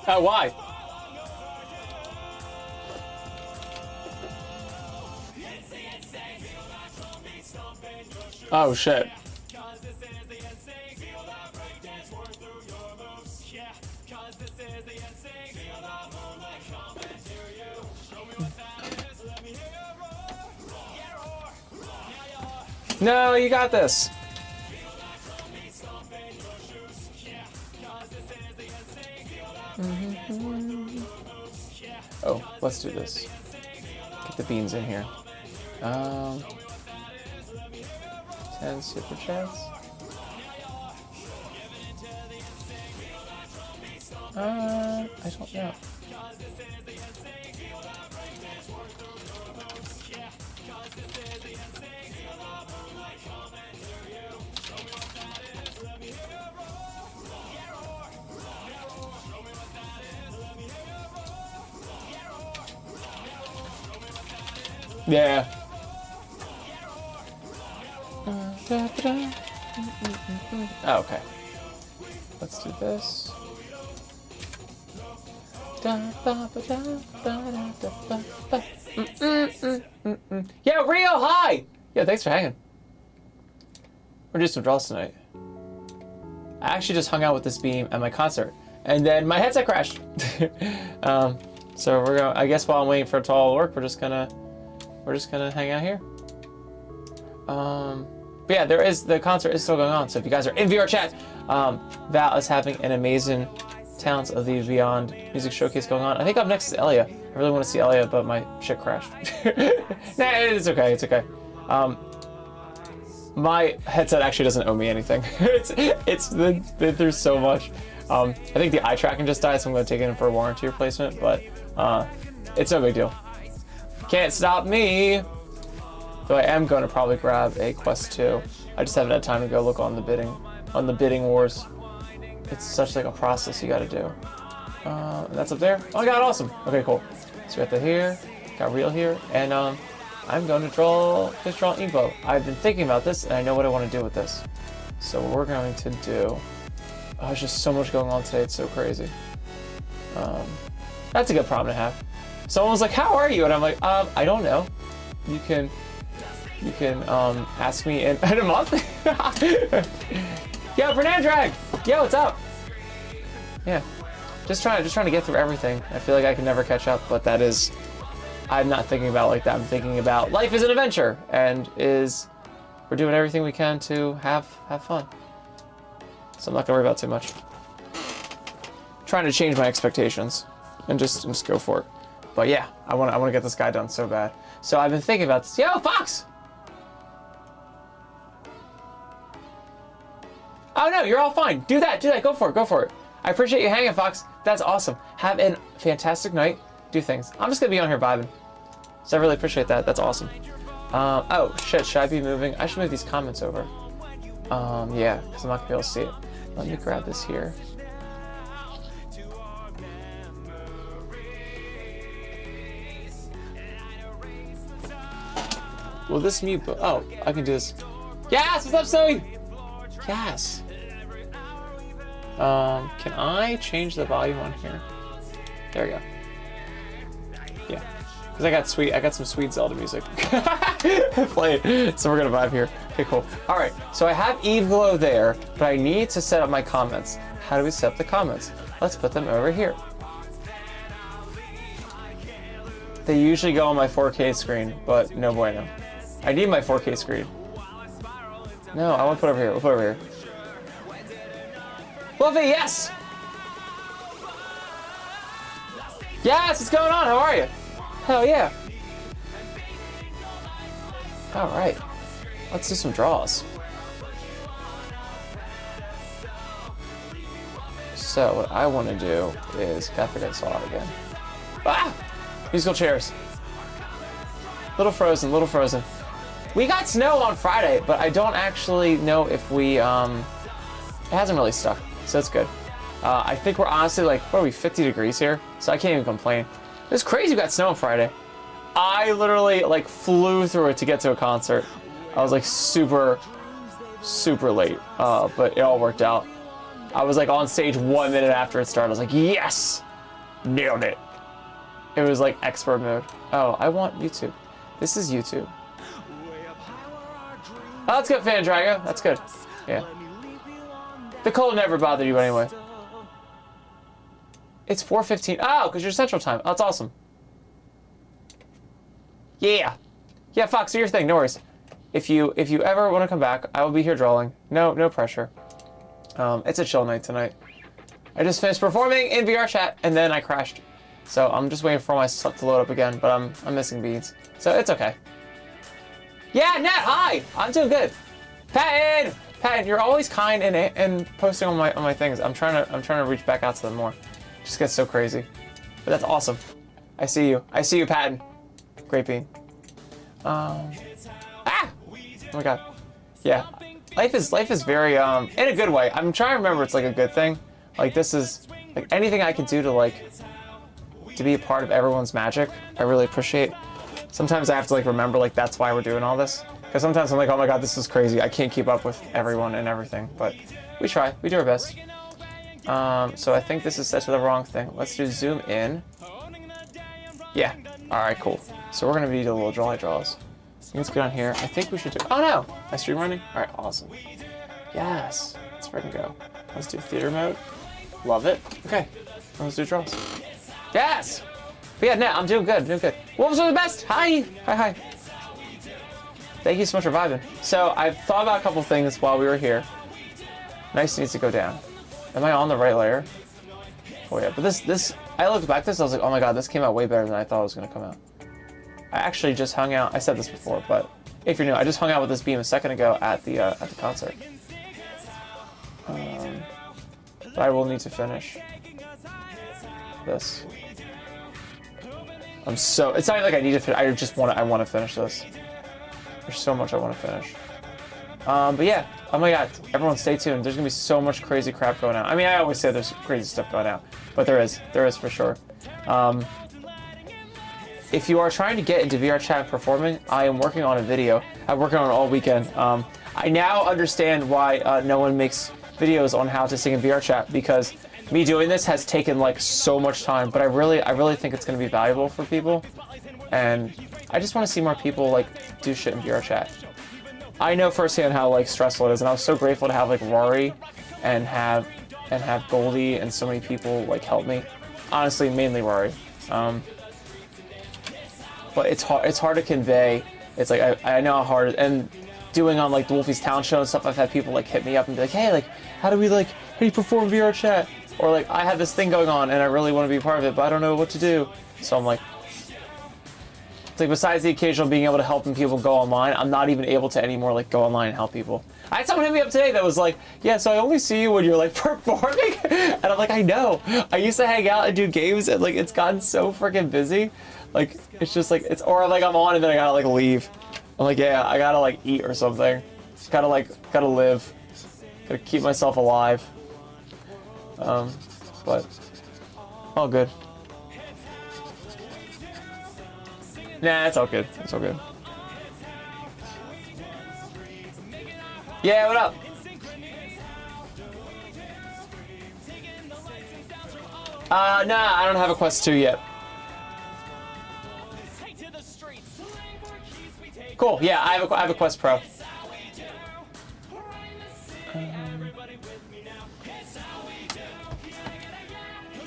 Oh, why? Oh, shit. No, you got this. Oh, let's do this. Get the beans in here. 10 super chats. I don't know. Yeah. Oh, okay. Let's do this. Yeah, Rio, hi! Yeah, thanks for hanging. We're doing some draws tonight. I actually just hung out with this beam at my concert, and then my headset crashed. So we're gonna. I guess while I'm waiting for it to all work, we're just gonna hang out here. But yeah, the concert is still going on. So if you guys are in VR chat, Val is having an amazing Talents of the Beyond music showcase going on. I think up next is Elia. I really want to see Elia, but my shit crashed. Nah, it's okay. It's okay. My headset actually doesn't owe me anything. it's been through so much. I think the eye tracking just died, so I'm going to take it in for a warranty replacement. But it's no big deal. Can't stop me. Though I am going to probably grab a Quest 2. I just haven't had time to go look on the bidding wars. It's such like a process you got to do. And that's up there. Oh my god, awesome. Okay, cool. So we got the here, got real here, and I'm going to draw Evo. I've been thinking about this, and I know what I want to do with this. So what we're going to do. Oh, there's just so much going on today. It's so crazy. That's a good problem to have. Someone was like, "How are you?" And I'm like, I don't know. You can ask me in a month. Yo, Fernandrag! Yo, what's up? Yeah, just trying to get through everything. I feel like I can never catch up, but I'm not thinking about it like that. I'm thinking about life is an adventure, and we're doing everything we can to have fun. So I'm not gonna worry about too much. Trying to change my expectations and just go for it. But yeah, I want to get this guy done so bad. So I've been thinking about this. Yo, Fox! Oh no, you're all fine. Do that. Go for it. I appreciate you hanging, Fox. That's awesome. Have a fantastic night. Do things. I'm just gonna be on here vibing. So I really appreciate that. That's awesome. Oh shit, should I be moving? I should move these comments over. Yeah, because I'm not gonna be able to see it. Let me grab this here. Will this mute? Oh, I can do this. Yes, what's up, Zoe? Yes. Can I change the volume on here? There we go. Yeah, because I got some sweet Zelda music played, so we're gonna vibe here. Okay, cool. All right, so I have Eve Glow there, but I need to set up my comments. How do we set up the comments? Let's put them over here. They usually go on my 4K screen, but no bueno. I need my 4K screen. No, I want to put it over here. We'll put it over here. Fluffy, yes! Yes, what's going on? How are you? Hell yeah. All right. Let's do some draws. So what I want to do is, I forget I saw it again. Ah! Musical chairs. Little frozen. We got snow on Friday, but I don't actually know if we, it hasn't really stuck, so it's good. I think we're honestly like, what are we, 50 degrees here? So I can't even complain. It's crazy we got snow on Friday. I literally like flew through it to get to a concert. I was like super super late, but it all worked out. I was like on stage 1 minute after it started. I was like, yes, nailed it. It was like expert mode. Oh, I want YouTube. This is YouTube. Oh, that's good, Fan Drago. That's good. Yeah. The cold never bothered you anyway. It's 4:15. Oh, because you're Central Time. Oh, that's awesome. Yeah. Yeah, Fox, do your thing. No worries. If you ever want to come back, I will be here drawing. No pressure. It's a chill night tonight. I just finished performing in VR chat and then I crashed. So I'm just waiting for my stuff to load up again, but I'm missing beats. So it's okay. Yeah, Nat, hi! I'm doing good. Patton, you're always kind and posting on my things. I'm trying to reach back out to them more. It just gets so crazy. But that's awesome. I see you, Patton. Great bean. Oh my god. Yeah. Life is very in a good way. I'm trying to remember it's like a good thing. Like this is like anything I can do to be a part of everyone's magic. I really appreciate. Sometimes I have to like remember like that's why we're doing all this. Because sometimes I'm like, oh my god, this is crazy. I can't keep up with everyone and everything. But we try. We do our best. So I think this is set to the wrong thing. Let's do zoom in. Yeah. Alright, cool. So we're gonna be doing little draws. Let's get on here. I think we should do. Oh no! My stream running? Alright, awesome. Yes. Let's freaking go. Let's do theater mode. Love it. Okay. Let's do draws. Yes! But yeah, Nat, I'm doing good, Wolves are the best! Hi! Hi. Thank you so much for vibing. So, I've thought about a couple things while we were here. Nice needs to go down. Am I on the right layer? Oh yeah, but this, I looked back at this, I was like, oh my god, this came out way better than I thought it was gonna come out. I actually just hung out, I said this before, but if you're new, I just hung out with this beam a second ago at the concert. But I will need to finish this. It's not even like I need to finish, I want to finish this. There's so much I want to finish. But yeah, oh my god, everyone stay tuned. There's gonna be so much crazy crap going out. I mean, I always say there's crazy stuff going out, but there is for sure. If you are trying to get into VR chat performing, I am working on a video. I'm working on it all weekend. I now understand why no one makes videos on how to sing in VR chat, because me doing this has taken like so much time, but I really think it's going to be valuable for people, and I just want to see more people like do shit in VR chat. I know firsthand how like stressful it is, and I was so grateful to have like Rory and have Goldie and so many people like help me. Honestly, mainly Rory. But it's hard to convey. It's like I know how hard, and doing on like the Wolfie's Town show and stuff, I've had people like hit me up and be like, hey, like how do you perform VR chat? Or like I have this thing going on and I really want to be a part of it, but I don't know what to do. So I'm like, it's like besides the occasional being able to help people go online, I'm not even able to anymore like go online and help people. I had someone hit me up today that was like, yeah, so I only see you when you're like performing, and I'm like, I know. I used to hang out and do games, and like it's gotten so freaking busy. Like it's just like or like I'm on and then I gotta like leave. I'm like, yeah, I gotta like eat or something. Just gotta live. Gotta keep myself alive. But all good. Nah, it's all good. It's all good. Yeah, what up? Nah, I don't have a Quest 2 yet. Cool, yeah, I have a Quest Pro.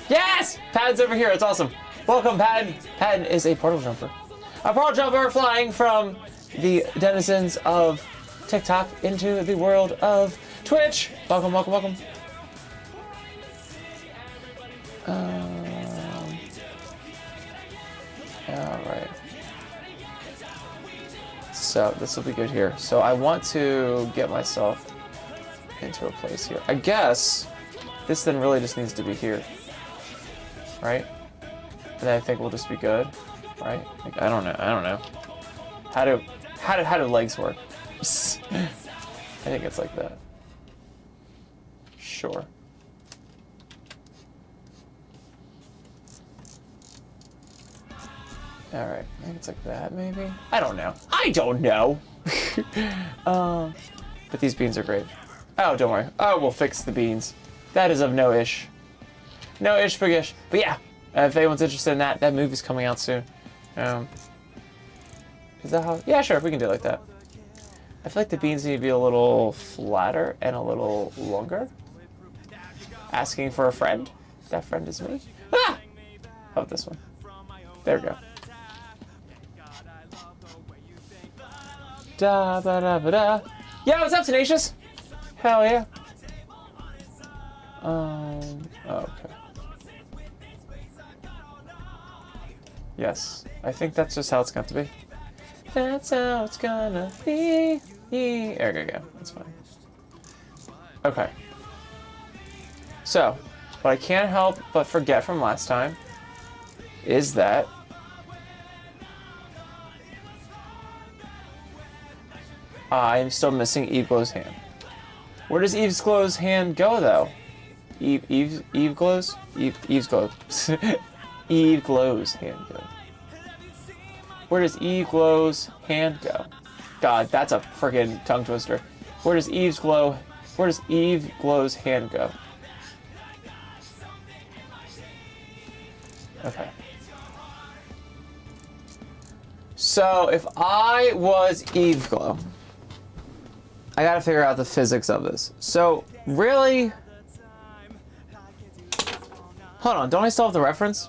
Yes! Patton's over here, it's awesome. Welcome, Patton. Patton is a portal jumper. A portal jumper flying from the denizens of TikTok into the world of Twitch. Welcome, welcome, welcome. Alright. So this will be good here. So I want to get myself into a place here. I guess this then really just needs to be here. Right? And I think we'll just be good. Right? Like, I don't know. How do legs work? I think it's like that. Sure. Alright, maybe it's like that, maybe? I don't know. But these beans are great. Oh, don't worry. Oh, we'll fix the beans. That is of no ish. No ish for gish. But yeah, if anyone's interested in that, that movie's coming out soon. Is that how? Yeah, sure, we can do it like that. I feel like the beans need to be a little flatter and a little longer. Asking for a friend. That friend is me. Ah! How about this one? There we go. Da ba da ba da. Yeah, what's up, Tenacious? Hell yeah. Okay. Yes, I think that's just how it's going to be. That's how it's gonna be. There we go. That's fine. Okay. So, what I can't help but forget from last time is that I'm still missing Eve Glow's hand. Where does Eve's Glow's hand go, though? Eve Glow's? Eve's Glow. Eve Glow's hand go. Where does Eve Glow's hand go? God, that's a friggin' tongue twister. Where does Eve Glow's hand go? Okay. So, if I was Eve Glow, I gotta figure out the physics of this. So, really? Hold on, don't I still have the reference?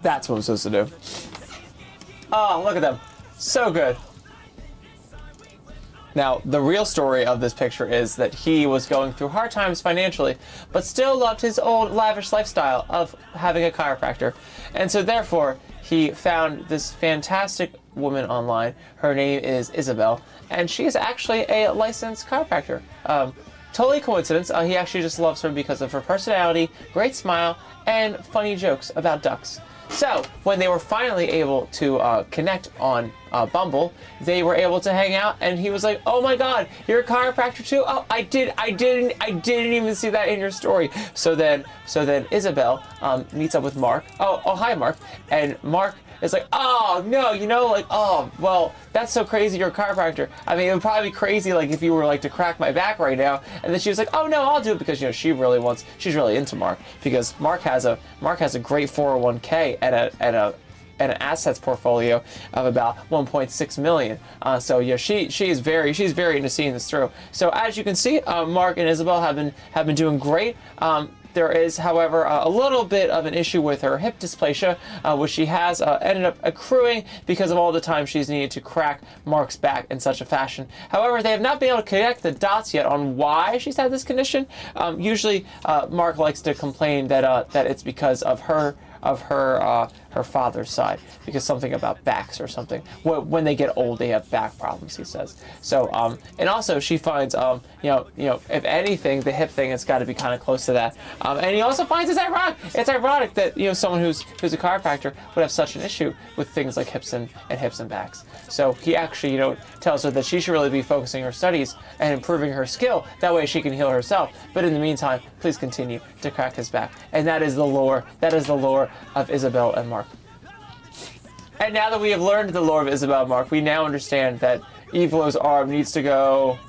That's what I'm supposed to do. Oh, look at them. So good. Now, the real story of this picture is that he was going through hard times financially, but still loved his old lavish lifestyle of having a chiropractor. And so therefore, he found this fantastic woman online. Her name is Isabel, and she is actually a licensed chiropractor. Totally coincidence. He actually just loves her because of her personality, great smile, and funny jokes about ducks. So, when they were finally able to connect on Bumble, they were able to hang out, and he was like, "Oh my God, you're a chiropractor too? Oh, I didn't even see that in your story." So then Isabel meets up with Mark. Oh, hi, Mark. And Mark is like, "Oh no, oh well, that's so crazy. You're a chiropractor. I mean, it would probably be crazy like if you were like to crack my back right now." And then she was like, "Oh no, I'll do it," because she's really into Mark, because Mark has a great 401k and an assets portfolio of about 1.6 million. So she's very into seeing this through. So as you can see, Mark and Isabel have been doing great. There is, however, a little bit of an issue with her hip dysplasia, which she has ended up accruing because of all the time she's needed to crack Mark's back in such a fashion. However, they have not been able to connect the dots yet on why she's had this condition. Usually, Mark likes to complain that it's because of her father's side, because something about backs or something. When they get old, they have back problems, he says. So, and also she finds, if anything, the hip thing has got to be kind of close to that. And he also finds it's ironic that, someone who's a chiropractor would have such an issue with things like hips and backs. So he actually, tells her that she should really be focusing her studies and improving her skill. That way she can heal herself. But in the meantime, please continue to crack his back. And that is the lore of Isabel and Mark. And now that we have learned the lore of Isabel and Mark, we now understand that Evelyn's arm needs to go,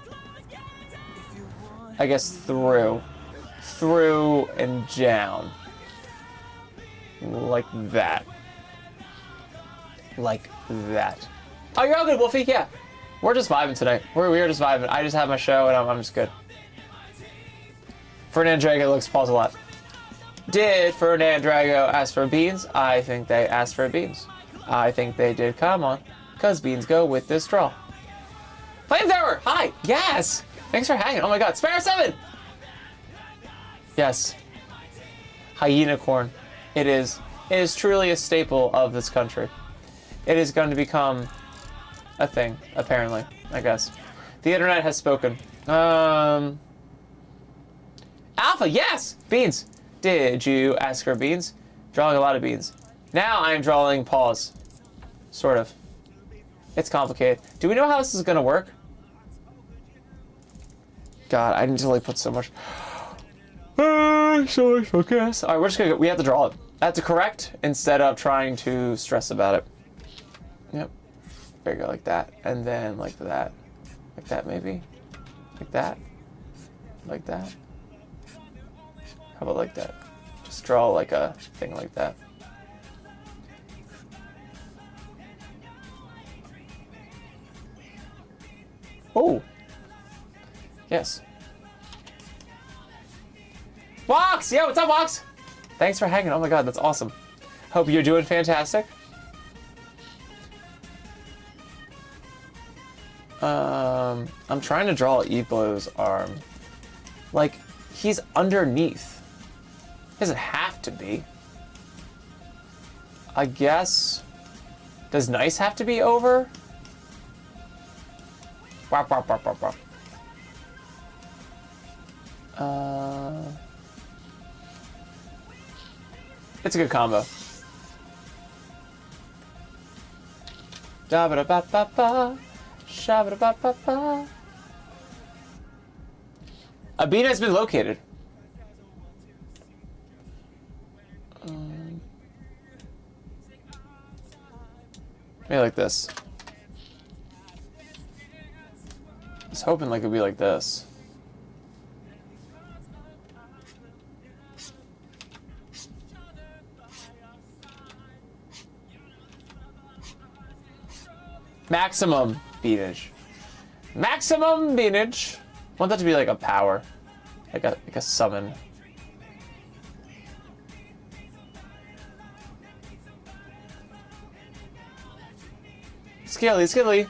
I guess, through and down. Like that. Oh, you're all good, Wolfie. Yeah. We're just vibing tonight. We're just vibing. I just have my show, and I'm just good. Fernando Drago looks pause a lot. Did Fernando Drago ask for beans? I think they asked for beans. I think they did. Come on. Because beans go with this straw. Flamethrower! Hi! Yes! Thanks for hanging. Oh my god. Spare 7! Yes. Hyena corn. It is truly a staple of this country. It is going to become a thing, apparently, I guess. The internet has spoken. Alpha, yes! Beans. Did you ask for beans? Drawing a lot of beans. Now I'm drawing paws. Sort of. It's complicated. Do we know how this is gonna work? God, I need to like put so much focus. Alright, we're just gonna go. We have to draw it. That's correct, instead of trying to stress about it. Yep. There you go, like that. And then like that. Like that, maybe. Like that. Like that. How about like that? Just draw like a thing like that. Oh. Yes. Box! Yeah, what's up, Box? Thanks for hanging. Oh my god, that's awesome. Hope you're doing fantastic. I'm trying to draw Evo's arm. Like, he's underneath. He doesn't have to be. I guess. Does nice have to be over? Wop, wop, wop, wop, wop. It's a good combo. Da-ba-da-ba-ba-ba. Sha-ba-da-ba-ba-ba. Abina has been located. Maybe like this. I was hoping like it'd be like this. Maximum beatage. Maximum beatage. I want that to be like a power. Like a summon. Skilly, skilly.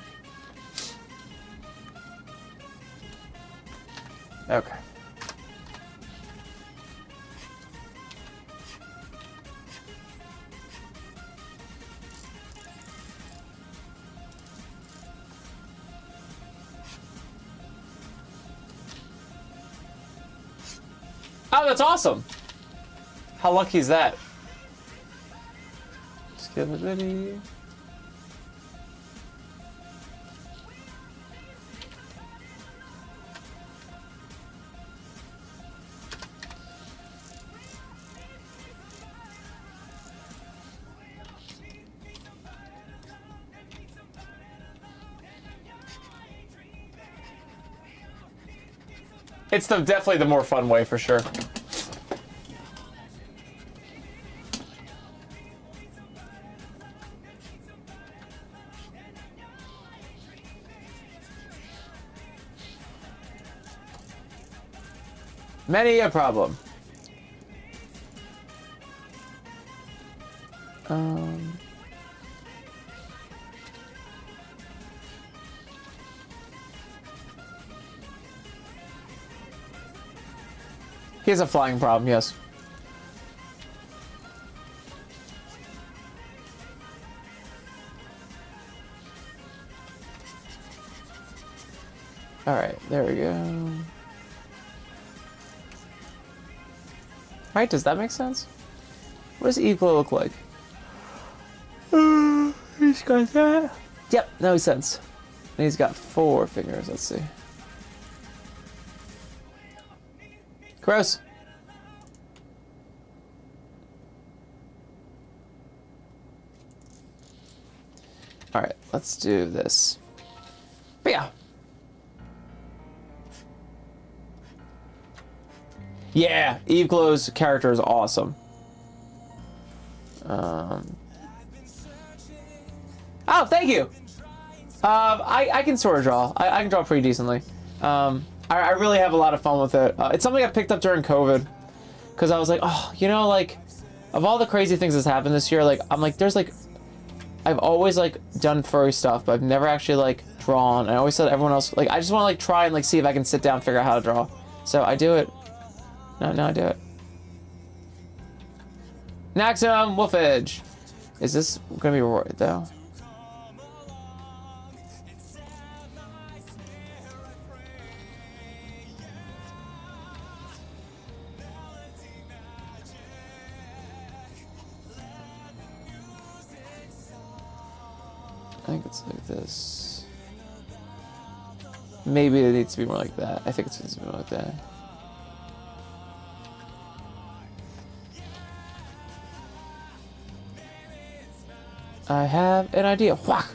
Okay. Oh, that's awesome. How lucky is that? Skibidi. It's definitely the more fun way for sure. Many a problem. He has a flying problem, yes. All right, there we go. Right, does that make sense? What does equal look like? He's got that. Yep, that makes sense. And he's got 4 fingers, let's see. Gross. All right, let's do this. But yeah. Yeah, Eve Glow's character is awesome. Oh, thank you. I can sort of draw. I can draw pretty decently. I really have a lot of fun with it. It's something I picked up during COVID, because I was like, oh, you know, like, of all the crazy things that's happened this year, like, I'm like, there's like, I've always like done furry stuff, but I've never actually like drawn. I always said everyone else, like, I just want to like try and like see if I can sit down and figure out how to draw. So I do it. No, I do it. Maximum Wolfage. Is this gonna be right though? I think it's like this. Maybe it needs to be more like that. I think it needs to be more like that. I have an idea. Whack!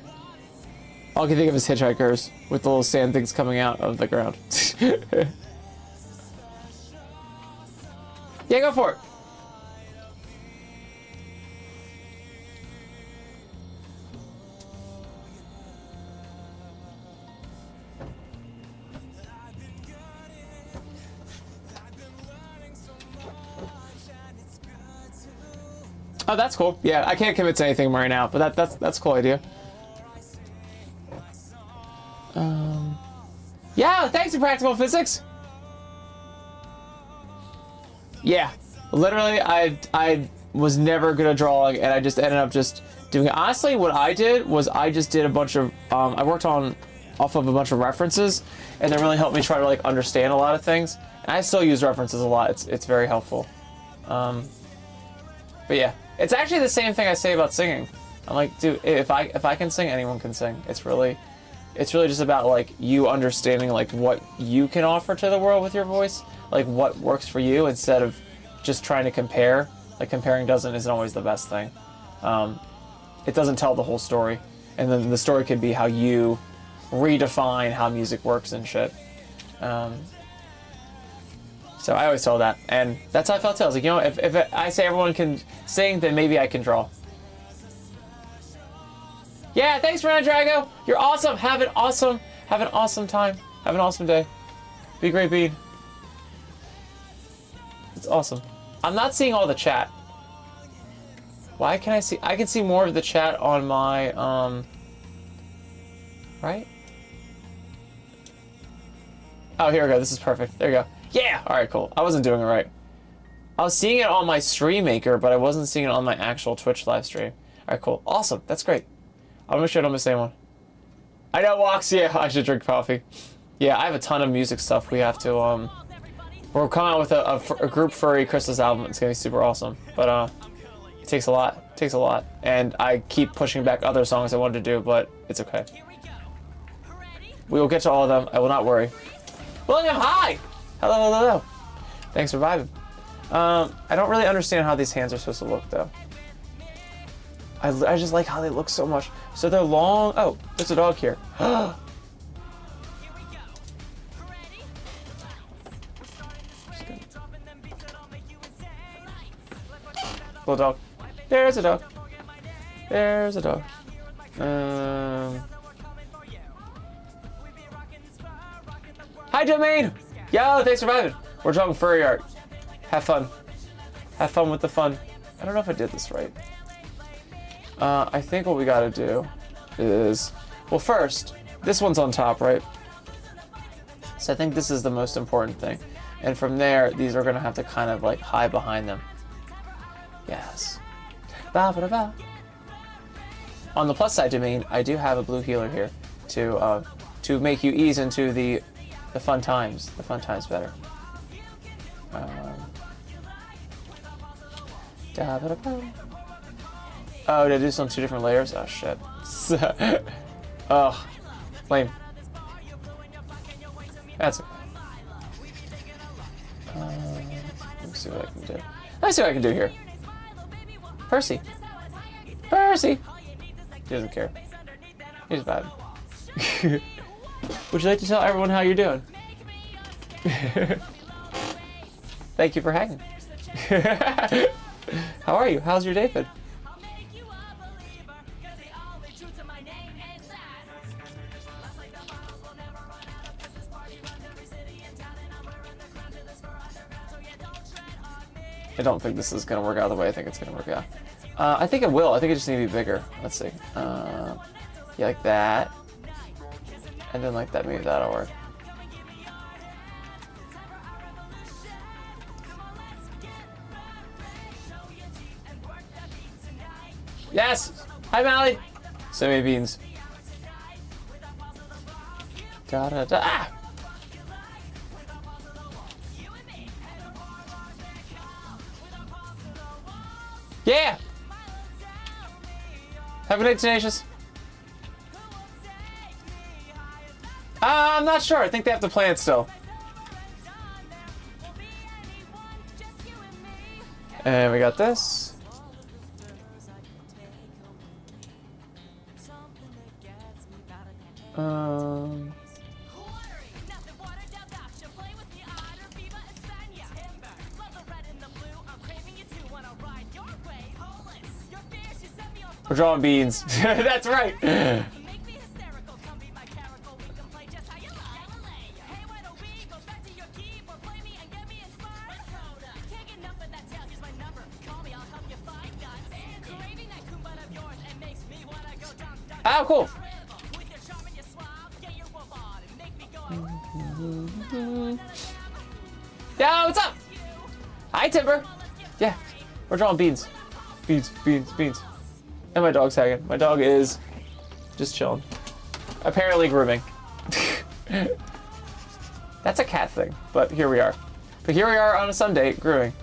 All I can think of is hitchhikers with the little sand things coming out of the ground. Yeah, go for it. Oh, that's cool. Yeah, I can't commit to anything right now, but that's a cool idea. Yeah, thanks for practical physics. Yeah, literally, I was never good at drawing, and I just ended up just doing it. Honestly, what I did was I just did a bunch of I worked off of a bunch of references, and that really helped me try to like understand a lot of things. And I still use references a lot. It's very helpful. But yeah, it's actually the same thing I say about singing. I'm like, dude, if I can sing, anyone can sing. It's really just about like you understanding like what you can offer to the world with your voice, like what works for you, instead of just trying to compare. Like comparing isn't always the best thing. It doesn't tell the whole story, and then the story could be how you redefine how music works and shit. So I always tell that, and that's how I felt too. I was like, you know, if I say everyone can sing, then maybe I can draw. Yeah, thanks, Ren Drago. You're awesome. Have an awesome time. Have an awesome day. Be great, Bean. It's awesome. I'm not seeing all the chat. Why can I see? I can see more of the chat on my right? Oh, here we go. This is perfect. There you go. Yeah! Alright, cool. I wasn't doing it right. I was seeing it on my stream maker, but I wasn't seeing it on my actual Twitch live stream. Alright, cool. Awesome. That's great. I'll make sure I don't miss anyone. I know, Walks. Yeah, I should drink coffee. Yeah, I have a ton of music stuff we have to, we're coming out with a group furry Christmas album. It's gonna be super awesome. But, it takes a lot. It takes a lot. And I keep pushing back other songs I wanted to do, but it's okay. We will get to all of them. I will not worry. William, hi! Hello, hello, hello. Thanks for vibing. I don't really understand how these hands are supposed to look, though. I just like how they look so much. So they're long. Oh, there's a dog here. Little dog. There's a dog. There's a dog. Hi, Domain! Yo, thanks for vibing. We're talking furry art. Have fun. Have fun with the fun. I don't know if I did this right. I think what we gotta do is... Well, first, this one's on top, right? So I think this is the most important thing. And from there, these are gonna have to kind of like hide behind them. Yes. Ba ba ba. On the plus side, Domain, I do have a blue healer here to make you ease into the fun times. The fun times better. Da ba da ba. Oh, did I do this on 2 different layers? Oh shit. Oh, lame. That's okay. Let me see what I can do. Let's see what I can do here. Percy. Percy! He doesn't care. He's bad. Would you like to tell everyone how you're doing? Thank you for hanging. How are you? How's your day been? I don't think this is going to work out the way I think it's going to work out. I think it will. I think it just needs to be bigger. Let's see. Yeah, like that. And then like that. Maybe that'll work. Yes! Hi, Mally! So many beans. Da da da. Ah! Yeah! Have a night, Tenacious. I'm not sure. I think they have to plan it still. And we got this. We're drawing beans. That's right. Oh, cool. Yeah, what's up? Hi, Timber. Yeah, we're drawing beans. Beans, beans, beans. And my dog's hanging. My dog is just chilling. Apparently grooming. That's a cat thing, but here we are. But here we are on a Sunday grooming.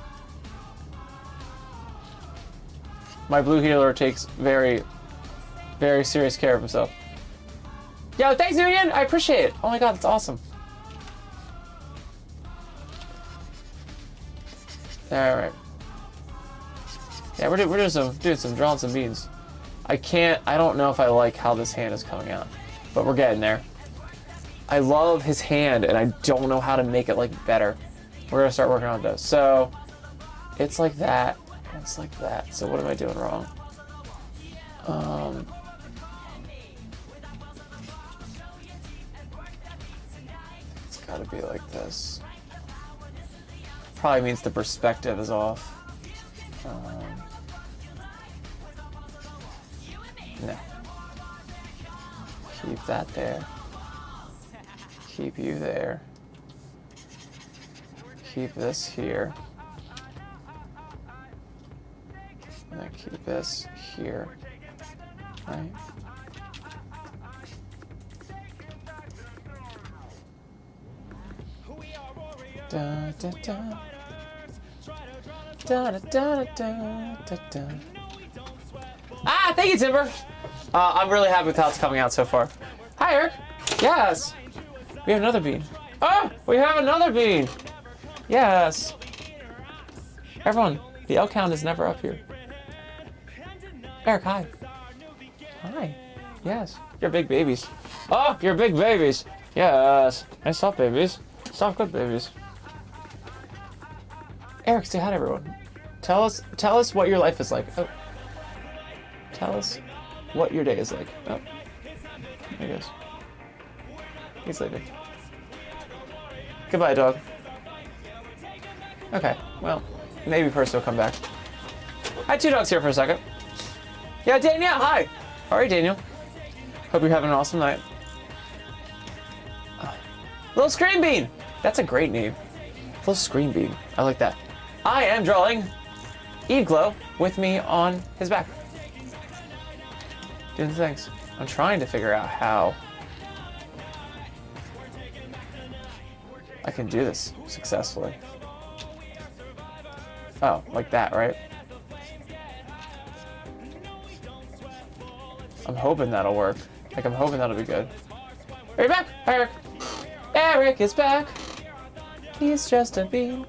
My blue healer takes very, very serious care of himself. Yo, thanks, Union. I appreciate it. Oh my god, that's awesome. All right. Yeah, we're doing some drawing some beans. I don't know if I like how this hand is coming out, but we're getting there. I love his hand, and I don't know how to make it like better. We're gonna start working on those. So it's like that. It's like that. So what am I doing wrong? It's gotta be like this. Probably means the perspective is off. No. Keep that there. Keep you there. Keep this here. And then keep this here. Right? Da da da. Da da da da da da. Ah, thank you, Timber. I'm really happy with how it's coming out so far. Hi, Eric. Yes. We have another bean. Oh, we have another bean. Yes. Everyone, the L count is never up here. Eric, hi. Hi. Yes. You're big babies. Oh, you're big babies. Yes. Nice soft babies. Soft good babies. Eric, say hi to everyone. Tell us what your life is like. Oh. Tell us what your day is like. Oh. There he goes. He's leaving. Goodbye, dog. Okay, well, maybe Percy will come back. I had two dogs here for a second. Yeah, Danielle, hi. How are you, Daniel? Hope you're having an awesome night. Little Scream Bean. That's a great name. Little Scream Bean. I like that. I am drawing Eve Glow with me on his back. Doing things. I'm trying to figure out how I can do this successfully. Oh, like that, right? I'm hoping that'll work. Like, I'm hoping that'll be good. Are you back, Eric? Eric is back. He's just a bean.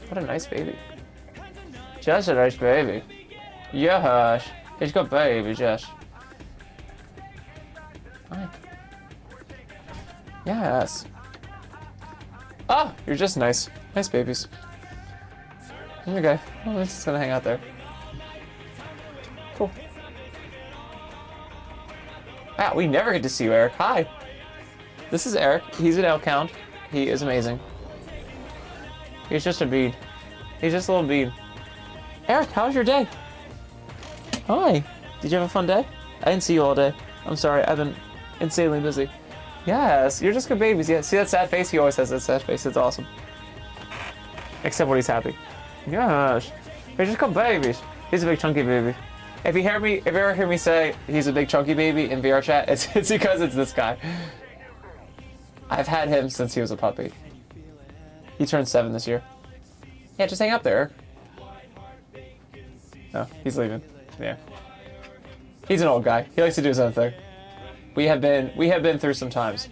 What a nice baby. Just a nice baby. Yes. He's got baby, Jess. Hi. Yes. Oh, you're just nice. Nice babies. Okay. Well, we're just gonna hang out there. Cool. Wow, we never get to see you, Eric. Hi. This is Eric. He's an L count. He is amazing. He's just a bead. He's just a little bead. Eric, how was your day? Hi. Did you have a fun day? I didn't see you all day. I'm sorry. I've been insanely busy. Yes, you're just good babies. Yeah, see that sad face? He always has that sad face. It's awesome. Except when he's happy. Gosh, they're just good babies. He's a big chunky baby. If you ever hear me say he's a big chunky baby in VR chat, it's because it's this guy. I've had him since he was a puppy. He turned 7 this year. Yeah, just hang up there. No, he's leaving. Yeah. He's an old guy. He likes to do his own thing. We have been through some times.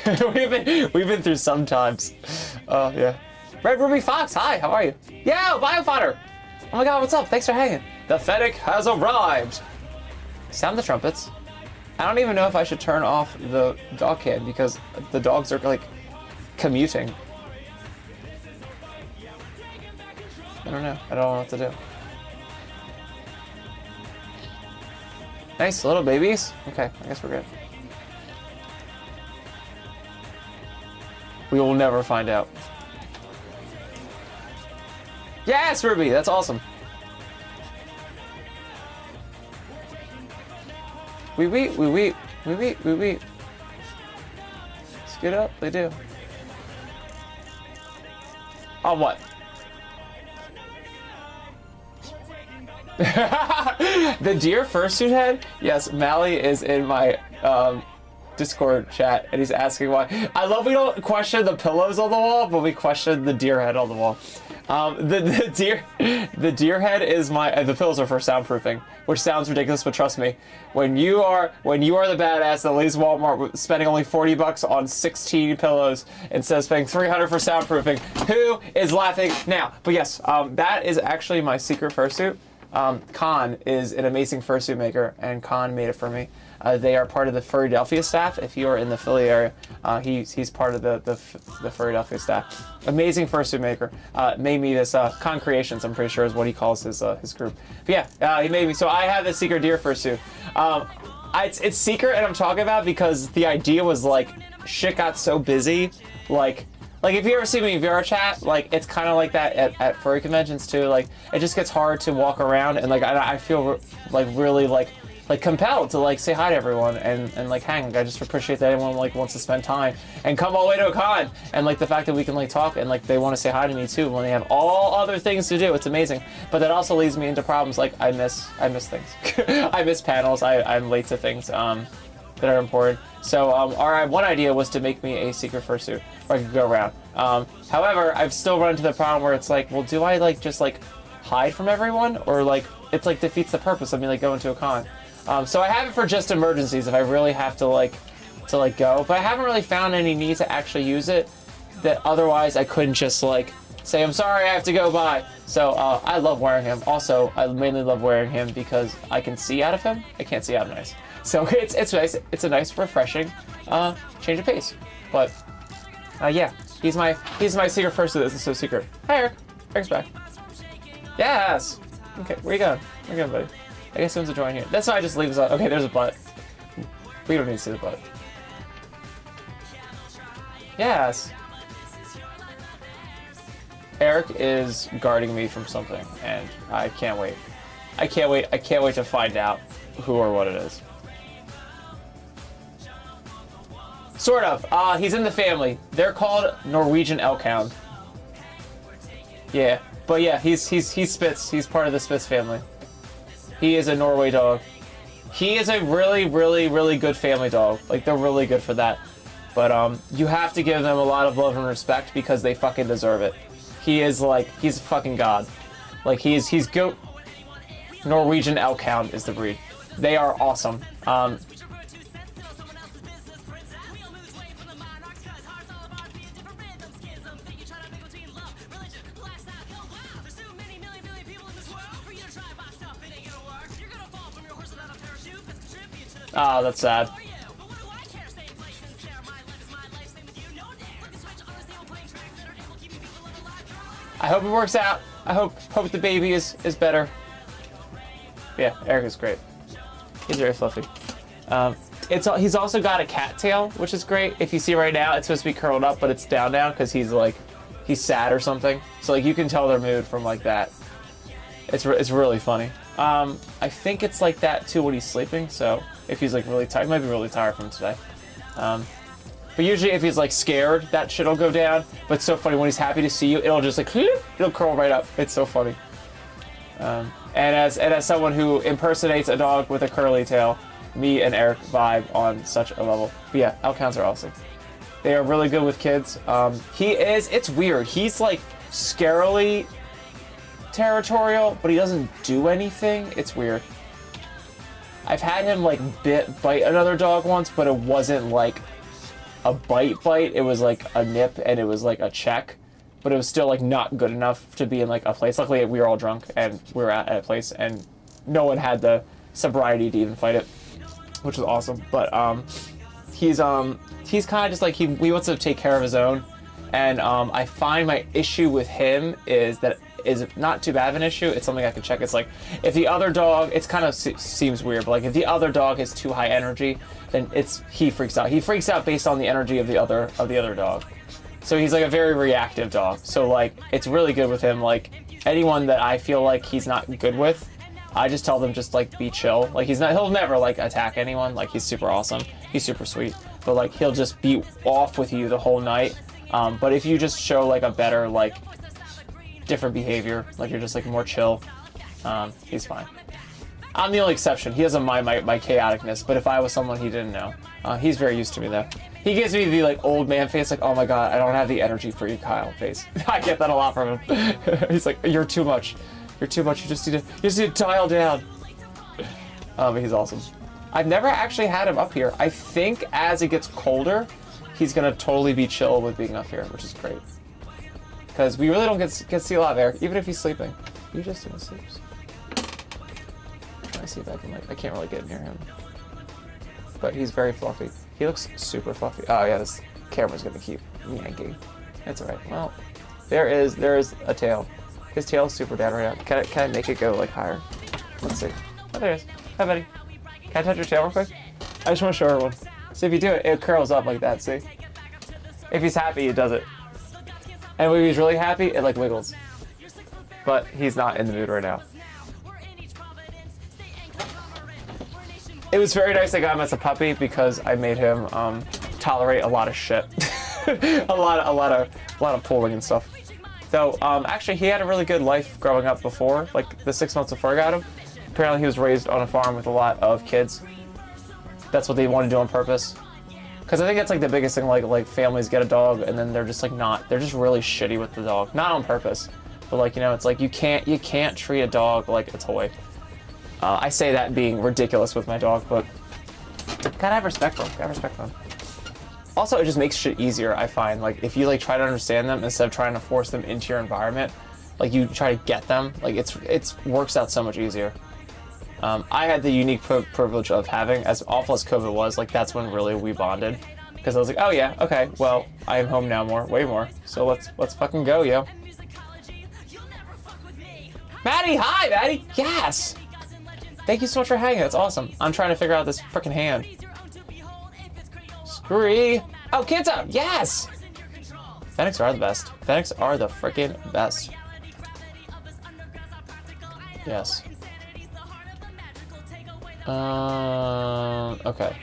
we've been through some times. Oh yeah. Red Ruby Fox, hi, how are you? Yo, Biofodder! Oh my god, what's up? Thanks for hanging. The Fennec has arrived. Sound the trumpets. I don't even know if I should turn off the dog cam because the dogs are like commuting. don't know. I don't know what to do. Nice little babies. Okay, I guess we're good. We will never find out. Yes, Ruby, that's awesome. We. Scoot up, they do. On what? The deer fursuit head? Yes, Mally is in my Discord chat and he's asking why. I love we don't question the pillows on the wall, but we question the deer head on the wall. The deer head is my the pillows are for soundproofing, which sounds ridiculous, but trust me, when you are the badass that leaves Walmart spending only $40 on 16 pillows instead of spending $300 for soundproofing, who is laughing now? But yes, that is actually my secret fursuit. Khan is an amazing fursuit maker, and Khan made it for me. They are part of the Philadelphia staff. If you are in the Philly area, he's part of the Philadelphia staff. Amazing fursuit maker. Made me this Khan Creations, I'm pretty sure is what he calls his group. But yeah, he made me. So I have this secret deer fursuit. It's secret, and I'm talking about because the idea was like shit got so busy, like if you ever see me in VR chat, like it's kind of like that at furry conventions too. Like it just gets hard to walk around, and like I feel like really like compelled to like say hi to everyone and like hang. Like, I just appreciate that everyone like wants to spend time and come all the way to a con, and like the fact that we can like talk and like they want to say hi to me too when they have all other things to do. It's amazing. But that also leads me into problems like I miss things. I miss panels. I'm late to things that are important. So our one idea was to make me a secret fursuit where I could go around. However, I've still run into the problem where it's like, well, do I like just like hide from everyone, or like it's like defeats the purpose of me like going to a con. So I have it for just emergencies if I really have to go, but I haven't really found any need to actually use it that otherwise I couldn't just like say, I'm sorry, I have to go by. So I love wearing him. Also, I mainly love wearing him because I can see out of him. I can't see out of nice. So it's nice. It's a nice, refreshing change of pace. But yeah, he's my secret fursuit. This is so secret. Hi, Eric. Eric's back. Yes. Okay, where you going? Where you going, buddy? I guess someone's enjoying here. That's why I just leave this up. Okay, there's a butt. We don't need to see the butt. Yes. Eric is guarding me from something, and I can't wait. I can't wait to find out who or what it is. Sort of. He's in the family. They're called Norwegian elk hound. Yeah, but yeah, he spits. He's part of the Spitz family. He is a Norway dog. He is a really, really, really good family dog. Like, they're really good for that. But you have to give them a lot of love and respect because they fucking deserve it. He is like, he's a fucking god. Like, he's goat. Norwegian elk hound is the breed. They are awesome. Oh, that's sad. I hope it works out. I hope the baby is better. Yeah, Eric is great. He's very fluffy. He's also got a cat tail, which is great. If you see right now, it's supposed to be curled up, but it's down because he's sad or something. So like you can tell their mood from like that. It's really funny. I think it's like that too when he's sleeping. So if he's like really tired, he might be really tired from today. But usually if he's like scared, that shit'll go down. But it's so funny when he's happy to see you, it'll just like it'll curl right up. It's so funny. And as someone who impersonates a dog with a curly tail, me and Eric vibe on such a level. But yeah, elk hounds are awesome. They are really good with kids. It's weird. He's like scarily territorial, but he doesn't do anything. It's weird. I've had him like bite another dog once, but it wasn't like a bite. It was like a nip, and it was like a check, but it was still like not good enough to be in like a place. Luckily, we were all drunk and we were at a place, and no one had the sobriety to even fight it, which was awesome. But he's kind of just like he wants to take care of his own, and I find my issue with him is that is not too bad of an issue. It's something I can check. It's like if the other dog, it's kind of seems weird, but like if the other dog is too high energy, then he freaks out. He freaks out based on the energy of the other dog. So he's like a very reactive dog. So like it's really good with him. Like anyone that I feel like he's not good with, I just tell them just like be chill. Like he'll never like attack anyone. Like he's super awesome. He's super sweet. But like he'll just be off with you the whole night. But if you just show like a better like different behavior, like you're just like more chill, he's fine. I'm the only exception. He doesn't mind my chaoticness, but if I was someone he didn't know, he's very used to me though. He gives me the like old man face, like, oh my god, I don't have the energy for you, Kyle face. I get that a lot from him. He's like, you're too much. You're too much. You just need to dial down. But he's awesome. I've never actually had him up here. I think as it gets colder, he's gonna totally be chill with being up here, which is great. Because we really don't get to see a lot of air, even if he's sleeping. He just sleeps. Let me see if I can I can't really get near him. But he's very fluffy. He looks super fluffy. Oh yeah, this camera's gonna keep yanking. That's alright. Well, there is a tail. His tail's super down right now. Can I make it go like higher? Let's see. Oh, there it is. Hi, buddy. Can I touch your tail real quick? I just want to show everyone. See, if you do it, it curls up like that, see? If he's happy, it does it. And when he's really happy, it like wiggles. But he's not in the mood right now. It was very nice I got him as a puppy because I made him tolerate a lot of shit. a lot of pulling and stuff. So actually he had a really good life growing up before, like the 6 months before I got him. Apparently he was raised on a farm with a lot of kids. That's what they want to do on purpose. Because I think that's like the biggest thing, like families get a dog and then they're just like they're just really shitty with the dog. Not on purpose, but like, you know, it's like you can't treat a dog like a toy. I say that being ridiculous with my dog, but gotta have respect for him. Also, it just makes shit easier, I find. Like, if you like try to understand them instead of trying to force them into your environment, like you try to get them, like it works out so much easier. I had the unique privilege of having, as awful as COVID was, like that's when really we bonded. Because I was like, oh yeah, okay, well, I am home now way more. So let's fucking go, yo. Maddie, hi, Maddie, yes! Thank you so much for hanging, that's awesome. I'm trying to figure out this freaking hand. Scree! Oh, kids up, yes! Fennecs are the best. Fennecs are the freaking best. Yes. Okay.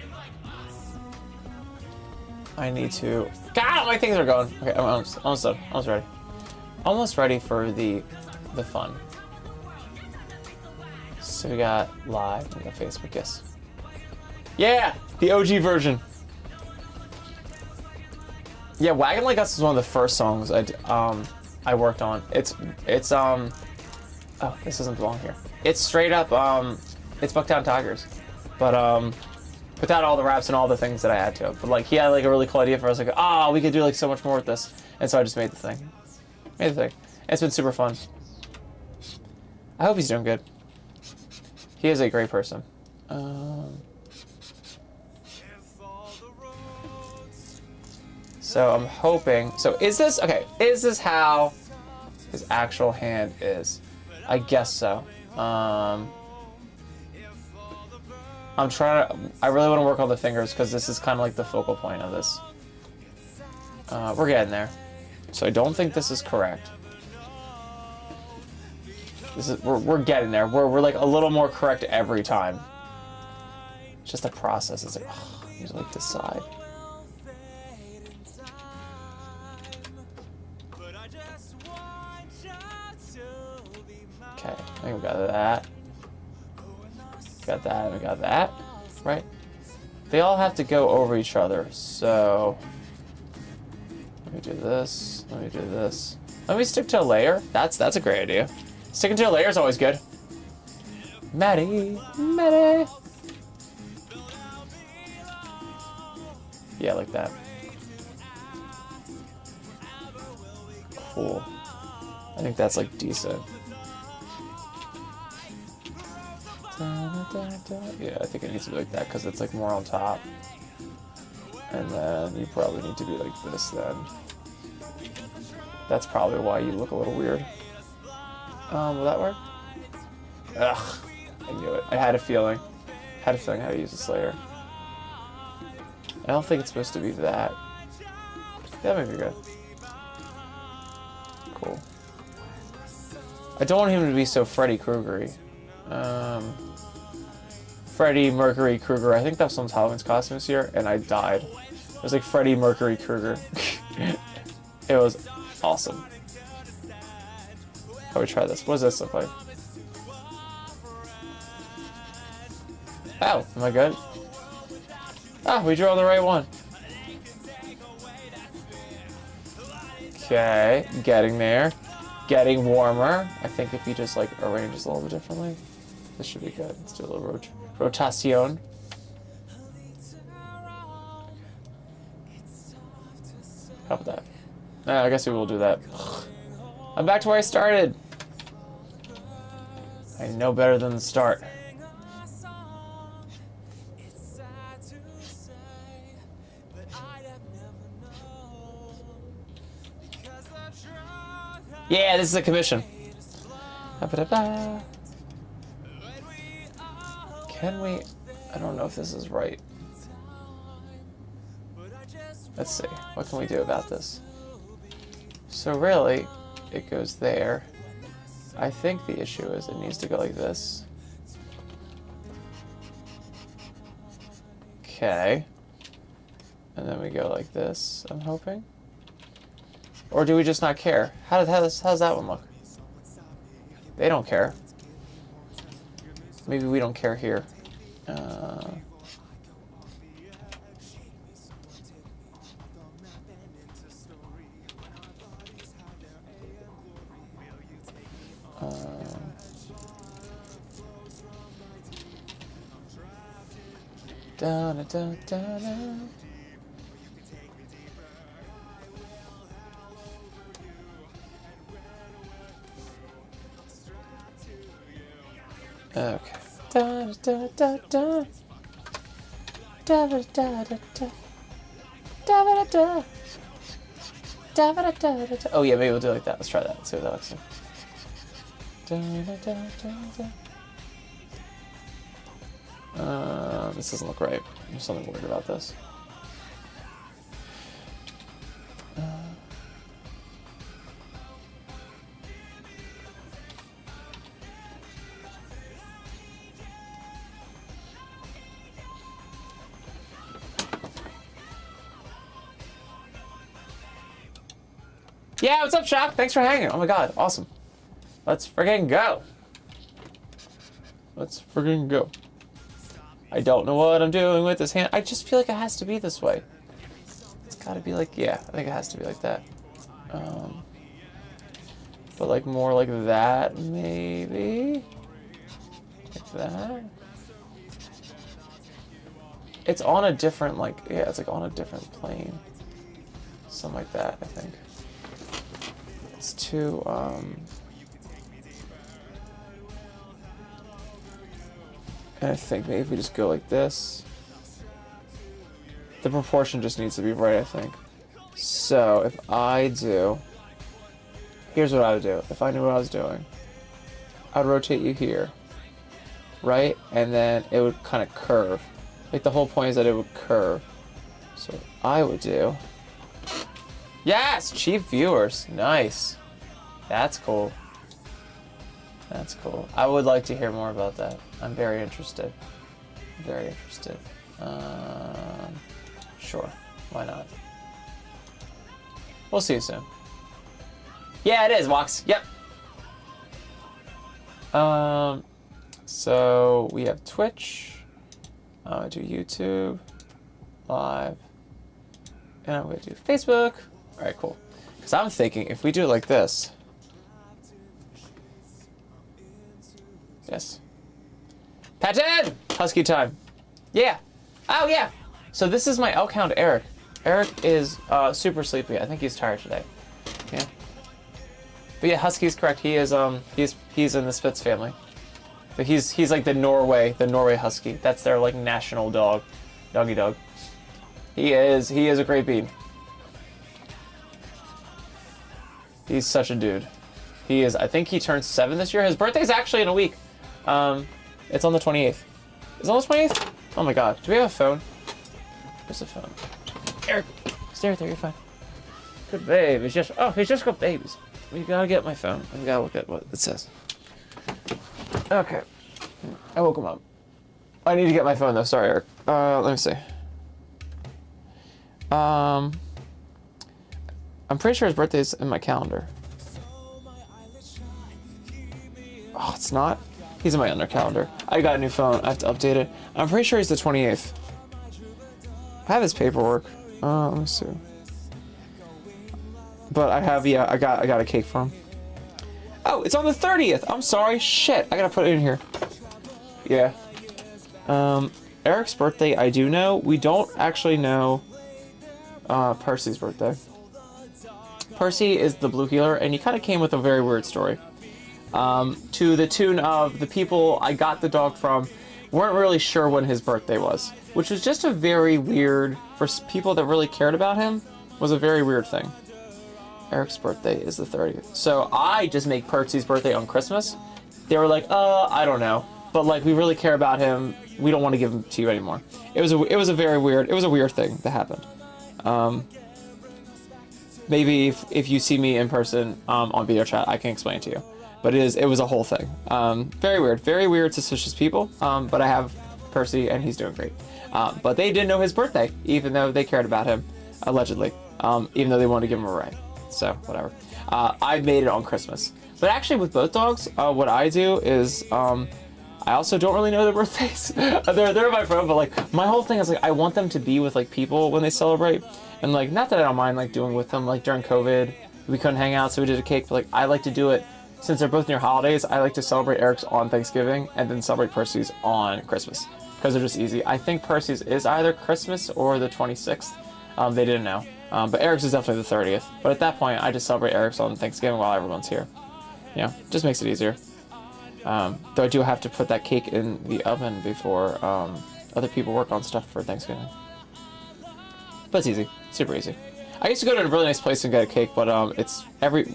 I need to... God, my things are going. Okay, I'm almost done. Almost ready. Almost ready for the fun. So we got live, we got Facebook, yes. Yeah, the OG version. Yeah, Wagon Like Us is one of the first songs I worked on. It's oh, this doesn't belong here. It's straight up it's Bucktown Tigers, but without all the raps and all the things that I add to it. But like he had like a really cool idea for us, like, oh, we could do like so much more with this, and so I just made the thing. And it's been super fun. I hope he's doing good. He is a great person. So I'm hoping. So is this okay? Is this how his actual hand is? I guess so. I'm trying to. I really want to work on the fingers because this is kind of like the focal point of this. We're getting there. So I don't think this is correct. This is we're getting there. We're like a little more correct every time. It's just a process. It's like, oh, you just like decide. Okay, I think we got that. Got that, we got that. Right? They all have to go over each other, so let me do this, let me do this. Let me stick to a layer. That's a great idea. Sticking to a layer is always good. Maddie. Yeah, like that. Cool. I think that's like decent. Yeah, I think it needs to be like that because it's like more on top. And then you probably need to be like this then. That's probably why you look a little weird. Will that work? Ugh, I knew it. I had a feeling. Had a feeling how to use the Slayer. I don't think it's supposed to be that. That might be good. Cool. I don't want him to be so Freddy Krueger-y. Freddy Mercury Krueger. I think that's some Halloween's costumes here, and I died. It was like Freddy Mercury Krueger. It was awesome. How do we try this? What does this look like? Ow, am I good? Ah, we drew on the right one. Okay, getting there. Getting warmer. I think if you just like arrange this a little bit differently, this should be good. Let's do a little rotation. How about that? I guess we will do that. I'm back to where I started. I know better than the start. Yeah, this is a commission. Can we? I don't know if this is right. Let's see. What can we do about this? So really, it goes there. I think the issue is it needs to go like this. Okay. And then we go like this, I'm hoping. Or do we just not care? How's that one look? They don't care. Maybe we don't care here. Da da da da da. Okay. Da da da da. Da da da da da. Da da da. Da da da da. Oh yeah, maybe we'll do it like that. Let's try that. Let's see what that looks like. Da da da da da. This doesn't look right. There's something weird about this. Yeah, what's up, Shock? Thanks for hanging. Oh my god, awesome. Let's friggin' go. Let's friggin' go. I don't know what I'm doing with this hand. I just feel like it has to be this way. It's gotta be like, yeah, I think it has to be like that. But like more like that, maybe? Like that? It's on a different, like, yeah, it's like on a different plane. Something like that, I think. It's too, and I think maybe if we just go like this, the proportion just needs to be right, I think. So if I do, here's what I would do. If I knew what I was doing, I'd rotate you here, right? And then it would kind of curve. Like the whole point is that it would curve. So what I would do, yes, cheap viewers, nice. That's cool. That's cool. I would like to hear more about that. I'm very interested. Very interested. Sure. Why not? We'll see you soon. Yeah, it is, Wox. Yep. So we have Twitch. I do YouTube Live. And I'm going to do Facebook. All right, cool. Because I'm thinking if we do it like this. Yes. Patton! Husky time. Yeah. Oh, yeah. So this is my elk hound, Eric. Eric is super sleepy. I think he's tired today. Yeah. But yeah, Husky's correct. He is he's in the Spitz family. But he's like the Norway Husky. That's their like national dog. Doggy dog. He is a great bean. He's such a dude. He is, I think he turns 7 this year. His birthday's actually in a week. It's on the 28th. Is it on the 28th? Oh my god. Do we have a phone? Where's the phone? Eric, stay right there, you're fine. Good babe. He's just got babies. We gotta get my phone. I gotta look at what it says. Okay. I woke him up. I need to get my phone though, sorry Eric. Let me see. I'm pretty sure his birthday's in my calendar. Oh, it's not? He's in my under calendar. I got a new phone. I have to update it. I'm pretty sure he's the 28th. I have his paperwork. Let me see. But I have, yeah, I got a cake for him. Oh, it's on the 30th. I'm sorry. Shit. I gotta put it in here. Yeah. Eric's birthday, I do know. We don't actually know Percy's birthday. Percy is the blue healer, and he kind of came with a very weird story. To the tune of the people I got the dog from weren't really sure when his birthday was, which was just a very weird, for people that really cared about him, was a very weird thing. Eric's birthday is the 30th. So I just make Percy's birthday on Christmas. They were like, I don't know. But like, we really care about him. We don't want to give him to you anymore. It was a weird thing that happened. Maybe if you see me in person on video chat, I can explain it to you. But it was a whole thing. Very weird, suspicious people. But I have Percy and he's doing great. But they didn't know his birthday, even though they cared about him, allegedly. Even though they wanted to give him a ride. So whatever. I made it on Christmas. But actually with both dogs, what I do is I also don't really know their birthdays. they're my friend, but like my whole thing is like I want them to be with like people when they celebrate. And like not that I don't mind like doing with them, like during COVID, we couldn't hang out, so we did a cake, but like I like to do it since they're both near holidays. I like to celebrate Eric's on Thanksgiving and then celebrate Percy's on Christmas. Because they're just easy. I think Percy's is either Christmas or the 26th. They didn't know. But Eric's is definitely the 30th. But at that point, I just celebrate Eric's on Thanksgiving while everyone's here. Yeah, just makes it easier. Though I do have to put that cake in the oven before other people work on stuff for Thanksgiving. But it's easy. Super easy. I used to go to a really nice place and get a cake, but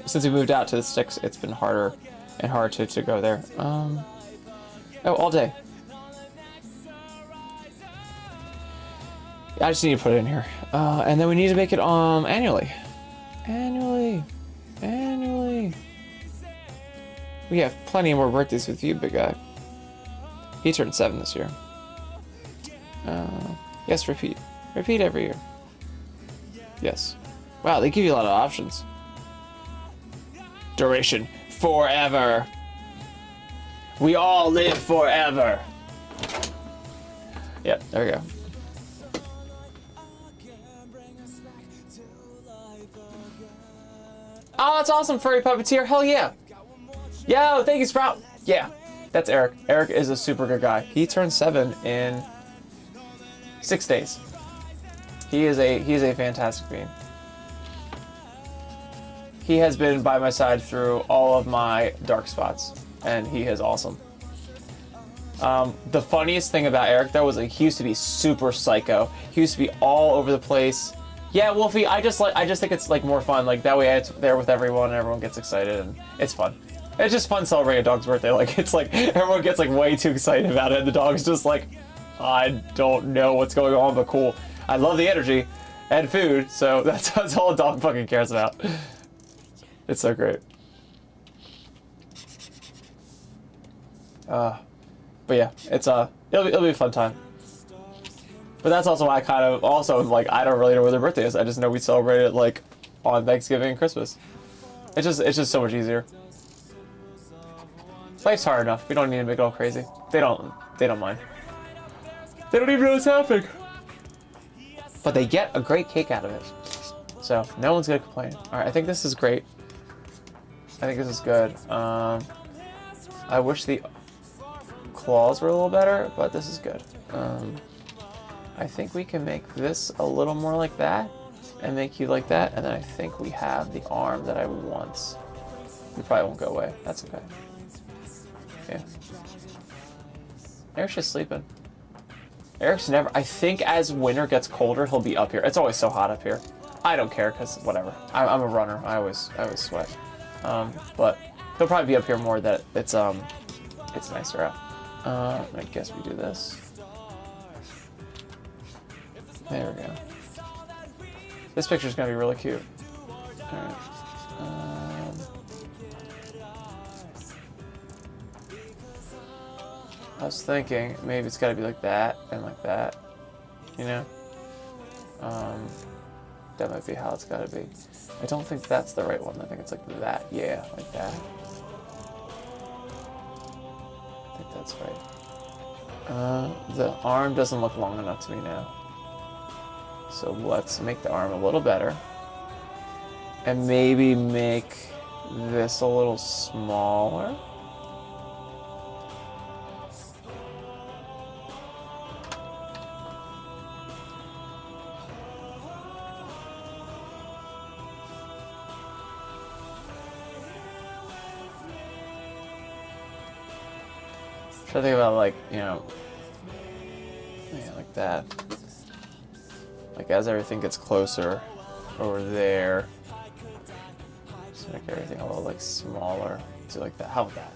since we moved out to the sticks, it's been harder and harder to go there. Oh, all day. I just need to put it in here. And then we need to make it annually. Annually. We have plenty more birthdays with you, big guy. He turned 7 this year. Yes, repeat. Repeat every year. Yes. Wow, they give you a lot of options. Duration. Forever. We all live forever. Yep, there we go. Oh, that's awesome, Furry Puppeteer. Hell yeah. Yo, thank you, Sprout. Yeah, that's Eric. Eric is a super good guy. He turned 7 in 6 days. He's a fantastic being. He has been by my side through all of my dark spots, and he is awesome. The funniest thing about Eric, though, was like he used to be super psycho. He used to be all over the place. Yeah, Wolfie, I just think it's like more fun. Like that way, it's there with everyone, and everyone gets excited, and it's fun. It's just fun celebrating a dog's birthday. Like it's like everyone gets like way too excited about it, and the dog's just like, I don't know what's going on, but cool. I love the energy and food, so that's all a dog fucking cares about. It's so great. But yeah, it's it'll be a fun time. But that's also why I kind of also like I don't really know where their birthday is. I just know we celebrate it like on Thanksgiving and Christmas. It's just so much easier. Life's hard enough. We don't need to make it all crazy. They don't mind. They don't even know what's happening. But they get a great cake out of it. So no one's gonna complain. Alright, I think this is great. I think this is good. I wish the claws were a little better, but this is good. I think we can make this a little more like that and make you like that, and then I think we have the arm that I want. It probably won't go away. That's okay. Yeah. Eric's just sleeping. Eric's never... I think as winter gets colder, he'll be up here. It's always so hot up here. I don't care, because whatever. I'm a runner. I always sweat. But He'll probably be up here more that it's nicer out. I guess we do this. There we go. This picture's gonna be really cute. Alright. I was thinking maybe it's gotta be like that and like that. You know? That might be how it's gotta be. I don't think that's the right one. I think it's like that. Yeah, like that. I think that's right. The arm doesn't look long enough to me now. So let's make the arm a little better. And maybe make this a little smaller. Try to think about, like, you know, yeah, like that. Like as everything gets closer over there, just make everything a little like smaller. Do like that. How about that?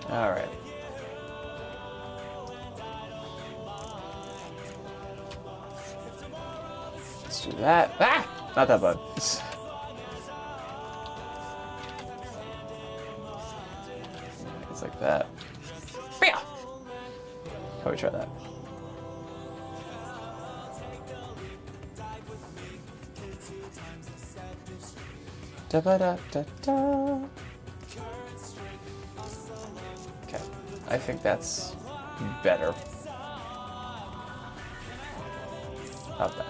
All right. Let's do that. Ah! Not that bad. It's like that. Yeah. How we try that? Da ba da da da. Okay, I think that's better. How's that?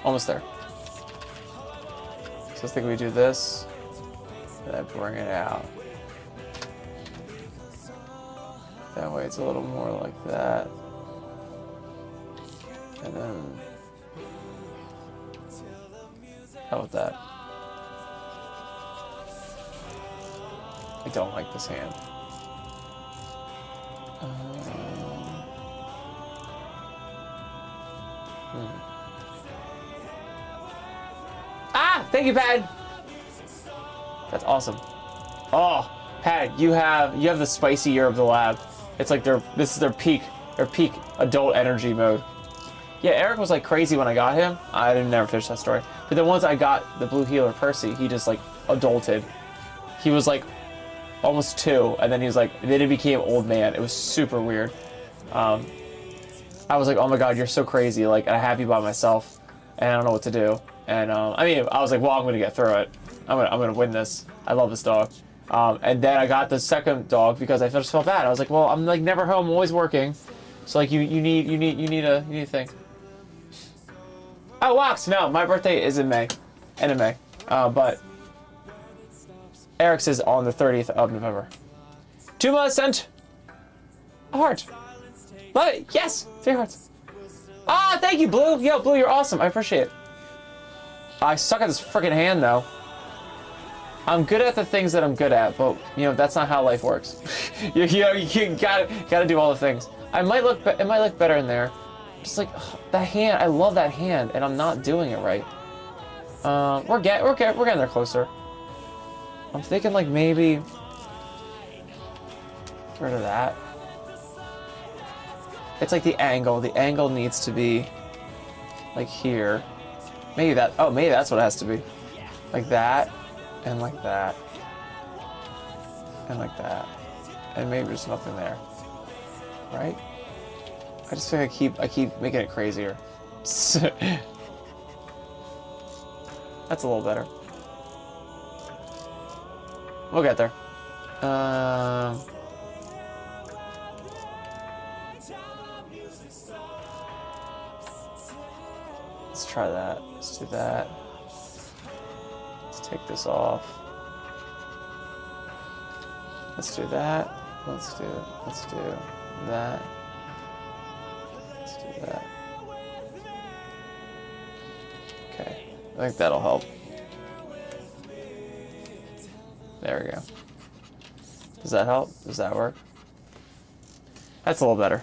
Almost there. So I think we do this, and then bring it out. That way it's a little more like that. And then, how about that? I don't like this hand. Ah! Thank you, Pad! That's awesome. Oh, Pad, you have the spicy year of the lab. It's like this is their peak adult energy mode. Yeah, Eric was like crazy when I got him. I didn't never finish that story. But then once I got the blue healer Percy, he just like adulted. He was like almost 2, and then he was like, then he became old man. It was super weird. I was like, oh my god, you're so crazy. Like, I have you by myself, and I don't know what to do. And I mean, I was like, well, I'm gonna get through it. I'm gonna win this. I love this dog. And then I got the second dog because I just felt bad. I was like, well, I'm like never home, I'm always working. So like, you need a thing. Oh, Wax! No, my birthday is in May, end of May. But Eric's is on the 30th of November. Tuma sent a heart. But yes, 3 hearts. Ah, thank you, Blue. Yo, Blue, you're awesome. I appreciate it. I suck at this freaking hand, though. I'm good at the things that I'm good at, but you know that's not how life works. you gotta do all the things. It might look better in there. Just like that hand, I love that hand, and I'm not doing it right. We're getting there closer. I'm thinking like maybe get rid of that. It's like the angle. The angle needs to be like here. Maybe that. Oh, maybe that's what it has to be. Like that, and like that, and like that, and maybe there's nothing there, right? I just think I keep making it crazier. That's a little better. We'll get there. Let's try that. Let's do that. Let's take this off. Let's do that. Let's do that. Let's do that. Okay. I think that'll help. There we go. Does that help? Does that work? That's a little better.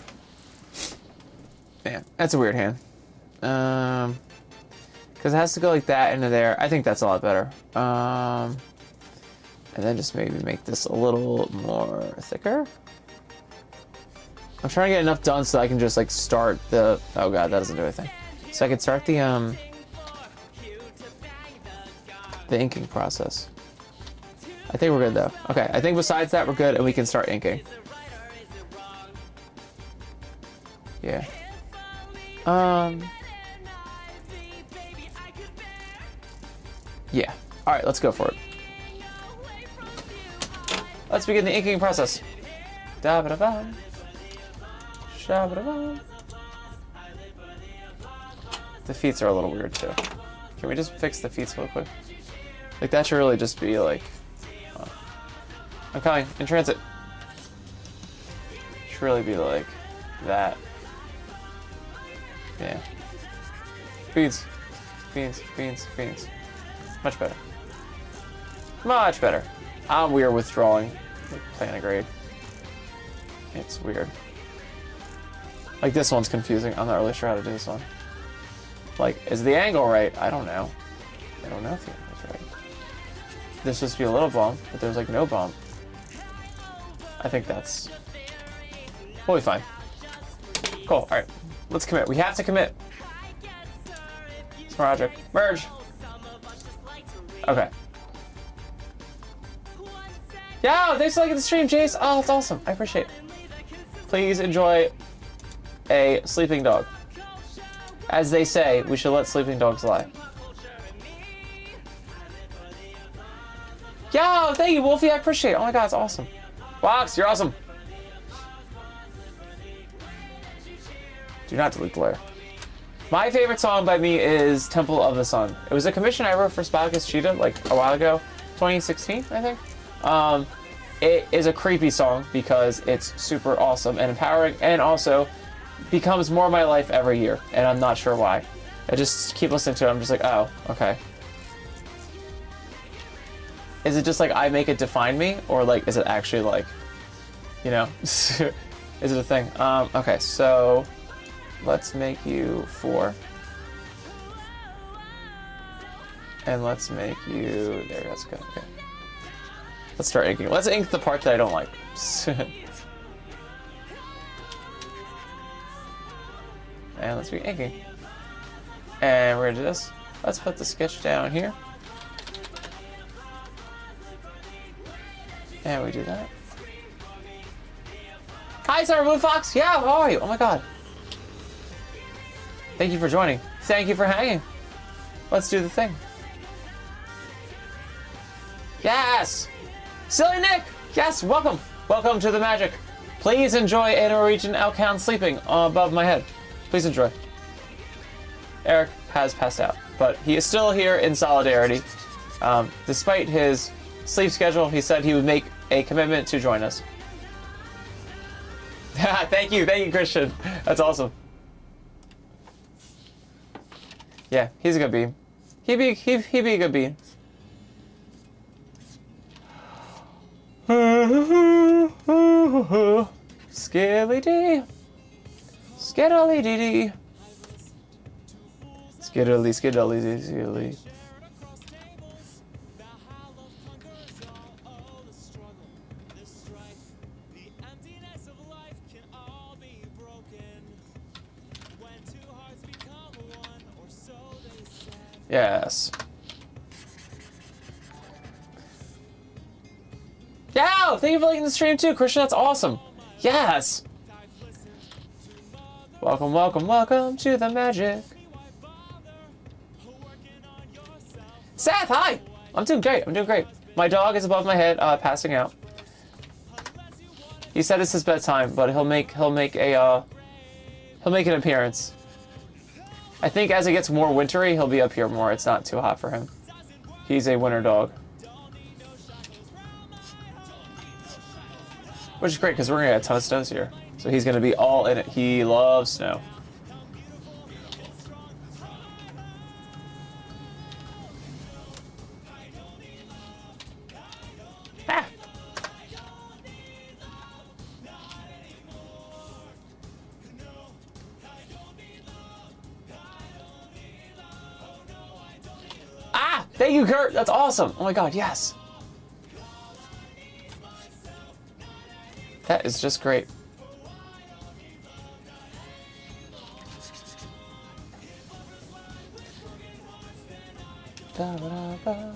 Man, that's a weird hand. Because it has to go like that into there. I think that's a lot better. And then just maybe make this a little more thicker. I'm trying to get enough done so I can just like start the, oh god, that doesn't do anything. So I can start the inking process. I think we're good though. Okay, I think besides that we're good and we can start inking. Yeah. Yeah. All right, let's go for it. Let's begin the inking process. Da-ba-da-ba. Sha-ba-da-ba. The feet are a little weird too. Can we just fix the feet real quick? Like that should really just be like, I'm coming, in transit. Should really be like that. Yeah. Beans. Beans, beans, beans. Much better. Much better. I'm weird with drawing. Like plantigrade. It's weird. Like this one's confusing. I'm not really sure how to do this one. Like, is the angle right? I don't know. I don't know if the angle's right. There's supposed to be a little bump, but there's like no bump. I think that's... We'll be fine. Cool, alright. Let's commit. We have to commit. Project. Merge. Okay. Yo, thanks for liking the stream, Jace. Oh, it's awesome. I appreciate it. Please enjoy a sleeping dog. As they say, we should let sleeping dogs lie. Yo, thank you, Wolfie. I appreciate it. Oh my god, it's awesome. Box, you're awesome. Do not delete Blair. My favorite song by me is Temple of the Sun. It was a commission I wrote for Spartacus Cheetah like a while ago, 2016, I think. It is a creepy song because it's super awesome and empowering, and also becomes more my life every year, and I'm not sure why. I just keep listening to it, I'm just like, oh, okay. Is it just like I make it define me, or like is it actually like, you know, is it a thing? Okay, so let's make you 4. And let's make you, there, that's good, okay. Let's start inking. Let's ink the part that I don't like. And let's be inking. And we're gonna do this. Let's put the sketch down here. And we do that. Hi, Summer Moon Fox. Yeah, how are you? Oh my god. Thank you for joining. Thank you for hanging. Let's do the thing. Yes! Silly Nick! Yes, welcome. Welcome to the magic. Please enjoy a Norwegian Elkhound sleeping above my head. Please enjoy. Eric has passed out, but he is still here in solidarity. Despite his sleep schedule, he said he would make a commitment to join us. Thank you, Christian. That's awesome. Yeah, he's a good bean. He'd be a good bean. Skilly dee. Skiddly dee dee. Skiddly skiddly dee skilly. Yes. Yeah, thank you for liking the stream too, Christian. That's awesome. Yes. Welcome, welcome, welcome to the magic. Seth, hi. I'm doing great. I'm doing great. My dog is above my head, passing out. He said it's his bedtime, but he'll make an appearance. I think as it gets more wintry, he'll be up here more. It's not too hot for him. He's a winter dog. Which is great, because we're going to get a ton of snows here. So he's going to be all in it. He loves snow. Thank you, Kurt. That's awesome. Oh my god, yes. That is just great. Da, da, da.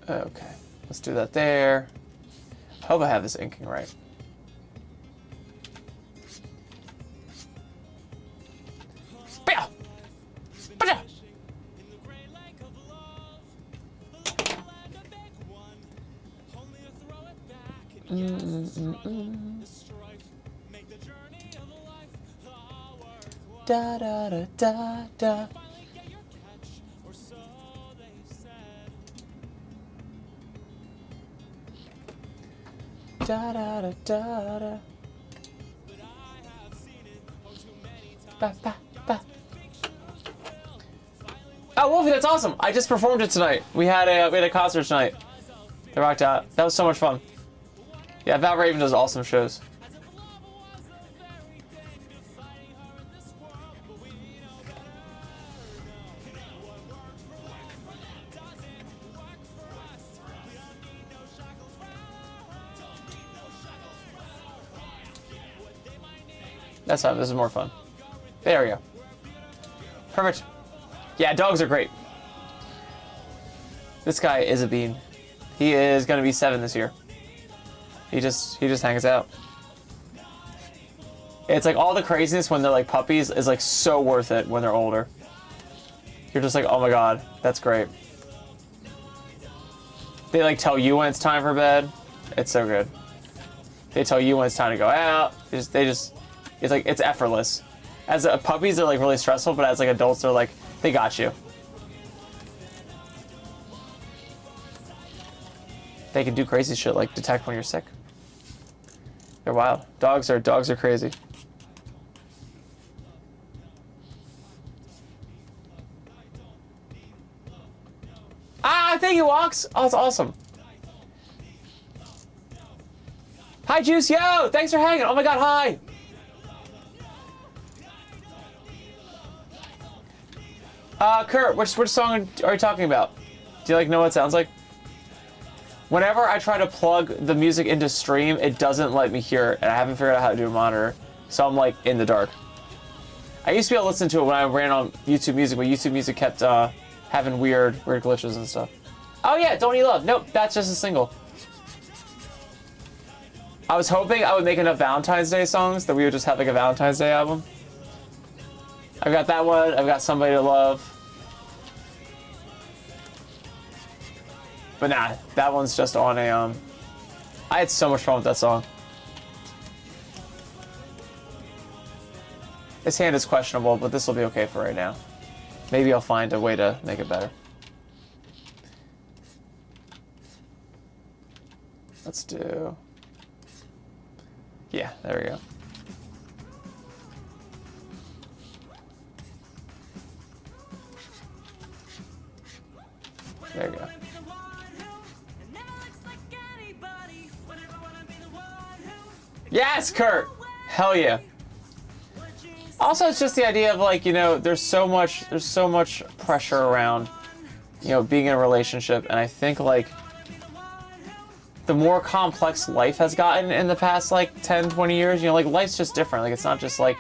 Okay, let's do that there. Hope I have this inking right. Bam! Ba-da! Da da da da da. Da da da da da. Ba, ba, ba. Oh, Wolfie, that's awesome! I just performed it tonight. We had a concert tonight. They rocked out. That was so much fun. Yeah, Val Raven does awesome shows. That's fine. This is more fun. There we go. Perfect. Yeah, dogs are great. This guy is a bean. He is gonna be 7 this year. He just hangs out. It's like all the craziness when they're like puppies is like so worth it when they're older. You're just like, oh my god, that's great. They like tell you when it's time for bed. It's so good. They tell you when it's time to go out. It's like, it's effortless. As puppies, they're like really stressful, but as like adults, they're like, they got you. They can do crazy shit like detect when you're sick. They're wild. Dogs are crazy. Ah, thank you, Walks. Oh, that's awesome. Hi, Juice. Yo, thanks for hanging. Oh my god, hi. Kurt, which song are you talking about? Do you like know what it sounds like? Whenever I try to plug the music into stream, it doesn't let me hear it, and I haven't figured out how to do a monitor, so I'm like in the dark. I used to be able to listen to it when I ran on YouTube Music, but YouTube Music kept having weird glitches and stuff. Oh yeah, Don't Eat Love. Nope, that's just a single. I was hoping I would make enough Valentine's Day songs that we would just have like a Valentine's Day album. I've got that one. I've got Somebody to Love. But nah, that one's just on a, I had so much fun with that song. This hand is questionable, but this will be okay for right now. Maybe I'll find a way to make it better. Let's do... Yeah, there we go. There we go. Yes, Kurt! Hell yeah. Also, it's just the idea of like, you know, there's so much pressure around, you know, being in a relationship, and I think like the more complex life has gotten in the past like 10, 20 years, you know, like life's just different. Like it's not just like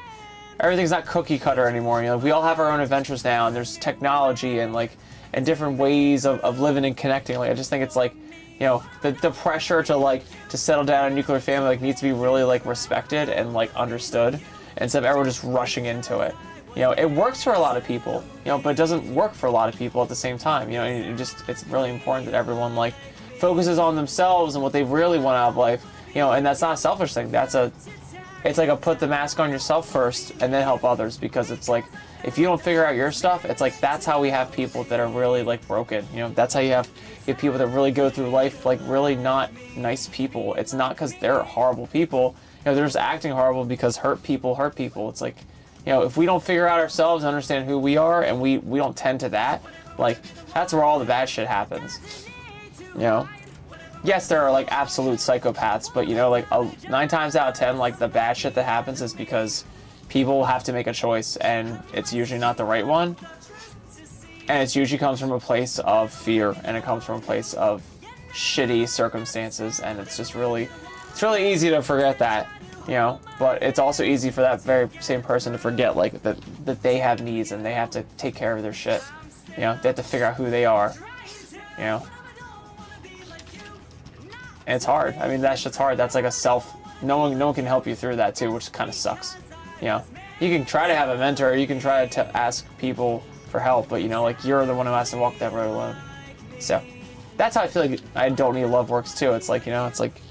everything's not cookie cutter anymore. You know, we all have our own adventures now, and there's technology and like and different ways of living and connecting. Like I just think it's like, you know, the pressure to settle down a nuclear family like needs to be really like respected and like understood, instead of everyone just rushing into it. You know, it works for a lot of people, you know, but it doesn't work for a lot of people at the same time. You know, it's really important that everyone like focuses on themselves and what they really want out of life. You know, and that's not a selfish thing. It's like a put the mask on yourself first and then help others, because it's like if you don't figure out your stuff, it's like that's how we have people that are really like broken. You know, that's how you have people that really go through life like really not nice people. It's not because they're horrible people. You know, they're just acting horrible because hurt people hurt people. It's like, you know, if we don't figure out ourselves and understand who we are, and we don't tend to that, like that's where all the bad shit happens. You know, yes, there are like absolute psychopaths, but you know, like 9 times out of 10, like the bad shit that happens is because, people have to make a choice, and it's usually not the right one. And it usually comes from a place of fear, and it comes from a place of shitty circumstances, and it's just really, it's really easy to forget that, you know, but it's also easy for that very same person to forget, like, that they have needs and they have to take care of their shit, you know, they have to figure out who they are, you know. And it's hard. I mean, that shit's hard. That's like a self, no one can help you through that too, which kind of sucks, you know. You can try to have a mentor, you can try to ask people for help, but, you know, like, you're the one who has to walk that road alone. So that's how I feel like I Don't Need Love works too. It's like, you know, it's like,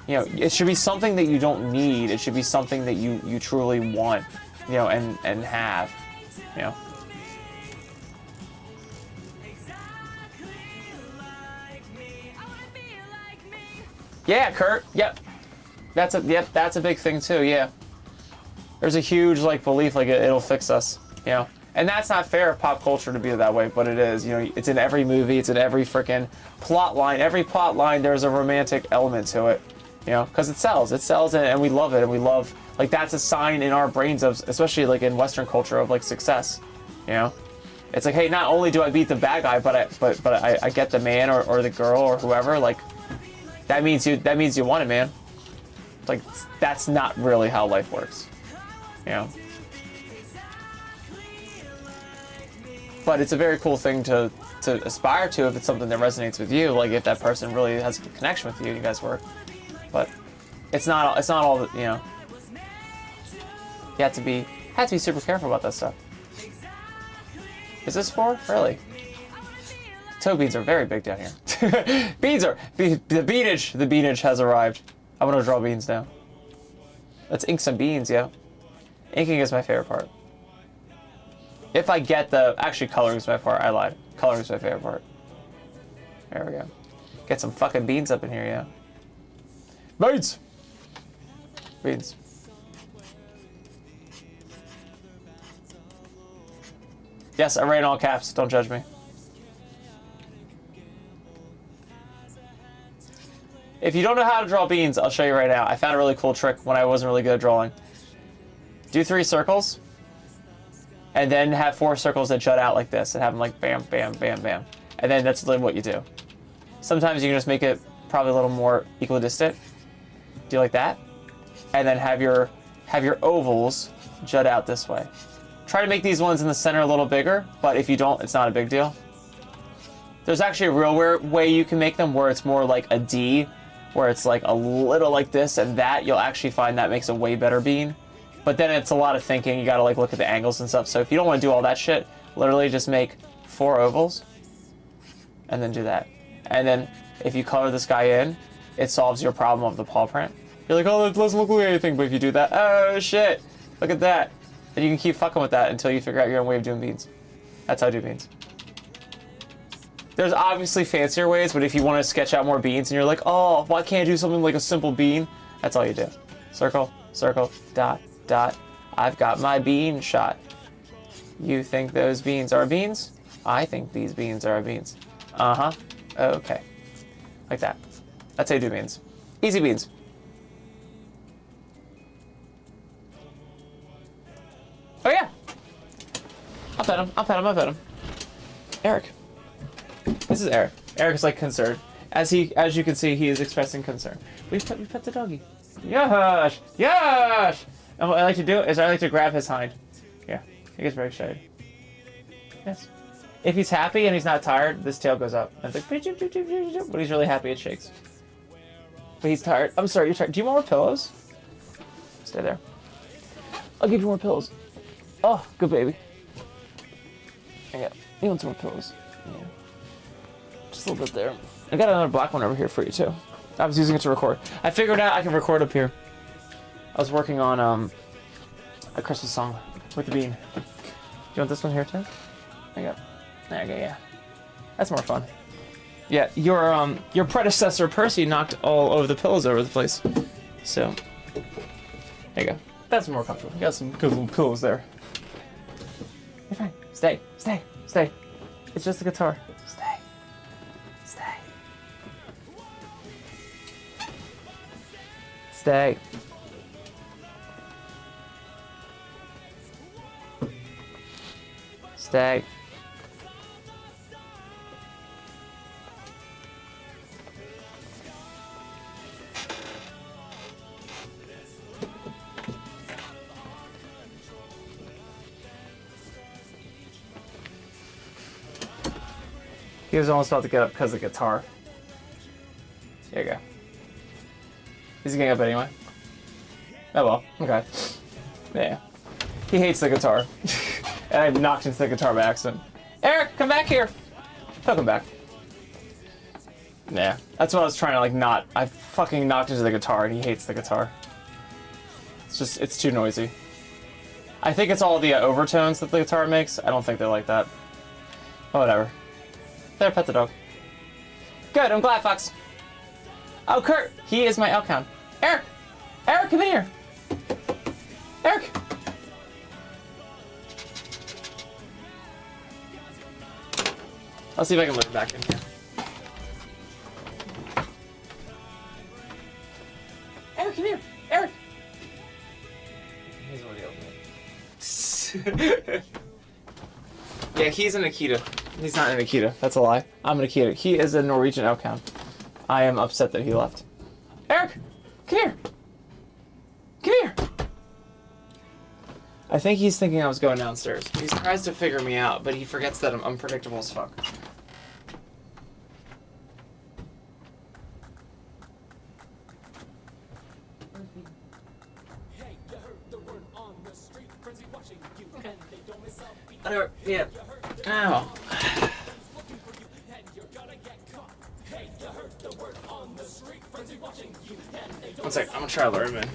you know, it should be something that you don't need. It should be something that you truly want, you know, and have, you know. Yeah, Kurt. Yep. That's a big thing too. Yeah. There's a huge like belief like it'll fix us, you know. And that's not fair of pop culture to be that way, but it is. You know, it's in every movie, it's in every freaking plot line. Every plot line, there's a romantic element to it, you know, because it sells, and we love it, and we love, like, that's a sign in our brains of, especially like in Western culture, of like success, you know. It's like, hey, not only do I beat the bad guy, but I get the man or the girl or whoever. Like, that means you won it, man. Like, that's not really how life works, you know. But it's a very cool thing to aspire to if it's something that resonates with you. Like, if that person really has a connection with you, you guys work. But it's not all that, you know. You have to be super careful about that stuff. Is this 4? Really? Toe beans are very big down here. The beanage has arrived. I'm gonna draw beans now. Let's ink some beans, yo. Inking is my favorite part. If I get actually coloring is my part, I lied. Coloring is my favorite part. There we go. Get some fucking beans up in here, yeah. Beans! Beans. Yes, I write in all caps, don't judge me. If you don't know how to draw beans, I'll show you right now. I found a really cool trick when I wasn't really good at drawing. Do 3 circles. And then have 4 circles that jut out like this, and have them like bam, bam, bam, bam. And then that's literally what you do. Sometimes you can just make it probably a little more equidistant. Do like that. And then have your ovals jut out this way. Try to make these ones in the center a little bigger, but if you don't, it's not a big deal. There's actually a real way you can make them where it's more like a D, where it's like a little like this and that. You'll actually find that makes a way better bean. But then it's a lot of thinking. You gotta like look at the angles and stuff. So if you don't want to do all that shit, literally just make 4 ovals and then do that. And then if you color this guy in, it solves your problem of the paw print. You're like, oh, that doesn't look like anything. But if you do that, oh shit, look at that. And you can keep fucking with that until you figure out your own way of doing beans. That's how I do beans. There's obviously fancier ways, but if you want to sketch out more beans and you're like, oh, why can't I do something like a simple bean? That's all you do. Circle, circle, dot, dot. I've got my bean shot. You think those beans are beans? I think these beans are beans. Uh-huh. Okay. Like that. That's how you do beans. Easy beans. Oh yeah. I'll pet him. I'll pet him. I'll pet him. Eric. This is Eric. Eric is like concerned. As you can see, he is expressing concern. We pet the doggy. Yosh! Yosh! And what I like to do is I like to grab his hind. Yeah. He gets very excited. Yes. If he's happy and he's not tired, this tail goes up. And it's like, when he's really happy, it shakes. But he's tired. I'm sorry, you're tired. Do you want more pillows? Stay there. I'll give you more pillows. Oh, good baby. Yeah. You want some more pillows? Yeah. Just a little bit there. I got another black one over here for you too. I was using it to record. I figured out I can record up here. I was working on a Christmas song with the bean. Do you want this one here too? There you go. There you go, yeah. That's more fun. Yeah, your predecessor Percy knocked all over the pillows over the place. So there you go. That's more comfortable. You got some good little pillows there. You're fine. Stay, stay, stay. It's just a guitar. Stay. Stay. Stay. Stay. He was almost about to get up because of the guitar. There you go. Is he getting up anyway? Oh well, okay. Yeah. He hates the guitar. And I knocked into the guitar by accident. Eric, come back here! He'll come back. Yeah, that's what I was trying to like not. I fucking knocked into the guitar and he hates the guitar. It's just, it's too noisy. I think it's all the overtones that the guitar makes. I don't think they like that. But whatever. There, pet the dog. Good, I'm glad, Fox. Oh, Kurt, he is my elk hound. Eric! Eric, come here! Eric! I'll see if I can lure him back in here. Eric, come here! Eric! He's already open. Yeah, he's an Akita. He's not an Akita. That's a lie. I'm an Akita. He is a Norwegian elk hound. I am upset that he left. Eric! Come here! Come here! I think he's thinking I was going downstairs. He tries to figure me out, but he forgets that I'm unpredictable as fuck. Okay. Yeah. Ow. One sec, I'm gonna try to lure him in.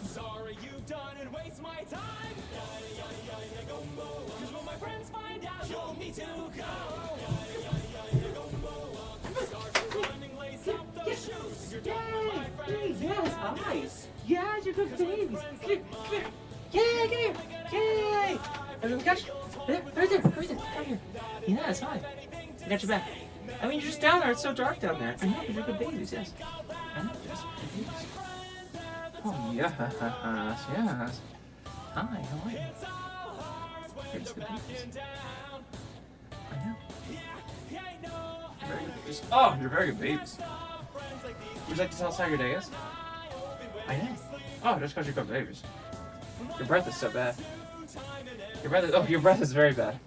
Sorry you've done and waste my time. Cause when my friends find out, you'll need to go. Yes, nice. Yes, you're good babies. Come here, come here. Yay, come here. Yay. And catch. Right there. Come here. Yeah, it's fine. I got your back. I mean, you're just down there. It's so dark down there. I know, but you're good babies, yes. I know, yes, good babies. Oh, yes. Yes. Hi, how are you? You're just good babies. I know. Very good babies. Oh, you're very good babies. Would you like to tell us how your day is? I know. Oh, just because you're good babies. Your breath is so bad. Your breath is very bad.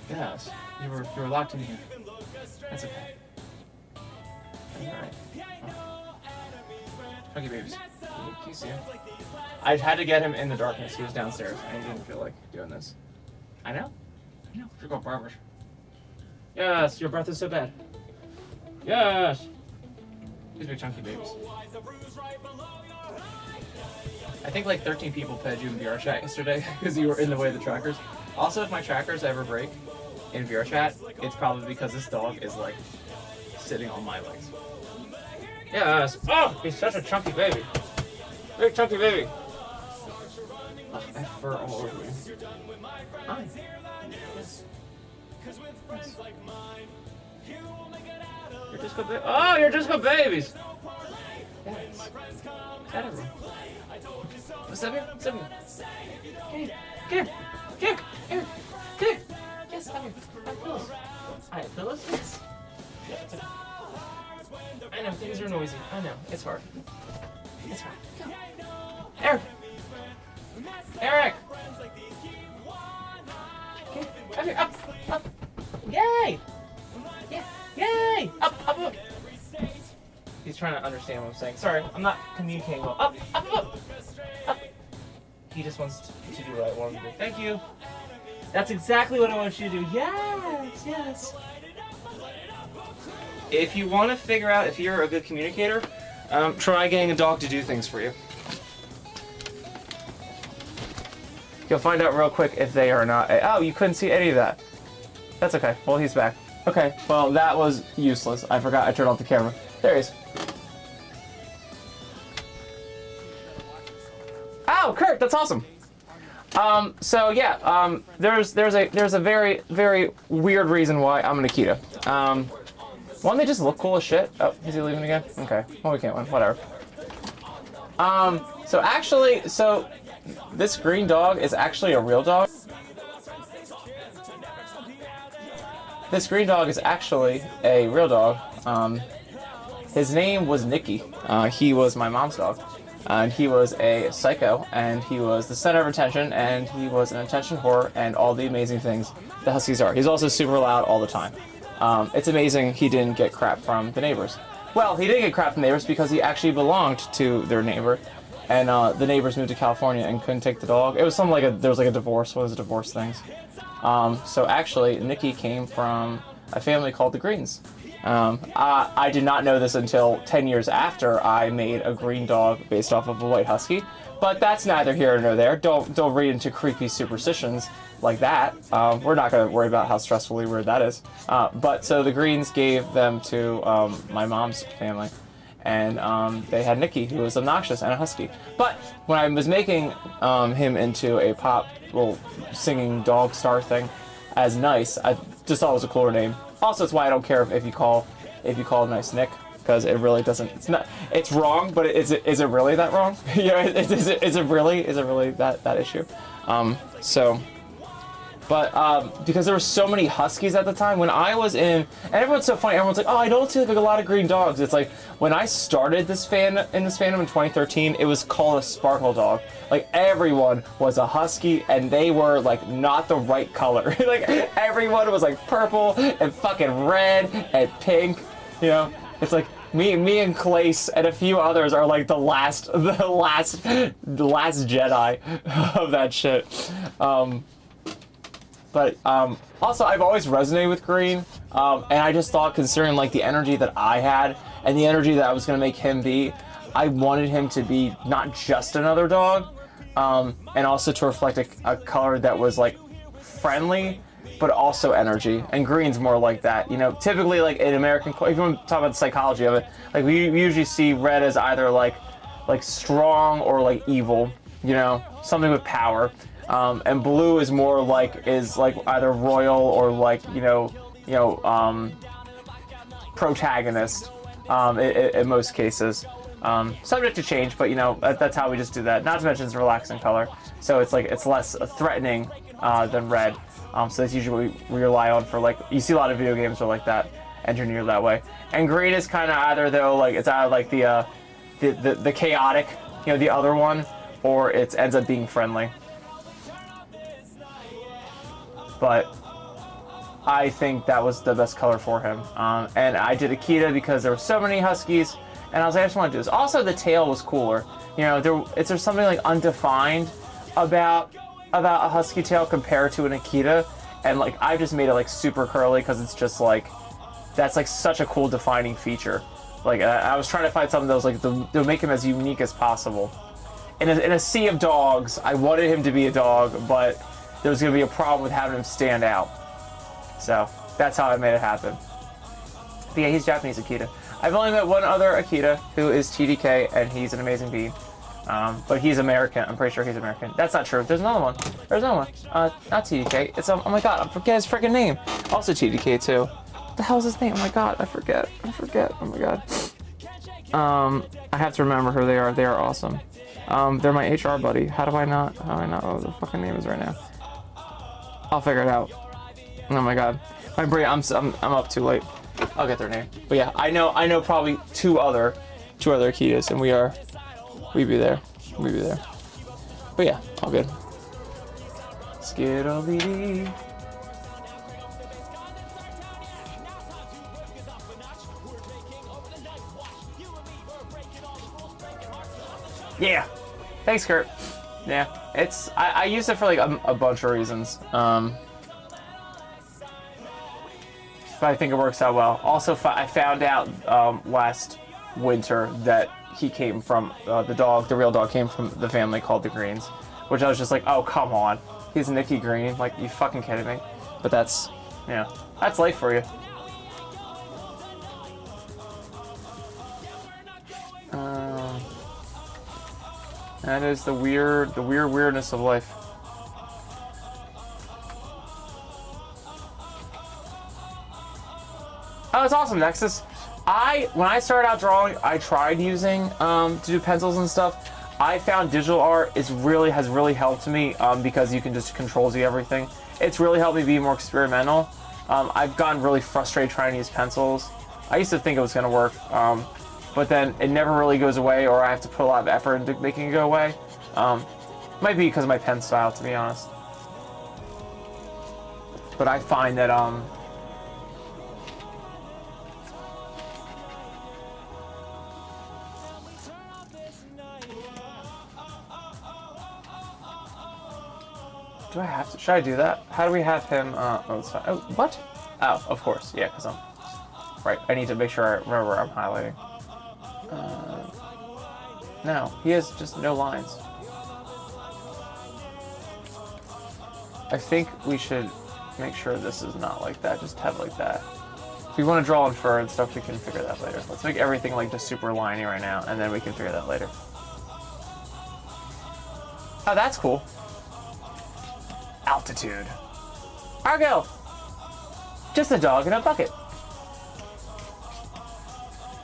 Yes. You were locked in here. That's okay. That's alright. Oh. Chunky babies. Can you see him? I had to get him in the darkness. He was downstairs and he didn't feel like doing this. I know. Should go barbers. Yes, your breath is so bad. Yes. These big chunky babies. I think like 13 people fed you in VR chat yesterday because you were in the way of the trackers. Also, if my trackers ever break in VR chat, it's probably because this dog is like sitting on my legs. Yes. Oh, he's such a chunky baby. Big chunky baby. Oh, I have fur all over me. Hi. Yes. Yes. You're just good babies. Oh, you're just good babies. Yes. Cat everyone. What's up here? What's up here? Come here. Yes, come here. I have pillows. I have pillows? Yes. Yeah, it's okay. I know, things are noisy. I know, it's hard. It's hard. Come. Eric! Eric! Okay, come here, up! Yay! Yeah, yay! Up! He's trying to understand what I'm saying. Sorry, I'm not communicating well. Up! He just wants to do what I want him to do. Thank you. That's exactly what I want you to do. Yes. If you want to figure out if you're a good communicator, try getting a dog to do things for you. You'll find out real quick if they are not. Oh, you couldn't see any of that. That's okay. Well, he's back. Okay, well, that was useless. I forgot I turned off the camera. There he is. Oh, Kurt, that's awesome. So yeah, there's a very, very weird reason why I'm an Akita. One, they just look cool as shit. Oh, is he leaving again? Okay, well, we can't win, whatever. So actually, this green dog is actually a real dog. This green dog is actually a real dog. His name was Nicky. He was my mom's dog. And he was a psycho, and he was the center of attention, and he was an attention whore, and all the amazing things the Huskies are. He's also super loud all the time. It's amazing he didn't get crap from the neighbors. Well, he didn't get crap from the neighbors because he actually belonged to their neighbor, and the neighbors moved to California and couldn't take the dog. It was something like there was like a divorce, one of those divorce things. So actually, Nicky came from a family called the Greens. I did not know this until 10 years after I made a green dog based off of a white husky, but that's neither here nor there. Don't read into creepy superstitions like that. We're not going to worry about how stressfully weird that is. But so the Greens gave them to my mom's family, and they had Nicky, who was obnoxious and a husky. But when I was making him into a pop little singing dog star thing as Nice, I just thought it was a cooler name. Also, it's why I don't care if you call Nice Nick, because it really doesn't. It's wrong, but is it really that wrong? You know, is it really that issue? Because there were so many Huskies at the time when I was in, and everyone's so funny. Everyone's like, "Oh, I don't see like a lot of green dogs." It's like when I started this fandom in 2013, it was called a Sparkle Dog. Like everyone was a Husky, and they were like not the right color. Like everyone was like purple and fucking red and pink. You know, it's like me and Clace and a few others are like the last Jedi of that shit. But also, I've always resonated with green, and I just thought, considering like the energy that I had and the energy that I was going to make him be, I wanted him to be not just another dog, and also to reflect a color that was like friendly, but also energy. And green's more like that. You know, typically like in American, if you want to talk about the psychology of it, like we usually see red as either like strong or like evil. You know, something with power. And blue is more like either royal or like protagonist in most cases. Subject to change, but you know that's how we just do that. Not to mention it's a relaxing color, so it's like it's less threatening than red. So that's usually what we rely on for, like, you see a lot of video games are like that, engineered that way. And green is kind of either like the chaotic, you know, the other one, or it ends up being friendly. But I think that was the best color for him. And I did Akita because there were so many Huskies, and I was like, I just want to do this. Also, the tail was cooler. You know, there's something like undefined about a Husky tail compared to an Akita, and like I just made it like super curly because it's just like that's like such a cool defining feature. Like I was trying to find something that was like to make him as unique as possible. In a sea of dogs, I wanted him to be a dog, but there was going to be a problem with having him stand out. So that's how I made it happen. But yeah, he's Japanese Akita. I've only met one other Akita who is TDK, and he's an amazing being. But he's American. I'm pretty sure he's American. That's not true. There's another one. There's another one. Not TDK. It's oh my god, I forget his freaking name. Also TDK too. What the hell's his name? Oh my god, I forget. Oh my god. I have to remember who they are. They are awesome. They're my HR buddy. How do I not know what the fucking name is right now? I'll figure it out. Oh my god, my brain. I'm up too late. I'll get their name. But yeah, I know probably two other Akitas, and we'd be there. But yeah, all good. Skittly. Yeah. Thanks, Kurt. Yeah, I use it for like a bunch of reasons. But I think it works out well. Also, I found out last winter that he came from the real dog came from the family called the Greens, which I was just like, oh come on, he's Nicky Green, like you fucking kidding me? But that's that's life for you. That is the weirdness of life. Oh, it's awesome, Nexus. When I started out drawing, I tried using to do pencils and stuff. I found digital art has really helped me because you can just control Z everything. It's really helped me be more experimental. I've gotten really frustrated trying to use pencils. I used to think it was going to work, but then it never really goes away, or I have to put a lot of effort into making it go away. Might be because of my pen style, to be honest. But I find that do I have to? Should I do that? How do we have him? Oh, it's fine. Oh, what? Oh, of course. Yeah, because I'm right. I need to make sure I remember where I'm highlighting. No, he has just no lines. I think we should make sure this is not like that. Just have it like that. If we want to draw on fur and stuff, we can figure that later. Let's make everything like just super liney right now, and then we can figure that later. Oh, that's cool. Altitude. Argo! Just a dog in a bucket.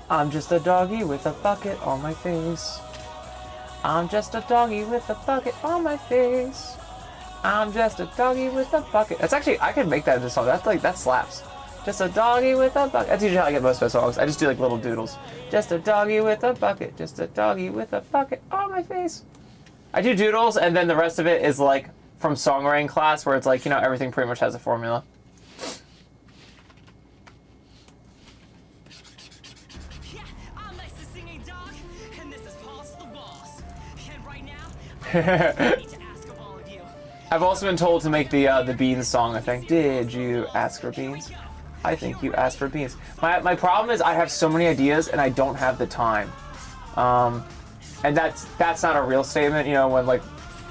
I'm just a doggy with a bucket on my face. I'm just a doggy with a bucket on my face. I'm just a doggy with a bucket. That's actually, I could make that into a song. That's like, that slaps. Just a doggy with a bucket. That's usually how I get most of my songs. I just do like little doodles. Just a doggy with a bucket. Just a doggy with a bucket on my face. I do doodles, and then the rest of it is like from songwriting class, where it's like, you know, everything pretty much has a formula. I've also been told to make the beans song, I think. Did you ask for beans? I think you asked for beans. My problem is I have so many ideas and I don't have the time. And that's not a real statement, you know, when like,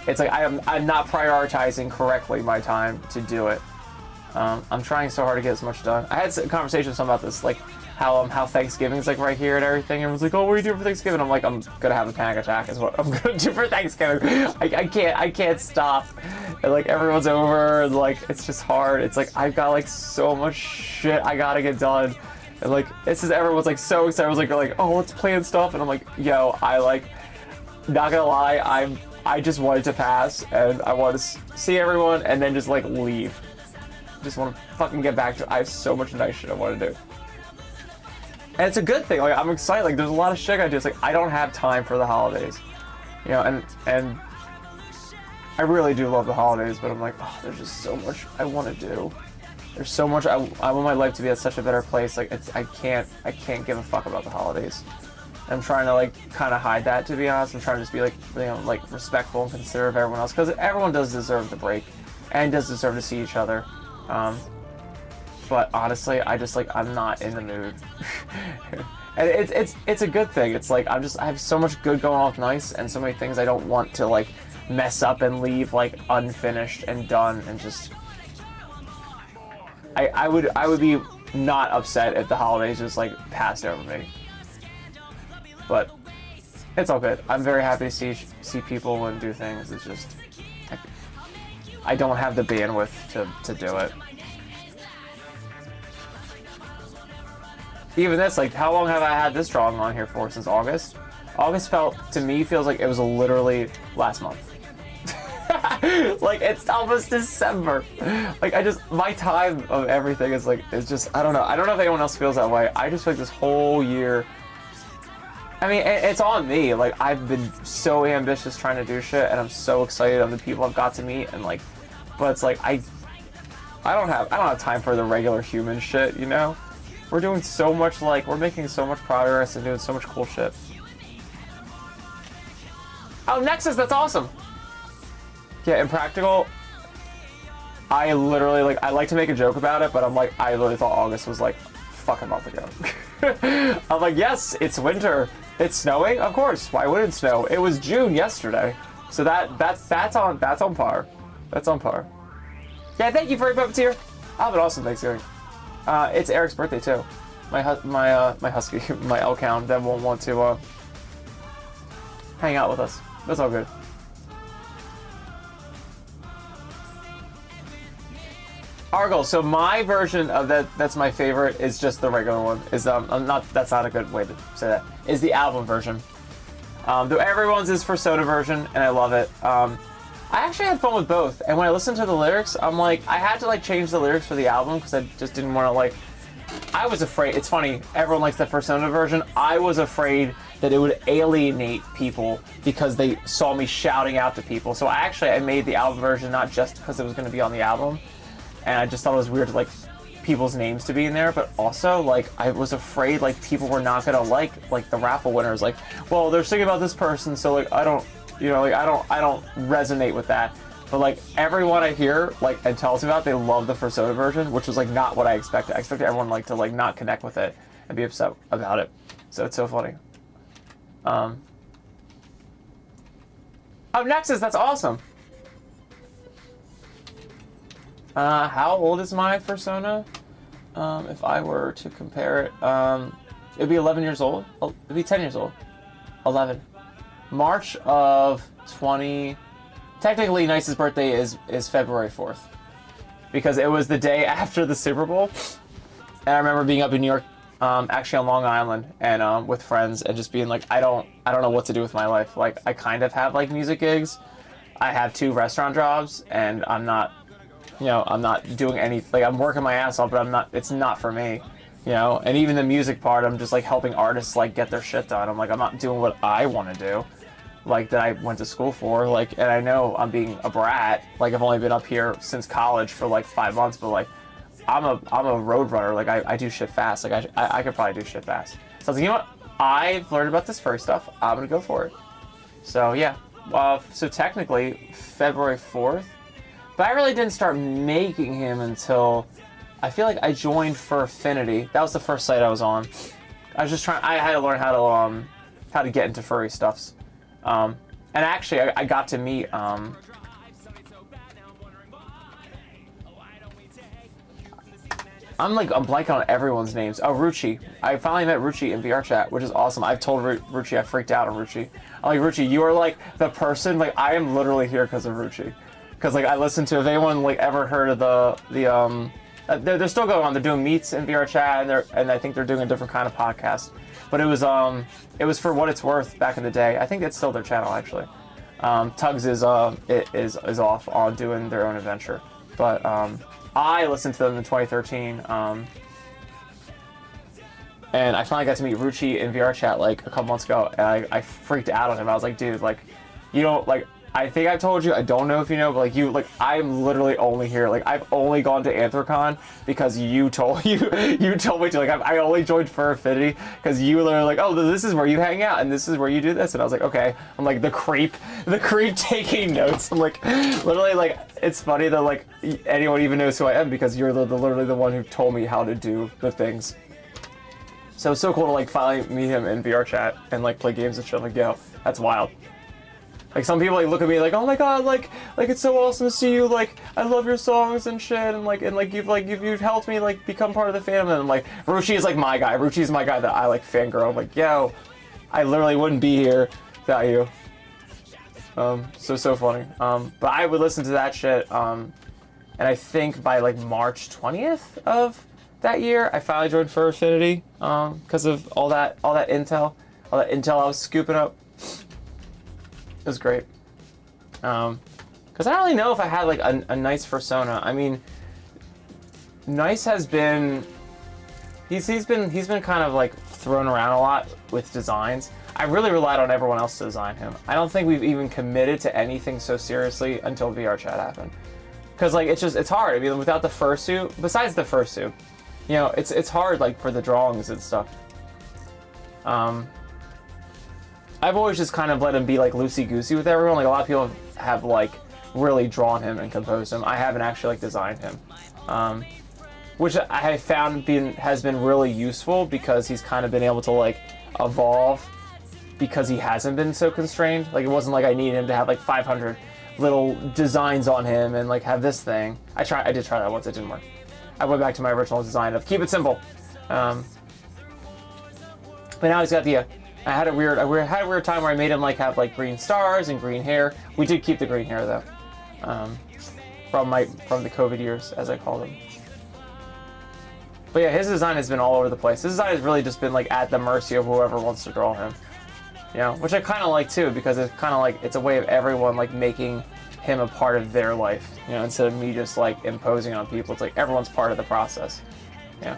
it's like I'm not prioritizing correctly my time to do it. I'm trying so hard to get as much done. I had a conversation with someone about this, like how Thanksgiving's like right here and everything. Everyone's like, "Oh, what are you doing for Thanksgiving?" I'm like, "I'm gonna have a panic attack. Is what I'm gonna do for Thanksgiving. I can't stop." And like everyone's over, and like it's just hard. It's like I've got like so much shit I gotta get done, and like it's just everyone's like so excited. Everyone's like, "Oh, let's plan stuff," and I'm like, "Yo, not gonna lie, I just wanted to pass, and I want to see everyone, and then just like leave. Just want to fucking get back to. I have so much nice shit I want to do." And it's a good thing. Like I'm excited. Like there's a lot of shit I do. It's like I don't have time for the holidays, you know. And I really do love the holidays, but I'm like, oh, there's just so much I want to do. There's so much I want my life to be at such a better place. Like I can't give a fuck about the holidays. I'm trying to like kind of hide that, to be honest. I'm trying to just be like, you know, like respectful and considerate of everyone else, because everyone does deserve the break and does deserve to see each other. But honestly, I'm not in the mood. And it's a good thing. It's like I have so much good going on with NIIC, and so many things I don't want to like mess up and leave like unfinished and done, and just I would be not upset if the holidays just like passed over me. But it's all good. I'm very happy to see people and do things. It's just I don't have the bandwidth to do it. Even this, like, how long have I had this drawing on here for? Since August? August feels like it was literally last month. Like, it's almost December. Like, my time of everything is like, it's just, I don't know. I don't know if anyone else feels that way. I just feel like this whole year, I mean, it's on me. Like, I've been so ambitious trying to do shit, and I'm so excited on the people I've got to meet, and like, but it's like, I don't have time for the regular human shit, you know? We're doing so much, like, we're making so much progress and doing so much cool shit. Oh, Nexus, that's awesome! Yeah, in practical, I literally, like, I like to make a joke about it, but I'm like, I literally thought August was, like, fuck a month ago. I'm like, yes, it's winter. It's snowing? Of course. Why wouldn't it snow? It was June yesterday. So that's on par. That's on par. Yeah, thank you, Furry Puppeteer. I'll have an awesome Thanksgiving. It's Eric's birthday too. My husky, my elk hound that won't want to hang out with us. That's all good. Argyle. So my version of that's my favorite, is just the regular one. Is that's not a good way to say that. Is the album version. Though everyone's is Persona version, and I love it. I actually had fun with both, and when I listened to the lyrics, I'm like, I had to like change the lyrics for the album because I just didn't want to like. I was afraid. It's funny. Everyone likes the Persona version. I was afraid that it would alienate people because they saw me shouting out to people. So I made the album version not just because it was going to be on the album, and I just thought it was weird like people's names to be in there, but also like I was afraid like people were not gonna like the raffle winners. Like, well, they're singing about this person, so like I don't resonate with that. But like everyone I hear like and tells me about, they love the Persona version, which was like not what I expected. I expected everyone like to like not connect with it and be upset about it. So it's so funny. Up next is That's Awesome. How old is my Persona? If I were to compare it, it'd be 11 years old. It'd be 10 years old. 11. March of 20. Technically, NIIC's birthday is February 4th, because it was the day after the Super Bowl, and I remember being up in New York, actually on Long Island, and with friends, and just being like, I don't know what to do with my life. Like, I kind of have like music gigs, I have 2 restaurant jobs, and I'm not doing anything. Like, I'm working my ass off, but it's not for me, And even the music part, I'm just like helping artists like get their shit done. I'm like, I'm not doing what I want to do, like that I went to school for. Like, and I know I'm being a brat. Like, I've only been up here since college for like 5 months, but like, I'm a road runner. Like, I do shit fast. Like, I could probably do shit fast. So I was like, you know what? I've learned about this furry stuff. I'm gonna go for it. So yeah. So technically February 4th. But I really didn't start making him until I feel like I joined for Affinity. That was the first site I was on. I was just I had to learn how to get into furry stuffs. And actually I got to meet I'm blanking on everyone's names. Oh, Ruchi. I finally met Ruchi in VR chat, which is awesome. I've told Ruchi I freaked out on Ruchi. I'm like, Ruchi, you are like the person, like I am literally here because of Ruchi. Because like I listened to, if anyone like ever heard of they're still going on. They're doing meets in VR chat, and I think they're doing a different kind of podcast. But it was For What It's Worth back in the day. I think it's still their channel actually. Tugs is off on doing their own adventure, but I listened to them in 2013, and I finally got to meet Ruchi in VR chat like a couple months ago, and I freaked out on him. I was like, dude, like, you don't like. I think I told you, I don't know if you know, but like I'm literally only here. Like, I've only gone to Anthrocon because you told me to. Like, I only joined Fur Affinity because you were like, oh, this is where you hang out and this is where you do this. And I was like, okay. I'm like the creep taking notes. I'm like, literally, like, it's funny that like anyone even knows who I am because you're literally the one who told me how to do the things. So it's so cool to like finally meet him in VR chat and like play games and shit. I'm like, yo, that's wild. Like, some people like look at me like, oh my god, like it's so awesome to see you, like I love your songs and shit, and you've helped me like become part of the fandom. And I'm like, Ruchi is like my guy. Ruchi is my guy that I like fangirl. I'm like, yo, I literally wouldn't be here without you. So funny. But I would listen to that shit. And I think by like March 20th of that year, I finally joined Fur Affinity. Because of all that intel I was scooping up. It was great. Because I don't really know if I had like a nice persona. I mean, NIIC has been, he's been kind of like thrown around a lot with designs. I really relied on everyone else to design him. I don't think we've even committed to anything so seriously until VR chat happened. Because like it's hard. I mean, without the fursuit, besides the fursuit, it's hard like for the drawings and stuff. I've always just kind of let him be like loosey-goosey with everyone. Like, a lot of people have like really drawn him and composed him. I haven't actually like designed him, which I found has been really useful because he's kind of been able to like evolve because he hasn't been so constrained. Like, it wasn't like I needed him to have like 500 little designs on him and like have this thing. I did try that once. It didn't work. I went back to my original design of keep it simple. But now he's got the. I had a weird time where I made him like have like green stars and green hair. We did keep the green hair though. from the COVID years, as I call them. But yeah, his design has been all over the place. His design has really just been like at the mercy of whoever wants to draw him. You know, which I kind of like too, because it's kind of like, it's a way of everyone like making him a part of their life. You know, instead of me just like imposing on people, it's like everyone's part of the process. Yeah.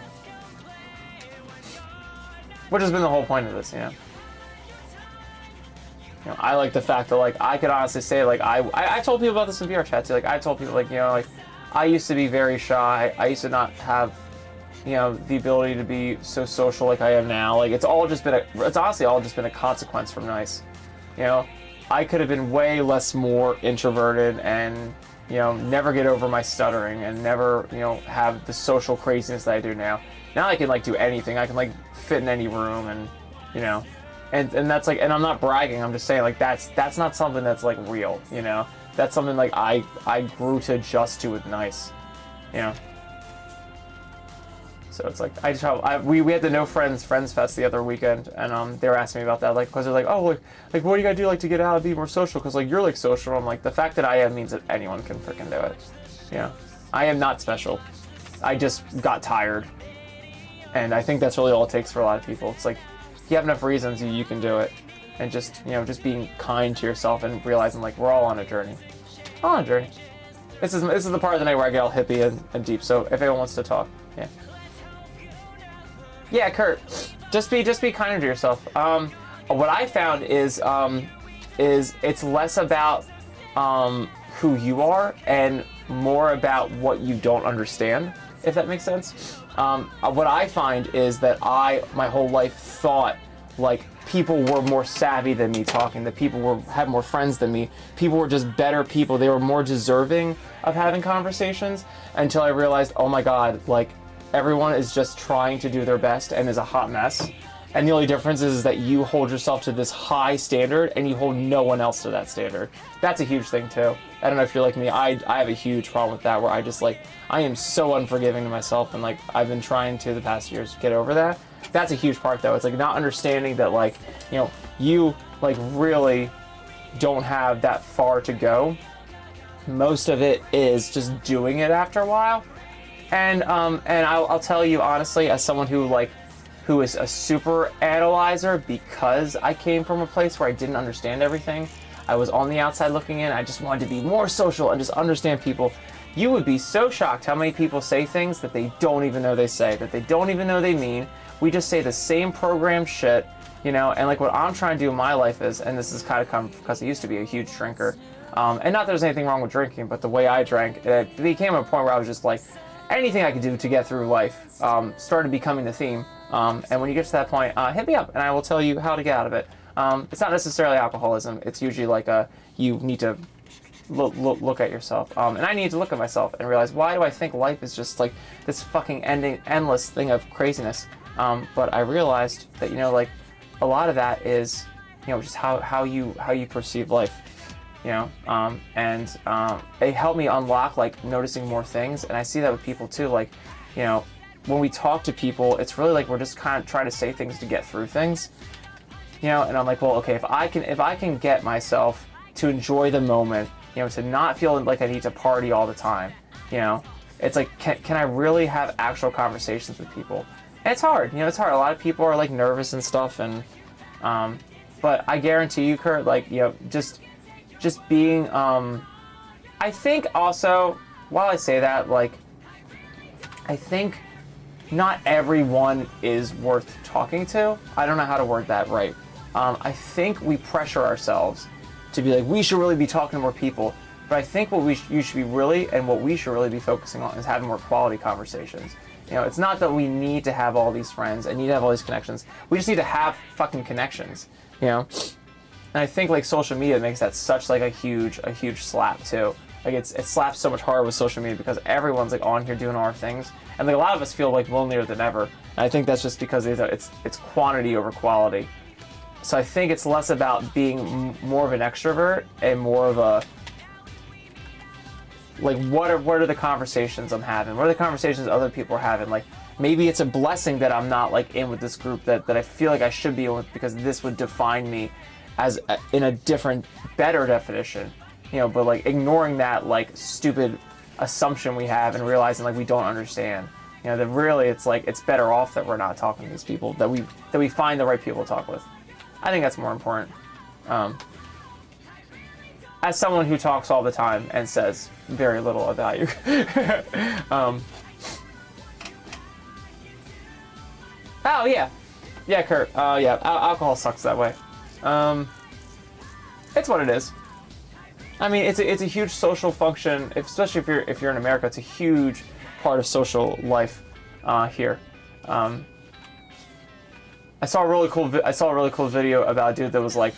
Which has been the whole point of this, you know. You know, I like the fact that like I could honestly say like I told people about this in VR chat too. Like I told people like, you know, like I used to be very shy. I used to not have, you know, the ability to be so social like I am now. Like it's honestly all just been a consequence from NIIC. You know, I could have been way more introverted and, you know, never get over my stuttering and never, you know, have the social craziness that I do now. Now I can like do anything. I can like fit in any room and, you know, and that's like, and I'm not bragging. I'm just saying like that's not something that's like real, you know. That's something like I grew to adjust to with NIIC, you know. So it's like we had the No Friends Fest the other weekend, and they were asking me about that, like, because they're like, oh, like what do you gotta do like to get out and be more social? Because like you're like social. I'm like, the fact that I am means that anyone can freaking do it. You know, I am not special. I just got tired, and I think that's really all it takes for a lot of people. It's like you have enough reasons, you can do it, and just, you know, just being kind to yourself and realizing like we're all on a journey. All on a journey. This is the part of the night where I get all hippie and deep. So if anyone wants to talk, yeah. Yeah, Kurt, just be kinder to yourself. What I found is it's less about who you are and more about what you don't understand, if that makes sense. What I find is that my whole life thought like people were more savvy than me talking, that people had more friends than me, people were just better people, they were more deserving of having conversations, until I realized, oh my God, like, everyone is just trying to do their best and is a hot mess. And the only difference is that you hold yourself to this high standard and you hold no one else to that standard. That's a huge thing too. I don't know if you're like me, I have a huge problem with that, where I just like, I am so unforgiving to myself, and like I've been trying to the past years to get over that. That's a huge part though. It's like not understanding that like, you know, you like really don't have that far to go. Most of it is just doing it after a while. And I'll tell you honestly, as someone who is a super analyzer, because I came from a place where I didn't understand everything. I was on the outside looking in. I just wanted to be more social and just understand people. You would be so shocked how many people say things that they don't even know they say, that they don't even know they mean. We just say the same program shit, you know, and like what I'm trying to do in my life is, and this is kind of come because I used to be a huge drinker. And not that there's anything wrong with drinking, but the way I drank, it became a point where I was just like, anything I could do to get through life started becoming the theme. And when you get to that point, hit me up and I will tell you how to get out of it. It's not necessarily alcoholism. It's usually like you need to look at yourself. And I need to look at myself and realize, why do I think life is just like this fucking endless thing of craziness? But I realized that, you know, like a lot of that is, you know, just how you perceive life. You know, it helped me unlock like noticing more things, and I see that with people too. Like, you know, when we talk to people, it's really like we're just kind of trying to say things to get through things. You know, and I'm like, well, okay, if I can get myself to enjoy the moment, you know, to not feel like I need to party all the time, you know, it's like, can I really have actual conversations with people? And it's hard, you know, it's hard. A lot of people are like nervous and stuff, and but I guarantee you, Kurt, like, you know, just being, I think also, while I say that, like, I think not everyone is worth talking to. I don't know how to word that right. I think we pressure ourselves to be like, we should really be talking to more people. But I think what you should be really, and what we should really be focusing on, is having more quality conversations. You know, it's not that we need to have all these friends and need to have all these connections. We just need to have fucking connections, you know? And I think like social media makes that such like a huge slap too. Like it slaps so much harder with social media because everyone's like on here doing all our things, and like a lot of us feel like lonelier than ever. And I think that's just because it's quantity over quality. So I think it's less about being more of an extrovert and more of a like what are the conversations I'm having? What are the conversations other people are having? Like maybe it's a blessing that I'm not like in with this group that I feel like I should be in with, because this would define me as in a different, better definition, you know. But like ignoring that like stupid assumption we have and realizing like we don't understand. You know, that really it's like it's better off that we're not talking to these people, that we find the right people to talk with. I think that's more important. As someone who talks all the time and says very little about you. Oh yeah, yeah, Kurt. Yeah, alcohol sucks that way. It's what it is. I mean, it's a huge social function, especially if you're in America. It's a huge part of social life here. I saw a really cool video about a dude that was like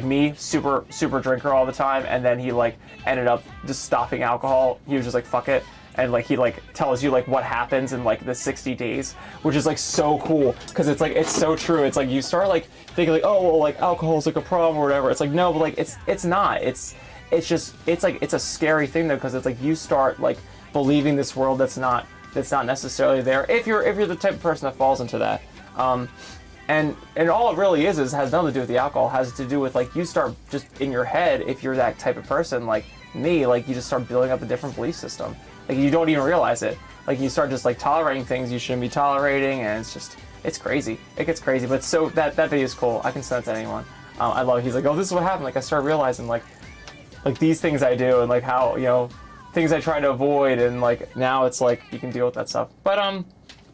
me, super drinker all the time, and then he like ended up just stopping alcohol. He was just like, fuck it. And like he like tells you like what happens in like the 60 days, which is like so cool because it's like it's so true. It's like you start like thinking like, oh well, like alcohol's like a problem or whatever. It's like no, but like it's not. It's just it's like it's a scary thing though, because it's like you start like believing this world that's not necessarily there if you're the type of person that falls into that. And all it really is has nothing to do with the alcohol. It has to do with like you start just in your head, if you're that type of person like me, like you just start building up a different belief system. Like you don't even realize it. Like you start just like tolerating things you shouldn't be tolerating, and it's crazy. It gets crazy. But so that video is cool. I can send it to anyone. I love it. He's like, oh, this is what happened. Like I started realizing like these things I do and like how, you know, things I try to avoid, and like now it's like you can deal with that stuff. But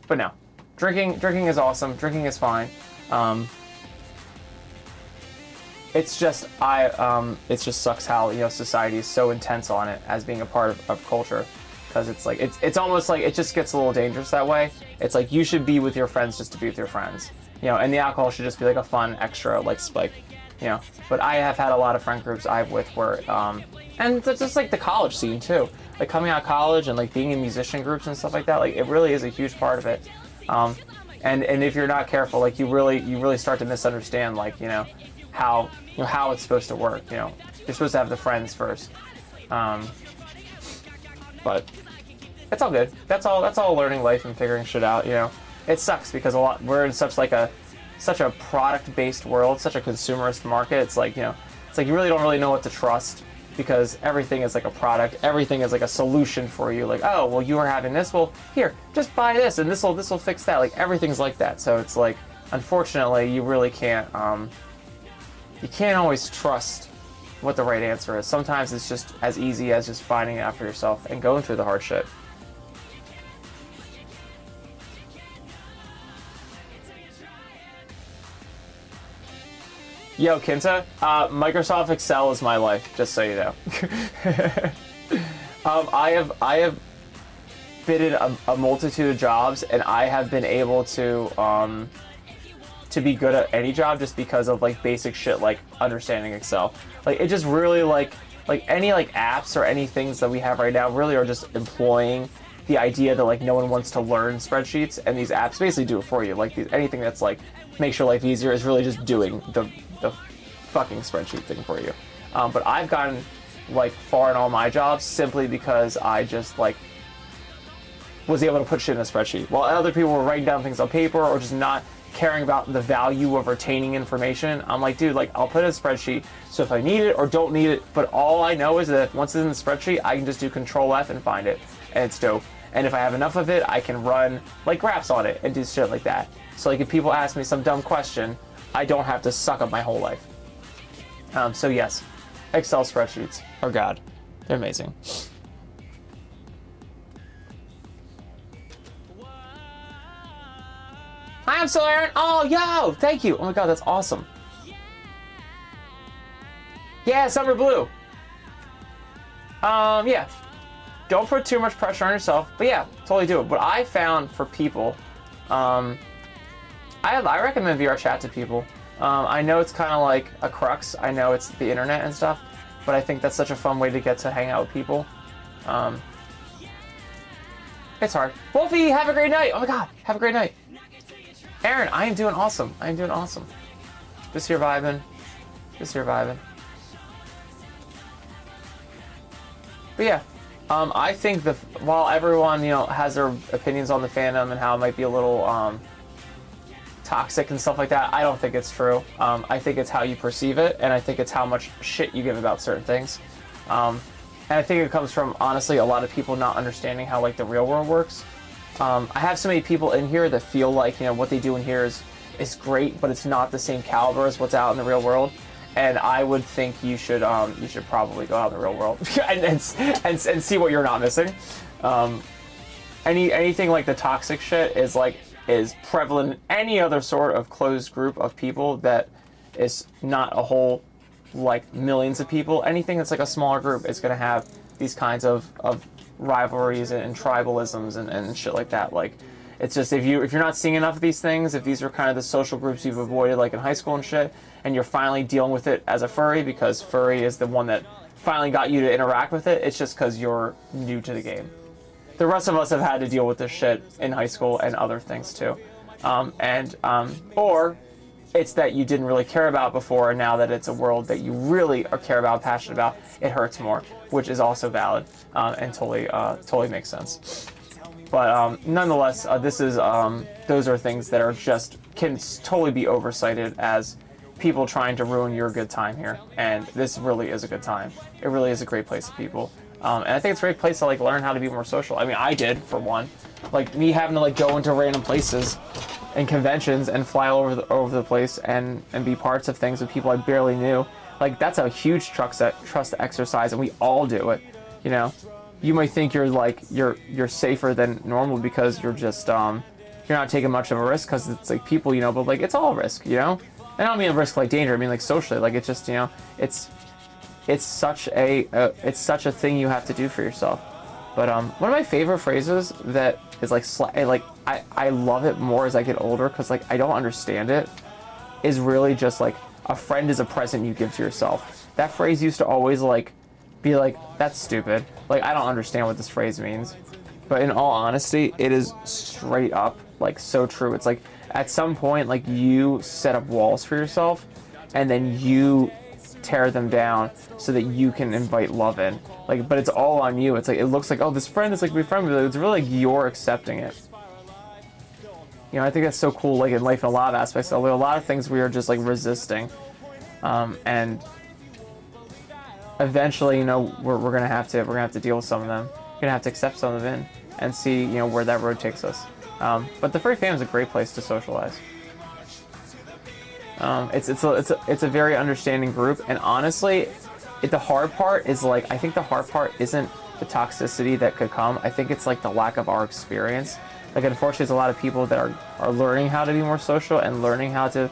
no, drinking is awesome. Drinking is fine. It's just it just sucks how, you know, society is so intense on it as being a part of culture, because it's like it's almost like it just gets a little dangerous that way. It's like you should be with your friends just to be with your friends, you know, and the alcohol should just be like a fun extra like spike, you know. But I have had a lot of friend groups I've with where and it's just like the college scene too, like coming out of college and like being in musician groups and stuff like that. Like it really is a huge part of it. And if you're not careful, like you really start to misunderstand, like, you know, how it's supposed to work. You know, you're supposed to have the friends first. But it's all good. That's all learning life and figuring shit out. You know, it sucks because we're in such a product-based world, such a consumerist market. It's like, you know, it's like you really don't really know what to trust, because everything is like a product. Everything is like a solution for you. Like, oh, well, you are having this. Well, here, just buy this, and this will fix that. Like everything's like that. So it's like, unfortunately, you really can't. You can't always trust what the right answer is. Sometimes it's just as easy as just finding it out for yourself and going through the hard shit. Yo, Kinta, Microsoft Excel is my life, just so you know. I have been in a multitude of jobs, and I have been able to be good at any job just because of like basic shit like understanding Excel. Like it just really like any like apps or any things that we have right now really are just employing the idea that like no one wants to learn spreadsheets, and these apps basically do it for you. Like anything that's like makes your life easier is really just doing the fucking spreadsheet thing for you. But I've gotten like far in all my jobs simply because I just like was able to put shit in a spreadsheet, while other people were writing down things on paper or just not caring about the value of retaining information. I'm like, dude, like I'll put it in a spreadsheet, so if I need it or don't need it, but all I know is that once it's in the spreadsheet, I can just do Control F and find it, and it's dope. And if I have enough of it, I can run like graphs on it and do shit like that. So like if people ask me some dumb question, I don't have to suck up my whole life. So yes, Excel spreadsheets are God. They're amazing. Hi, I'm still Aaron. Oh, yo, thank you. Oh my God, that's awesome. Yeah, Summer Blue. Yeah. Don't put too much pressure on yourself, but yeah, totally do it. What I found for people, I recommend VR chat to people. I know it's kind of like a crux. I know it's the internet and stuff, but I think that's such a fun way to get to hang out with people. It's hard. Wolfie, have a great night. Oh my God, have a great night. Aaron, I am doing awesome. I am doing awesome. Just here vibing. Just here vibing. But yeah, I think that while everyone, you know, has their opinions on the fandom and how it might be a little toxic and stuff like that, I don't think it's true. I think it's how you perceive it, and I think it's how much shit you give about certain things. And I think it comes from, honestly, a lot of people not understanding how like the real world works. I have so many people in here that feel like, you know, what they do in here is great, but it's not the same caliber as what's out in the real world. And I would think you should probably go out in the real world and see what you're not missing. Anything like the toxic shit is prevalent in any other sort of closed group of people that is not a whole like millions of people. Anything that's like a smaller group is going to have these kinds of rivalries and tribalisms and shit like that. Like, it's just if you're not seeing enough of these things, if these are kind of the social groups you've avoided like in high school and shit, and you're finally dealing with it as a furry because furry is the one that finally got you to interact with it, it's just because you're new to the game. The rest of us have had to deal with this shit in high school and other things too. Or it's that you didn't really care about before, and now that it's a world that you really care about, passionate about, it hurts more, which is also valid and totally makes sense. But nonetheless, those are things that are can totally be oversighted as people trying to ruin your good time here. And this really is a good time. It really is a great place for people. And I think it's a great place to like learn how to be more social. I mean, I did, for one. Like, me having to like go into random places and conventions and fly all over the place and be parts of things with people I barely knew. Like, that's a huge trust exercise, and we all do it. You know, you might think you're safer than normal because you're just you're not taking much of a risk because it's like people, you know, but like it's all risk, you know. And I don't mean risk like danger. I mean like socially. Like, it's just, you know, it's such a thing you have to do for yourself. But one of my favorite phrases that is I love it more as I get older because like I don't understand it, is really just like, a friend is a present you give to yourself. That phrase used to always like be like, that's stupid. Like, I don't understand what this phrase means. But in all honesty, it is straight up like so true. It's like at some point, like, you set up walls for yourself and then you tear them down so that you can invite love in. Like, but it's all on you. It's like, it looks like, oh, this friend is like my friend, but it's really like you're accepting it. You know, I think that's so cool, like in life in a lot of aspects. There are a lot of things we are just like resisting. And eventually, you know, we're gonna have to deal with some of them. We're gonna have to accept some of them in and see, you know, where that road takes us. But the furry fandom is a great place to socialize. It's a very understanding group, and honestly, the hard part is like, I think the hard part isn't the toxicity that could come. I think it's like the lack of our experience. Like, unfortunately, there's a lot of people that are learning how to be more social and learning how to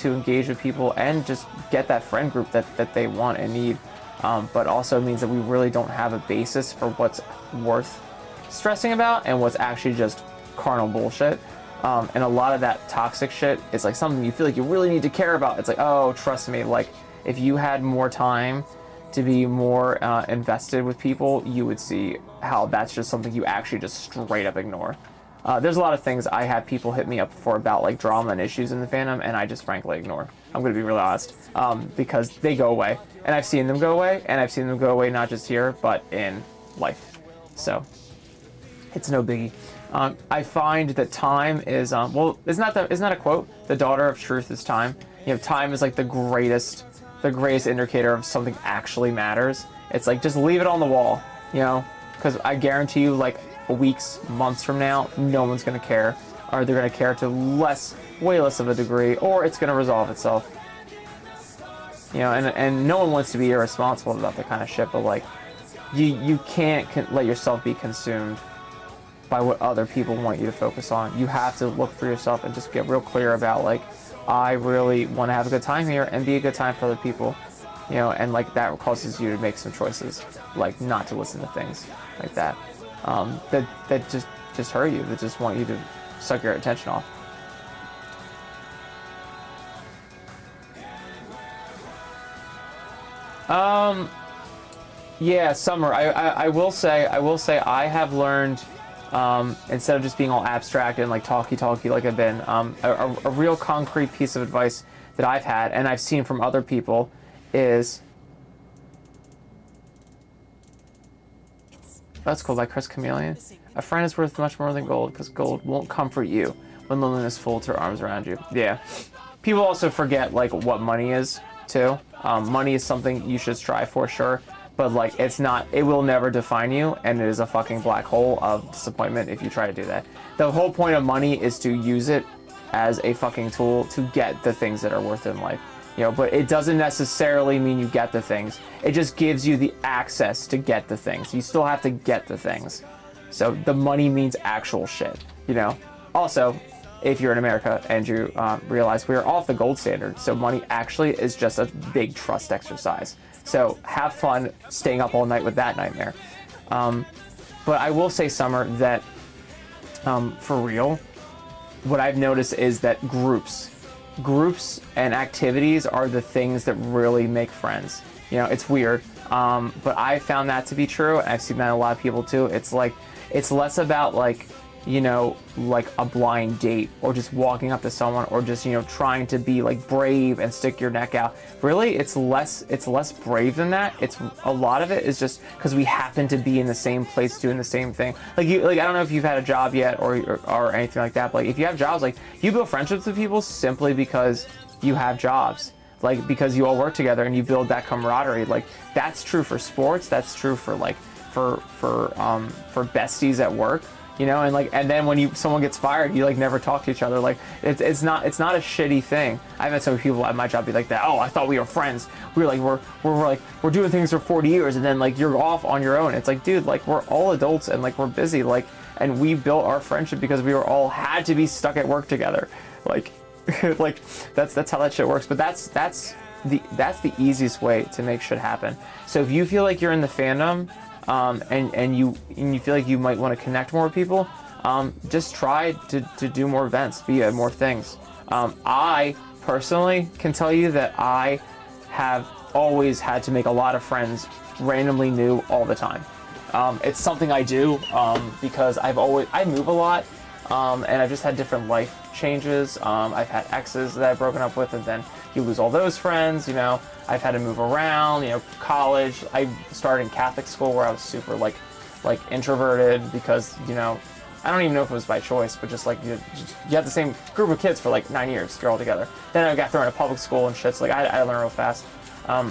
engage with people and just get that friend group that they want and need. But also means that we really don't have a basis for what's worth stressing about and what's actually just carnal bullshit. And a lot of that toxic shit is like something you feel like you really need to care about. It's like, oh, trust me, like, if you had more time to be more invested with people, you would see how that's just something you actually just straight up ignore. There's a lot of things I have people hit me up for about like drama and issues in the fandom, and I just frankly ignore. I'm going to be really honest, because they go away, and I've seen them go away, and I've seen them go away not just here, but in life. So it's no biggie. I find that time is well, isn't that a quote? The daughter of truth is time. You know, time is like the greatest indicator of something actually matters. It's like, just leave it on the wall, you know, because I guarantee you, like, weeks, months from now, no one's gonna care, or they're gonna care to way less of a degree, or it's gonna resolve itself. You know, and no one wants to be irresponsible about that kind of shit, but like, you can't let yourself be consumed by what other people want you to focus on. You have to look for yourself and just get real clear about, like, I really want to have a good time here and be a good time for other people, you know, and like that causes you to make some choices, like not to listen to things like that, that just hurt you, that just want you to suck your attention off. Yeah, Summer, I will say I have learned, instead of just being all abstract and like talky like I've been, a real concrete piece of advice that I've had and I've seen from other people is, that's cool, by Chris Chameleon. A friend is worth much more than gold, because gold won't comfort you when loneliness folds her arms around you. Yeah. People also forget like what money is too. Money is something you should strive for, sure, but like it will never define you, and it is a fucking black hole of disappointment if you try to do that. The whole point of money is to use it as a fucking tool to get the things that are worth it in life. But it doesn't necessarily mean you get the things. It just gives you the access to get the things. You still have to get the things. So the money means actual shit, Also, if you're in America and you realize we're off the gold standard, so money actually is just a big trust exercise. So have fun staying up all night with that nightmare. But I will say, Summer, that for real, what I've noticed is that groups and activities are the things that really make friends. It's weird, but I found that to be true, and I've seen that in a lot of people too. It's less about like a blind date or just walking up to someone or just trying to be like brave and stick your neck out. Really, it's less brave than that. It's a lot of it is just because we happen to be in the same place doing the same thing. I don't know if you've had a job yet or anything like that, but like if you have jobs, like you build friendships with people simply because you have jobs, like because you all work together and you build that camaraderie. Like that's true for sports, that's true for like for besties at work. And then when someone gets fired, you like never talk to each other. Like it's not a shitty thing. I've had some people at my job be like that. Oh, I thought we were friends. We're doing things for 40 years, and then like you're off on your own. It's like, dude, like we're all adults and like we're busy. Like, and we built our friendship because we were all had to be stuck at work together. Like, like that's how that shit works. But that's the easiest way to make shit happen. So if you feel like you're in the fandom, and you feel like you might want to connect more with people, just try to do more events, be at more things. I personally can tell you that I have always had to make a lot of friends randomly new all the time. It's something I do because I move a lot, and I've just had different life changes. I've had exes that I've broken up with, and then you lose all those friends. I've had to move around. College. I started in Catholic school where I was super like introverted because I don't even know if it was by choice, but just like you have the same group of kids for like 9 years. You're all together. Then I got thrown into public school and shit. So like I learned real fast. But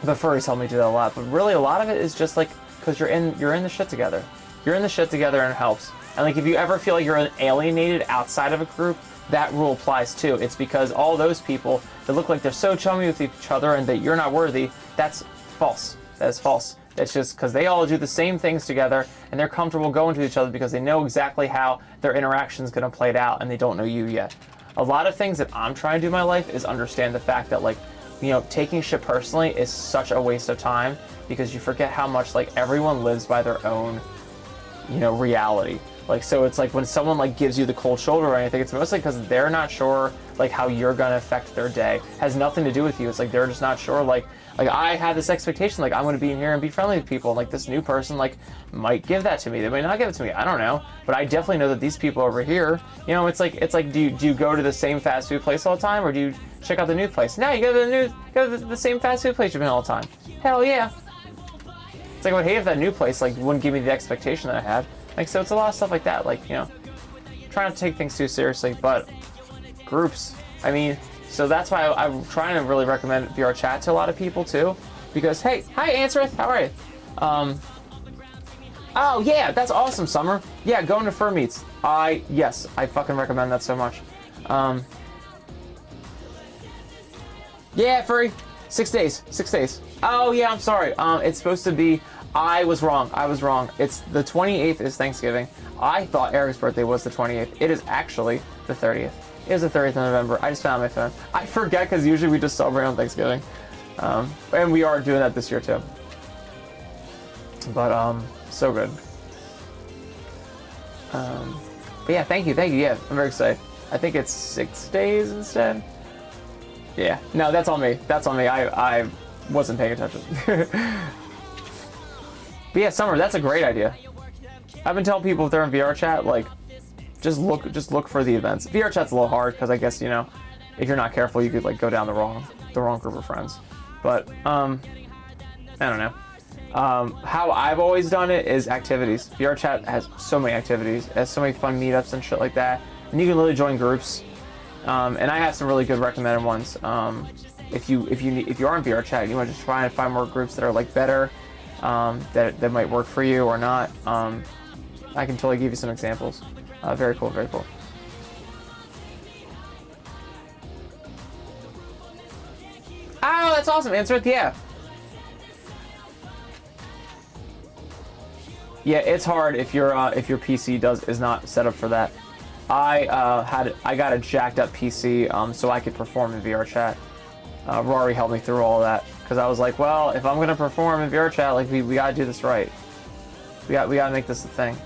furries helped me do that a lot. But really, a lot of it is just like because you're in the shit together. You're in the shit together, and it helps. And like if you ever feel like you're alienated outside of a group, that rule applies too. It's because all those people that look like they're so chummy with each other and that you're not worthy, that's false. That is false. That's just because they all do the same things together and they're comfortable going to each other because they know exactly how their interaction is going to play out and they don't know you yet. A lot of things that I'm trying to do in my life is understand the fact that taking shit personally is such a waste of time because you forget how much like everyone lives by their own, reality. Like, so it's like when someone like gives you the cold shoulder or anything, it's mostly because they're not sure like how you're gonna affect their day. It has nothing to do with you. It's like they're just not sure. Like I had this expectation, like I'm gonna be in here and be friendly with people. And, like this new person like might give that to me. They might not give it to me. I don't know. But I definitely know that these people over here, it's like do you go to the same fast food place all the time or do you check out the new place? No, you go to the same fast food place you've been all the time. Hell yeah. It's like I would hate if that new place like wouldn't give me the expectation that I had. Like, so it's a lot of stuff like that, like, try not to take things too seriously, but groups, so that's why I'm trying to really recommend VR chat to a lot of people too, because, hey, hi, Answerith, how are you? Oh, yeah, that's awesome, Summer. Yeah, going to fur meets. Yes, I fucking recommend that so much. Yeah, furry, 6 days. Oh, yeah, I'm sorry, it's supposed to be, I was wrong. It's the 28th is Thanksgiving. I thought Eric's birthday was the 28th. It is actually the 30th. It is the 30th of November. I just found on my phone. I forget because usually we just celebrate on Thanksgiving. And we are doing that this year too. But so good. But yeah, thank you. Yeah, I'm very excited. I think it's 6 days instead. Yeah, no, that's on me. I wasn't paying attention. But yeah, Summer, that's a great idea. I've been telling people if they're in VR chat, like, just look for the events. VR chat's a little hard because I guess if you're not careful, you could like go down the wrong group of friends. But I don't know. How I've always done it is activities. VR chat has so many activities, it has so many fun meetups and shit like that, and you can literally join groups. And I have some really good recommended ones. if you are in VR chat and you want to just try and find more groups that are like better, that might work for you or not, I can totally give you some examples. Very cool, very cool. Oh, that's awesome, Answer. Yeah. Yeah, it's hard if your PC is not set up for that. I got a jacked up PC so I could perform in VR chat. Rory helped me through all that because I was like, well, if I'm gonna perform in VR chat, like we gotta do this right. We gotta make this a thing.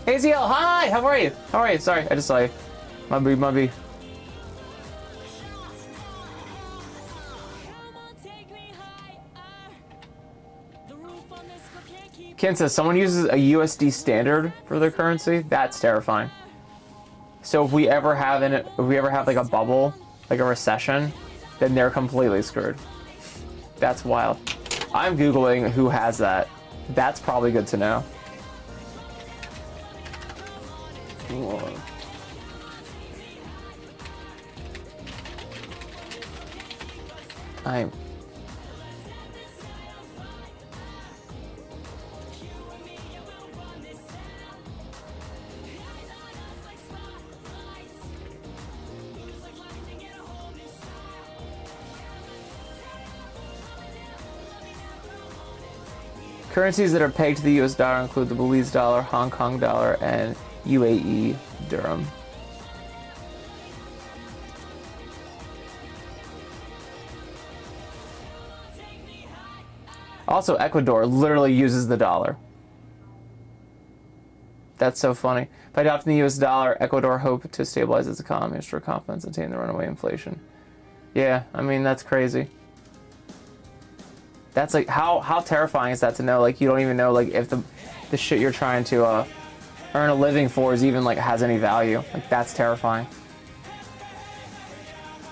AZL, hi, how are you? How are you? Sorry, I just saw you. Mubby. Ken says someone uses a USD standard for their currency. That's terrifying. So if we ever have like a bubble, like a recession, then they're completely screwed. That's wild. I'm Googling who has that. That's probably good to know. Currencies that are pegged to the US dollar include the Belize dollar, Hong Kong dollar, and UAE dirham. Also, Ecuador literally uses the dollar. That's so funny. By adopting the US dollar, Ecuador hoped to stabilize its economy, restore confidence, and tame the runaway inflation. Yeah, I mean, that's crazy. That's like, how terrifying is that to know, like, you don't even know, like, if the shit you're trying to earn a living for is even, like, has any value. Like, that's terrifying.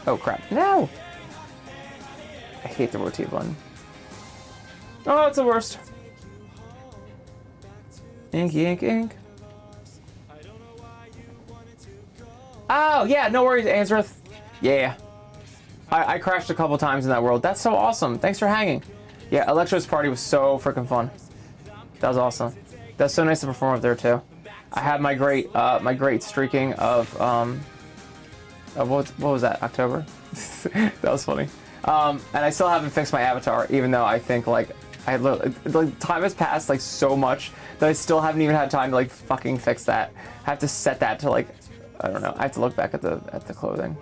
Oh, crap. No! I hate the rotate button. Oh, it's the worst. Ink. Oh, yeah, no worries, Answorth. Yeah. I crashed a couple times in that world. That's so awesome. Thanks for hanging. Yeah, Electro's party was so freaking fun. That was awesome. That's so nice to perform up there too. I had my great streaking of what was that, October? That was funny. And I still haven't fixed my avatar, even though I think like time has passed like so much that I still haven't even had time to like fucking fix that. I have to set that to like, I don't know. I have to look back at the clothing.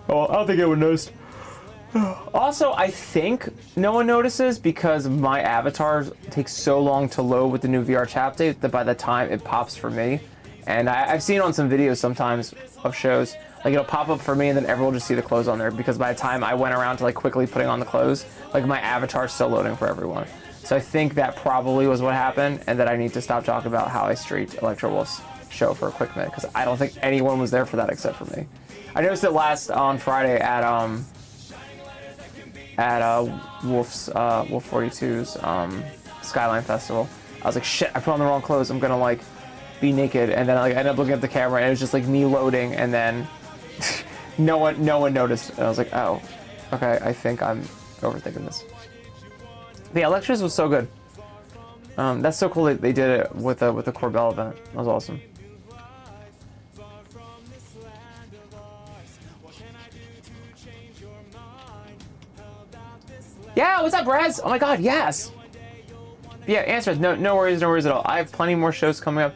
Oh, I don't think anyone noticed. Also, I think no one notices because my avatar takes so long to load with the new VR chat update that by the time it pops for me, and I've seen on some videos sometimes of shows, like it'll pop up for me and then everyone will just see the clothes on there because by the time I went around to like quickly putting on the clothes, like my avatar's still loading for everyone. So I think that probably was what happened and that I need to stop talking about how I streaked Electro Wolf's show for a quick minute because I don't think anyone was there for that except for me. I noticed it last on Friday at Wolf 42's Skyline Festival. I was like, shit, I put on the wrong clothes. I'm gonna like be naked, and then like, I ended up looking at the camera, and it was just like me loading, and then no one noticed. And I was like, oh, okay, I think I'm overthinking this. But yeah, Lectures was so good. That's so cool that they did it with the Corbell event. That was awesome. Yeah, what's up, Braz? Oh my god, yes! Yeah, answer. No worries at all. I have plenty more shows coming up.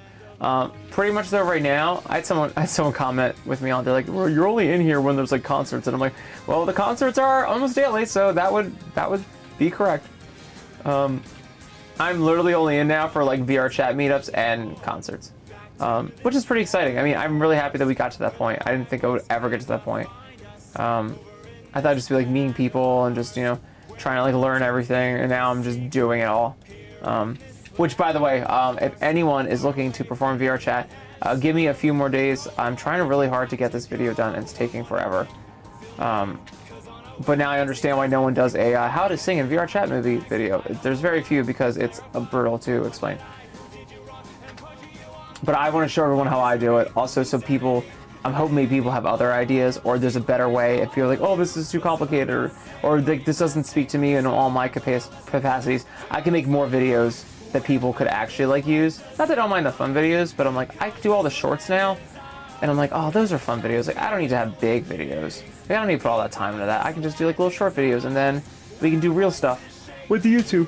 Pretty much there right now. I had someone comment with me on there like, well, you're only in here when there's like concerts, and I'm like, well, the concerts are almost daily, so that would be correct. I'm literally only in now for like VR chat meetups and concerts, which is pretty exciting. I mean, I'm really happy that we got to that point. I didn't think I would ever get to that point. I thought it'd just be like meeting people and just, you know, trying to like learn everything, and now I'm just doing it all. Which, by the way, if anyone is looking to perform VR chat, give me a few more days. I'm trying really hard to get this video done, and it's taking forever. but now I understand why no one does a how to sing in VR chat movie video. There's very few because it's brutal to explain. But I want to show everyone how I do it. Also, so people, I'm hoping maybe people have other ideas, or there's a better way. If you're like, oh, this is too complicated, or like, this doesn't speak to me in all my capacities, I can make more videos that people could actually like use. Not that I don't mind the fun videos, but I'm like, I do all the shorts now, and I'm like, oh, those are fun videos. Like, I don't need to have big videos. Like, I don't need to put all that time into that. I can just do like little short videos, and then we can do real stuff with the YouTube.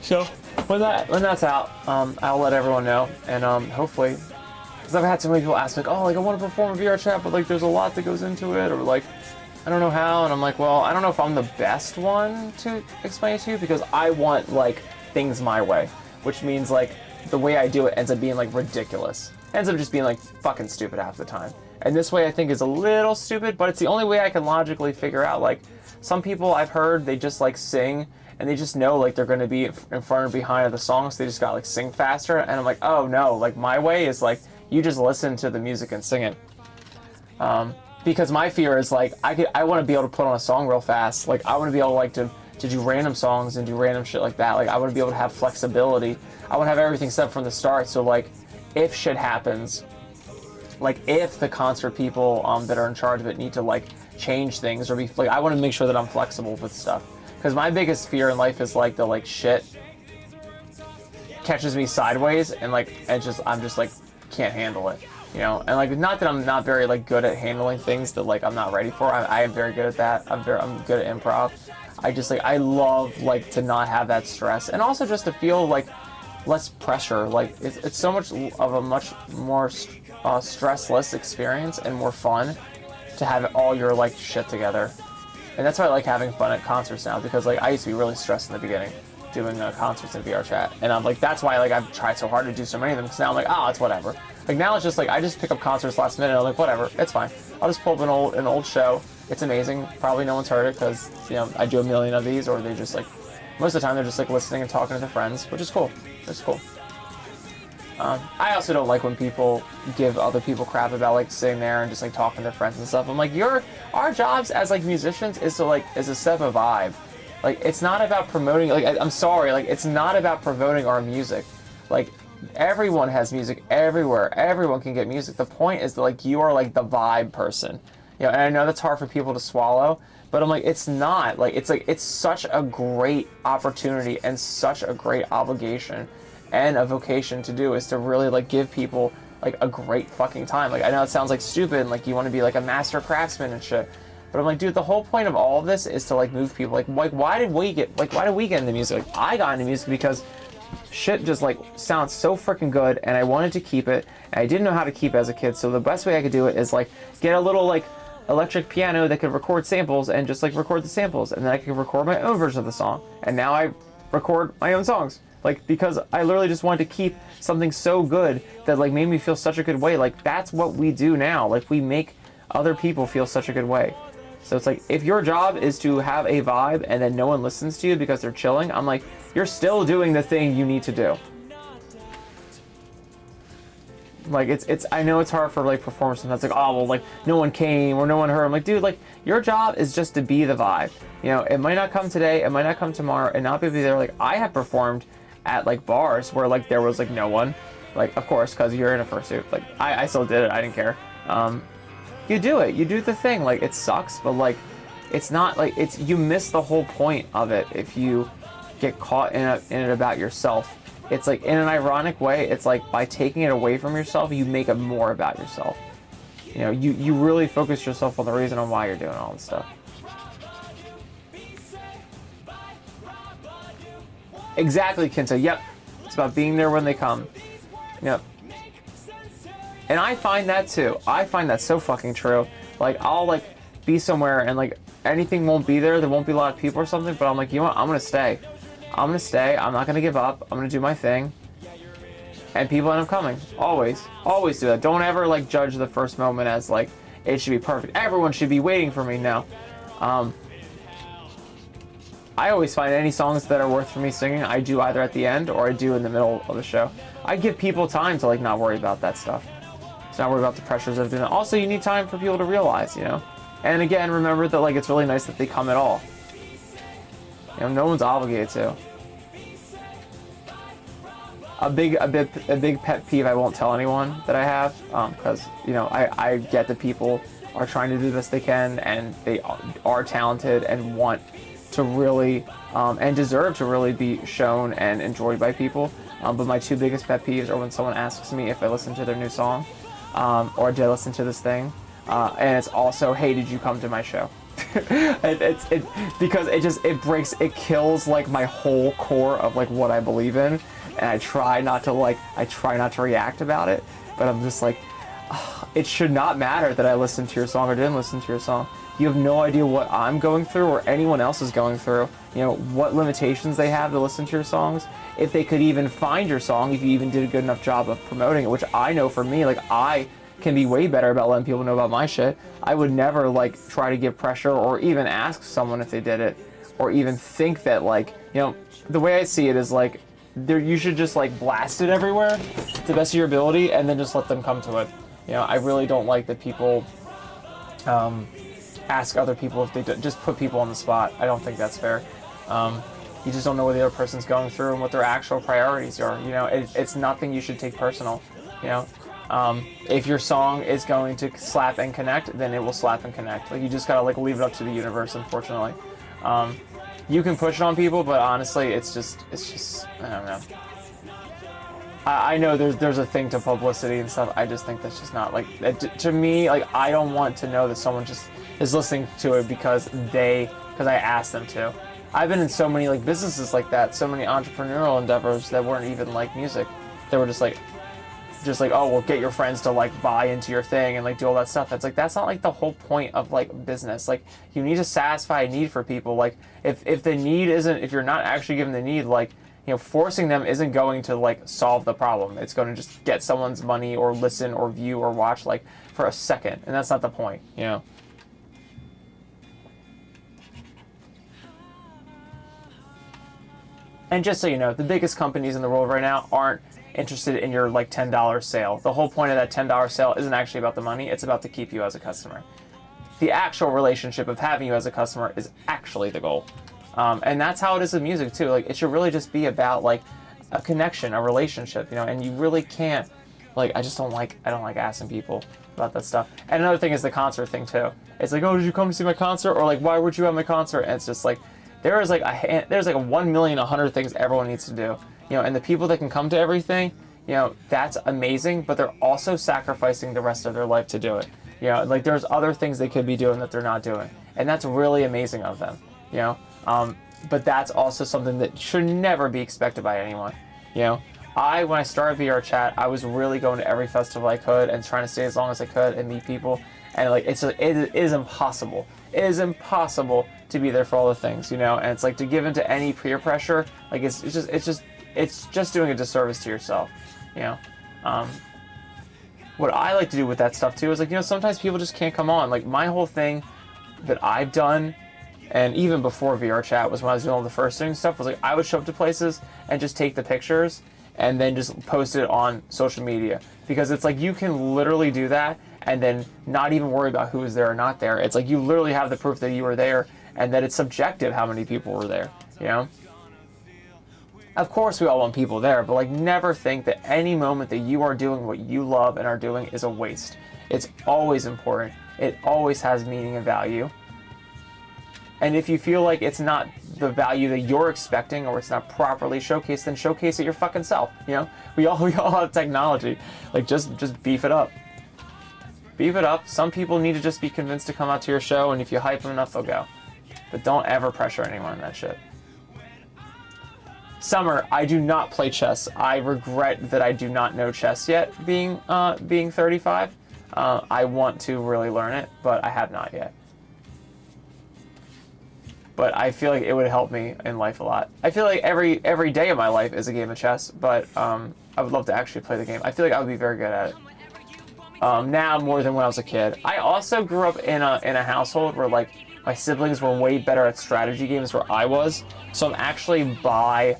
So when that's out, I'll let everyone know, and hopefully, because I've had so many people ask me, like, oh, like I want to perform in VR chat, but like there's a lot that goes into it, or like I don't know how, and I'm like, well, I don't know if I'm the best one to explain it to you, because I want like things my way, which means like the way I do it ends up being like ridiculous. It ends up just being like fucking stupid half the time. And this way I think is a little stupid, but it's the only way I can logically figure out. Like some people I've heard, they just like sing and they just know like they're going to be in front or behind of the song, so they just got like sing faster. And I'm like, oh no, like my way is like you just listen to the music and sing it. Because my fear is like I want to be able to put on a song real fast. Like I want to be able like to do random songs and do random shit like that. Like I want to be able to have flexibility. I want to have everything set from the start. So like if shit happens, like if the concert people that are in charge of it need to like change things or be like, I want to make sure that I'm flexible with stuff. Because my biggest fear in life is like the like shit catches me sideways and like I'm just like can't handle it, you know. And like not that I'm not very like good at handling things that like I'm not ready for. I am very good at that. I'm good at improv. I just like I love like to not have that stress, and also just to feel like less pressure. Like it's so much of a much more stressless experience and more fun to have all your like shit together. And that's why I like having fun at concerts now, because like I used to be really stressed in the beginning doing concerts in VR chat, and I'm like that's why like I've tried so hard to do so many of them, because now I'm like, oh, it's whatever. Like now it's just like I just pick up concerts last minute and I'm like, whatever, it's fine. I'll just pull up an old show. It's amazing. Probably no one's heard it because, you know, I do a million of these, or they just like, most of the time they're just like listening and talking to their friends, which is cool. It's cool. I also don't like when people give other people crap about like sitting there and just like talking to their friends and stuff. I'm like, our jobs as like musicians is to set a vibe. Like it's not about promoting, like I'm sorry, like it's not about promoting our music. Like everyone has music everywhere. Everyone can get music. The point is that like you are like the vibe person. You know, and I know that's hard for people to swallow, but I'm like, it's not. Like, it's such a great opportunity and such a great obligation and a vocation to do, is to really, like, give people, like, a great fucking time. Like, I know it sounds, like, stupid and, like, you want to be, like, a master craftsman and shit, but I'm like, dude, the whole point of all of this is to, like, move people. Like why did we get into music? Like, I got into music because shit just, like, sounds so freaking good, and I wanted to keep it, and I didn't know how to keep it as a kid, so the best way I could do it is, like, get a little, like, electric piano that could record samples and just like record the samples, and then I could record my own version of the song, and now I record my own songs, like, because I literally just wanted to keep something so good that like made me feel such a good way. Like that's what we do now, like we make other people feel such a good way. So it's like, if your job is to have a vibe and then no one listens to you because they're chilling, I'm like, you're still doing the thing you need to do. Like it's I know it's hard for like performers sometimes, like, oh well, like no one came or no one heard. I'm like, dude, like your job is just to be the vibe. You know, it might not come today, it might not come tomorrow, and not be there. Like I have performed at like bars where like there was like no one. Like of course, because you're in a fursuit. Like I still did it, I didn't care. You do it, you do the thing. Like it sucks, but like it's not like you miss the whole point of it if you get caught in it about yourself. It's like, in an ironic way, it's like by taking it away from yourself, you make it more about yourself. You know, you really focus yourself on the reason on why you're doing all this stuff. Exactly, Kinta. Yep. It's about being there when they come. Yep. And I find that too. I find that so fucking true. Like, I'll like be somewhere and like anything won't be there. There won't be a lot of people or something, but I'm like, you know what? I'm going to stay. I'm going to stay. I'm not going to give up. I'm going to do my thing. And people end up coming. Always. Always do that. Don't ever, like, judge the first moment as, like, it should be perfect. Everyone should be waiting for me now. I always find any songs that are worth for me singing, I do either at the end or I do in the middle of the show. I give people time to, like, not worry about that stuff. To not worry about the pressures of doing it. Also, you need time for people to realize, you know? And again, remember that like it's really nice that they come at all. You know, no one's obligated to. A big pet peeve I won't tell anyone that I have, because you know I get that people are trying to do the best they can, and they are talented and want to really and deserve to really be shown and enjoyed by people. But my two biggest pet peeves are when someone asks me if I listen to their new song, or did I listen to this thing, and it's also, hey, did you come to my show? Because it kills like my whole core of like what I believe in, and I try not to react about it, but I'm just like, it should not matter that I listened to your song or didn't listen to your song. You have no idea what I'm going through or anyone else is going through. You know, what limitations they have to listen to your songs. If they could even find your song, if you even did a good enough job of promoting it, which I know for me, like I can be way better about letting people know about my shit. I would never like try to give pressure or even ask someone if they did it, or even think that like, you know, the way I see it is like, you should just like blast it everywhere to the best of your ability and then just let them come to it. You know, I really don't like that people ask other people if they just put people on the spot. I don't think that's fair. You just don't know what the other person's going through and what their actual priorities are. You know, it's nothing you should take personal. You know, if your song is going to slap and connect, then it will slap and connect. Like, you just gotta like leave it up to the universe, unfortunately. You can push it on people, but honestly, it's just I don't know. I know there's a thing to publicity and stuff. I just think that's just not like, to me, like, I don't want to know that someone just is listening to it because I asked them to. I've been in so many like businesses like that, so many entrepreneurial endeavors that weren't even like music. They were just like, oh, well, get your friends to like buy into your thing and like do all that stuff. It's like, that's not like the whole point of like business. Like, you need to satisfy a need for people. Like, if the need isn't, if you're not actually giving the need, like, you know, forcing them isn't going to like solve the problem. It's going to just get someone's money or listen or view or watch like for a second, and that's not the point, you know. And just so you know, the biggest companies in the world right now aren't interested in your like $10 sale. The whole point of that $10 sale isn't actually about the money, it's about to keep you as a customer. The actual relationship of having you as a customer is actually the goal. And that's how it is with music too. Like, it should really just be about like a connection, a relationship, you know, and you really can't, like, I don't like asking people about that stuff. And another thing is the concert thing too. It's like, oh, did you come to see my concert? Or like, why would you have my concert? And it's just like, there's like a 1,100,000 things everyone needs to do, you know, and the people that can come to everything, you know, that's amazing, but they're also sacrificing the rest of their life to do it. You know, like, there's other things they could be doing that they're not doing, and that's really amazing of them, you know. But that's also something that should never be expected by anyone, you know. When I started VR Chat, I was really going to every festival I could and trying to stay as long as I could and meet people, and like, it is impossible. It is impossible to be there for all the things, you know. And it's like, to give into any peer pressure, like, it's just doing a disservice to yourself, you know. What I like to do with that stuff too is like, you know, sometimes people just can't come on. Like, my whole thing that I've done, and even before VR Chat, was when I was doing all the first thing stuff, was like, I would show up to places and just take the pictures and then just post it on social media, because it's like, you can literally do that and then not even worry about who is there or not there. It's like, you literally have the proof that you were there, and that it's subjective how many people were there, you know. Of course we all want people there, but like, never think that any moment that you are doing what you love and are doing is a waste. It's always important. It always has meaning and value. And if you feel like it's not the value that you're expecting, or it's not properly showcased, then showcase it your fucking self, you know? We all have technology. Like, just beef it up. Beef it up. Some people need to just be convinced to come out to your show, and if you hype them enough, they'll go. But don't ever pressure anyone in that shit. Summer, I do not play chess. I regret that I do not know chess yet, being 35. I want to really learn it, but I have not yet. But I feel like it would help me in life a lot. I feel like every day of my life is a game of chess, but I would love to actually play the game. I feel like I would be very good at it. Now more than when I was a kid. I also grew up in a household where like my siblings were way better at strategy games where I was. So I'm actually, by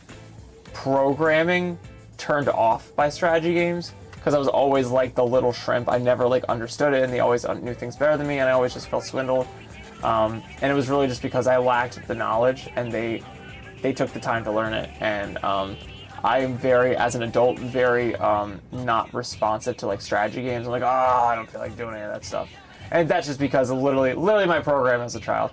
programming, turned off by strategy games. because I was always like the little shrimp. I never like understood it, and they always knew things better than me, and I always just felt swindled. And it was really just because I lacked the knowledge, and they took the time to learn it. And I am very, as an adult, very not responsive to like strategy games. I'm like, I don't feel like doing any of that stuff. And that's just because of literally my program as a child.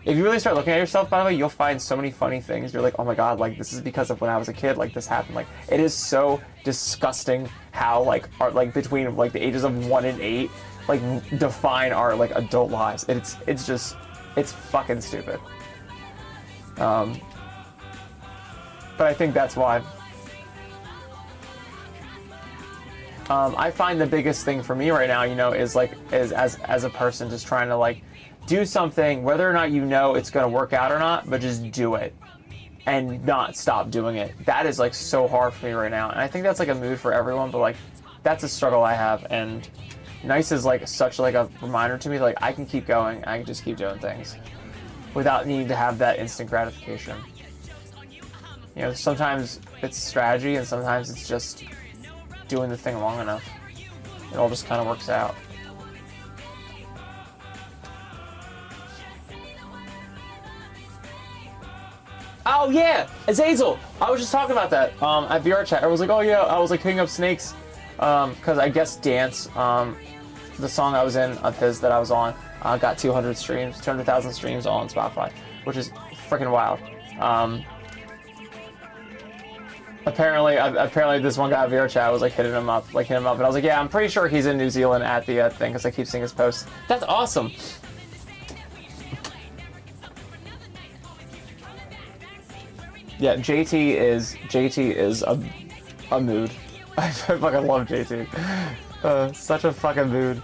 If you really start looking at yourself, by the way, you'll find so many funny things. You're like, oh my god, like this is because of when I was a kid, like this happened. Like it is so disgusting how like between like the ages of 1 and 8, like define our like adult lives. It's fucking stupid. But I think that's why. I find the biggest thing for me right now, is as a person just trying to like do something, whether or not it's going to work out or not, but just do it and not stop doing it. That is like so hard for me right now. And I think that's like a mood for everyone, but like that's a struggle I have. And NIIC is like such like a reminder to me, like I can keep going. I can just keep doing things without needing to have that instant gratification. Sometimes it's strategy and sometimes it's just doing the thing long enough. It all just kind of works out. Oh yeah, Azazel! I was just talking about that at VR chat. I was like, oh yeah, I was like picking up snakes because I guess Dance, the song I was in of his that I was on, got 200,000 streams on Spotify, which is freaking wild. Apparently this one guy at VR chat was like hitting him up, and I was like, yeah, I'm pretty sure he's in New Zealand at the thing because I keep seeing his posts. That's awesome. Yeah, JT is a mood. I fucking love JT. Such a fucking mood.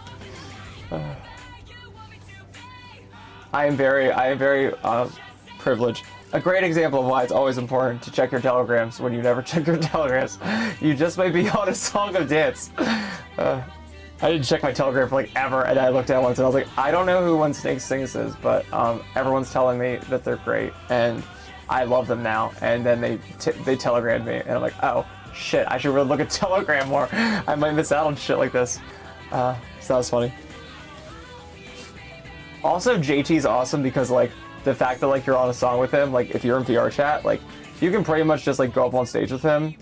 I am very privileged. A great example of why it's always important to check your telegrams when you never check your telegrams. You just might be on a song of dance. I didn't check my telegram for like ever, and I looked at it once and I was like, I don't know who When Snakes Sings is, but everyone's telling me that they're great, and I love them now. And then they telegrammed me, and I'm like, oh shit, I should really look at Telegram more. I might miss out on shit like this. So that was funny. Also, JT's awesome because like the fact that like you're on a song with him, like if you're in VR chat, like you can pretty much just like go up on stage with him.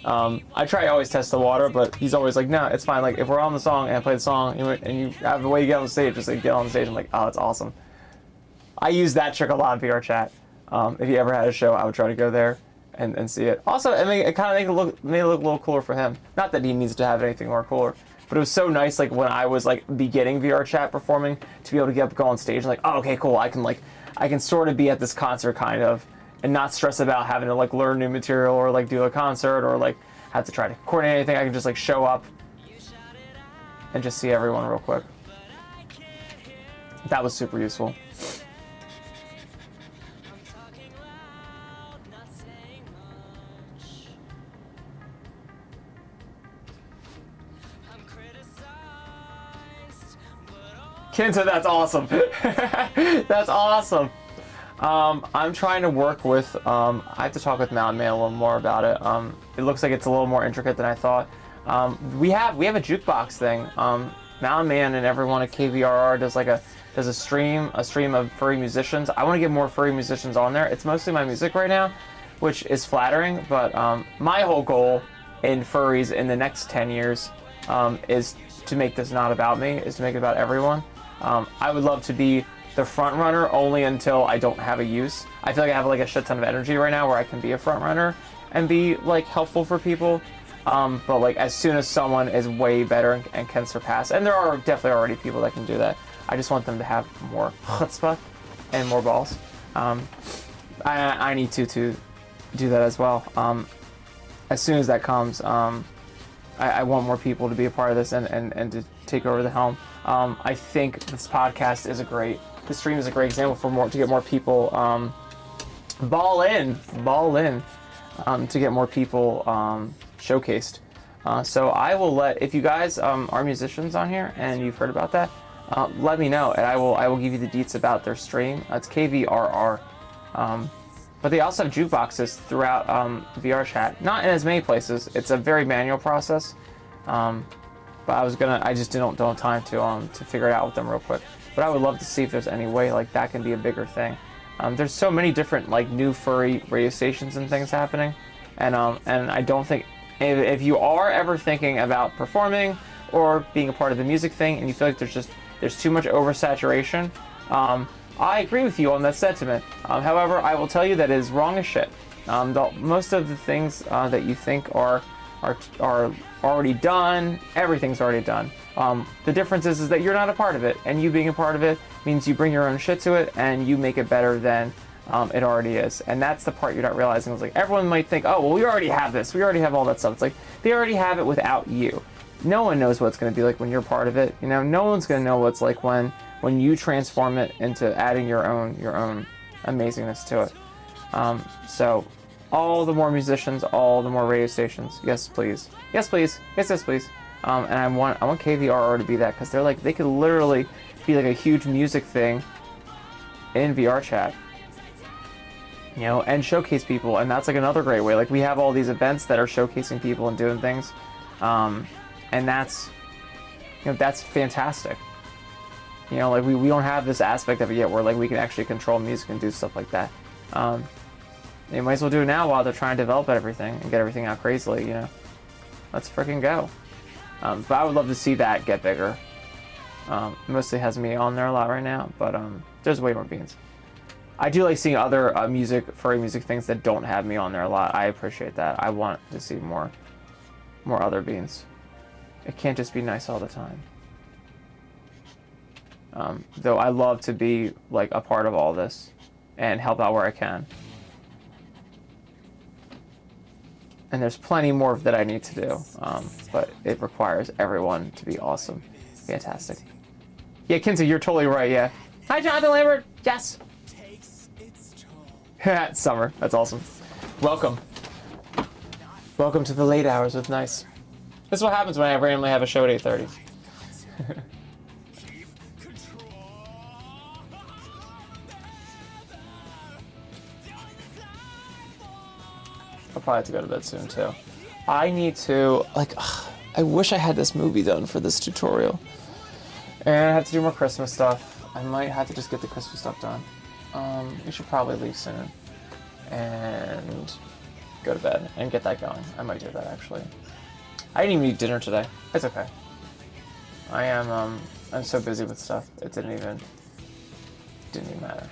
I try to always test the water, but he's always like, no, it's fine. Like if we're on the song and I play the song and you have the way you get on stage, just like get on stage. I'm like, oh, that's awesome. I use that trick a lot in VR chat. If he ever had a show, I would try to go there and see it. Also, I mean, it kind of made it look a little cooler for him. Not that he needs to have anything more cooler, but it was so nice, like when I was like beginning VR chat performing, to be able to go on stage and like, oh, okay, cool. I can sort of be at this concert kind of, and not stress about having to like learn new material or like do a concert or like have to try to coordinate anything. I can just like show up and just see everyone real quick. That was super useful. Kinta, that's awesome. That's awesome. I'm trying to work with, I have to talk with Mountain Man a little more about it. It looks like it's a little more intricate than I thought. We have a jukebox thing. Mountain Man and everyone at KVRR does a stream of furry musicians. I want to get more furry musicians on there. It's mostly my music right now, which is flattering, but my whole goal in furries in the next 10 years is to make this not about me, is to make it about everyone. I would love to be the front runner only until I don't have a use. I feel like I have like a shit ton of energy right now where I can be a front runner and be like helpful for people. But like as soon as someone is way better and can surpass, and there are definitely already people that can do that, I just want them to have more chutzpah and more balls. I need to do that as well. As soon as that comes, I want more people to be a part of this and to take over the helm. I think this podcast is the stream is a great example to get more people ball in to get more people showcased. So I will if you guys are musicians on here and you've heard about that, let me know and I will give you the deets about their stream. It's KVRR. But they also have jukeboxes throughout VR chat. Not in as many places. It's a very manual process. But I just don't have time to figure it out with them real quick. But I would love to see if there's any way like that can be a bigger thing. There's so many different like new furry radio stations and things happening, and I don't think if you are ever thinking about performing or being a part of the music thing and you feel like there's too much oversaturation, I agree with you on that sentiment. However, I will tell you that it is wrong as shit. Most of the things that you think are already done, everything's already done. The difference is that you're not a part of it, and you being a part of it means you bring your own shit to it and you make it better than it already is. And that's the part you're not realizing. It's like everyone might think, oh well, we already have this, we already have all that stuff. It's like they already have it without you. No one knows what it's going to be like when you're part of it. You know, no one's going to know what it's like when you transform it into adding your own amazingness to it. So all the more musicians, all the more radio stations. Yes, please. Yes, please. Yes, please. And I want KVRR to be that, because they could literally be like a huge music thing in VR chat, you know, and showcase people. And that's like another great way. Like we have all these events that are showcasing people and doing things, and that's fantastic. You know, like we don't have this aspect of it yet where like we can actually control music and do stuff like that. You might as well do it now while they're trying to develop everything and get everything out crazily, you know. Let's freaking go. But I would love to see that get bigger. Mostly has me on there a lot right now, but there's way more beans. I do like seeing other furry music things that don't have me on there a lot. I appreciate that. I want to see more other beans. It can't just be nice all the time. Though I love to be like a part of all this and help out where I can. And there's plenty more that I need to do, but it requires everyone to be awesome. Fantastic. Yeah, Kinsey, you're totally right, yeah. Hi, Jonathan Lambert! Yes! Summer, that's awesome. Welcome. Welcome to the late hours with Nice. This is what happens when I randomly have a show at 8:30. I'll probably have to go to bed soon too. I need to, I wish I had this movie done for this tutorial. And I have to do more Christmas stuff. I might have to just get the Christmas stuff done. We should probably leave soon. And go to bed and get that going. I might do that actually. I didn't even eat dinner today. It's okay. I'm so busy with stuff. It didn't even matter.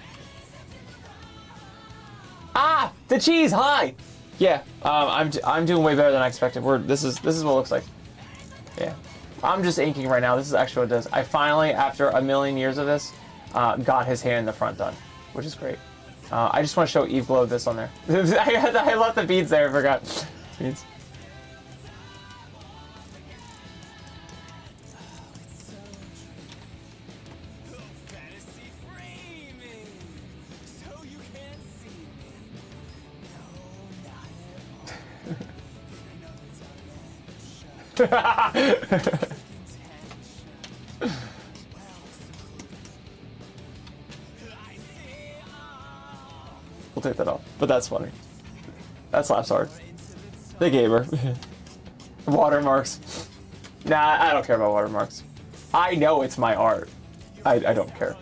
Ah! The cheese! Hi! Yeah, I'm doing way better than I expected. This is what it looks like. Yeah, I'm just inking right now. This is actually what it does. I finally, after a million years of this, got his hand in the front done, which is great. I just want to show Eve Glow this on there. I left the beads there. I forgot beads. We'll take that off, but that's funny. That slaps hard. The gamer. Watermarks. Nah, I don't care about watermarks. I know it's my art. I don't care.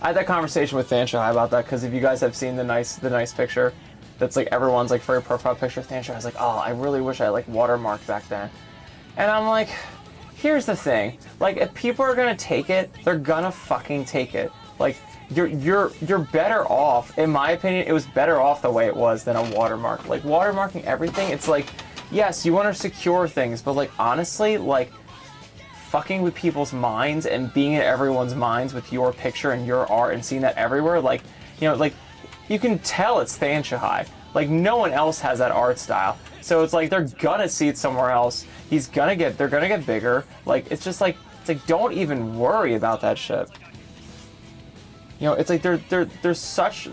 I had that conversation with Thansha about that, because if you guys have seen the nice picture, that's like everyone's like furry profile picture of Thansha, I was like, oh, I really wish I like watermarked back then. And I'm like, here's the thing, like if people are gonna take it, they're gonna fucking take it. Like you're better off, in my opinion, it was better off the way it was than a watermark. Like watermarking everything, it's like, yes, you want to secure things, but like honestly, like fucking with people's minds and being in everyone's minds with your picture and your art and seeing that everywhere, like, you know, like you can tell it's Thansha. Like no one else has that art style. So it's like they're gonna see it somewhere else. They're gonna get bigger. Like it's just like, it's like, don't even worry about that shit. You know, it's like there's such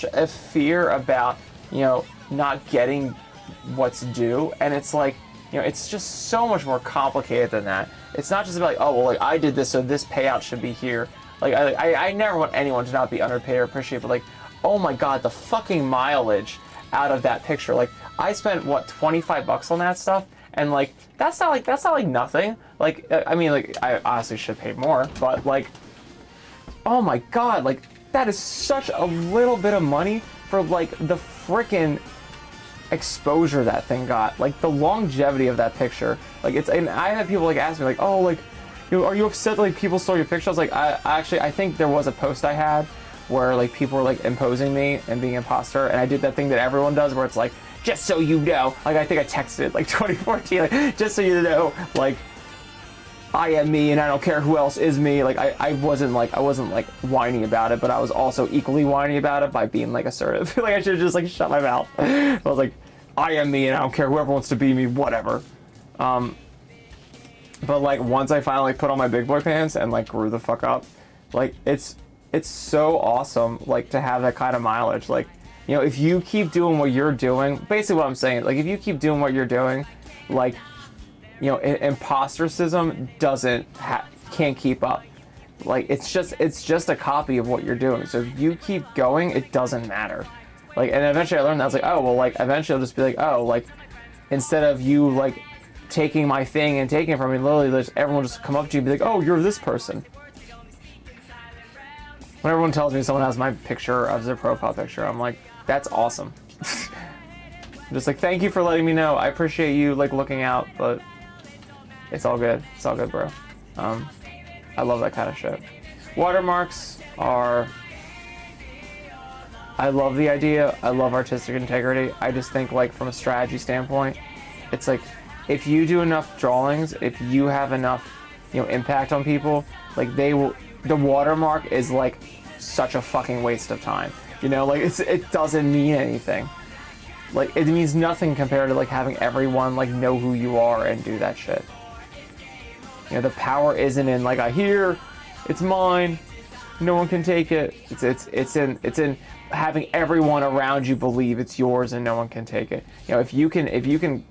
a fear about, you know, not getting what's due, and it's like, you know, it's just so much more complicated than that. It's not just about like, oh well, like I did this, so this payout should be here. Like I never want anyone to not be underpaid or appreciated, but like oh my god, the fucking mileage out of that picture. Like, I spent what, $25 on that stuff, and like that's not like nothing. Like, I mean, like, I honestly should pay more, but like, oh my god, like that is such a little bit of money for like the frickin' exposure that thing got, like the longevity of that picture. Like, it's, and I had people like ask me like, oh, like, you know, are you upset that like people stole your picture? I was like, I think there was a post I had where like people were like imposing me and being imposter, and I did that thing that everyone does where it's like, just so you know, like I think I texted like 2014, like, just so you know, like, I am me and I don't care who else is me. Like, I wasn't like whiny about it, but I was also equally whiny about it by being like assertive. Like, I should have just like shut my mouth. I was like, I am me and I don't care whoever wants to be me, whatever. But like once I finally put on my big boy pants and like grew the fuck up, like it's so awesome, like, to have that kind of mileage. Like, you know, if you keep doing what you're doing, basically what I'm saying, like, if you keep doing what you're doing, like, you know, impostercism can't keep up. Like, it's just a copy of what you're doing. So if you keep going, it doesn't matter. Like, and eventually I learned that. I was like, oh, well, like, eventually I'll just be like, oh, like, instead of you, like, taking my thing and taking it from me, literally, everyone just come up to you and be like, oh, you're this person. When everyone tells me someone has my picture as their profile picture, I'm like, that's awesome. I'm just like, thank you for letting me know. I appreciate you, like, looking out, but it's all good. It's all good, bro. I love that kind of shit. Watermarks are... I love the idea. I love artistic integrity. I just think, like, from a strategy standpoint, it's like, if you do enough drawings, if you have enough, you know, impact on people, like, they will... The watermark is, like, such a fucking waste of time. You know, like, it doesn't mean anything. Like, it means nothing compared to, like, having everyone, like, know who you are and do that shit. You know, the power isn't in, like, it's mine, no one can take it. It's in having everyone around you believe it's yours and no one can take it. You know, if you can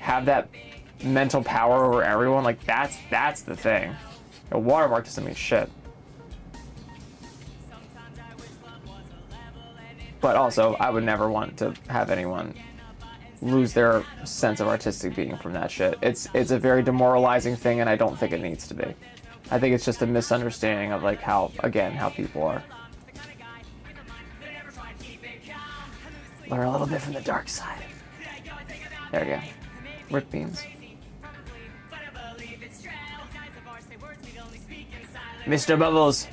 have that mental power over everyone, like, that's the thing. A watermark doesn't mean shit. But also, I would never want to have anyone lose their sense of artistic being from that shit. It's a very demoralizing thing, and I don't think it needs to be. I think it's just a misunderstanding of, like, how people are. Learn a little bit from the dark side. There we go. Rip beans. Mr. Bubbles.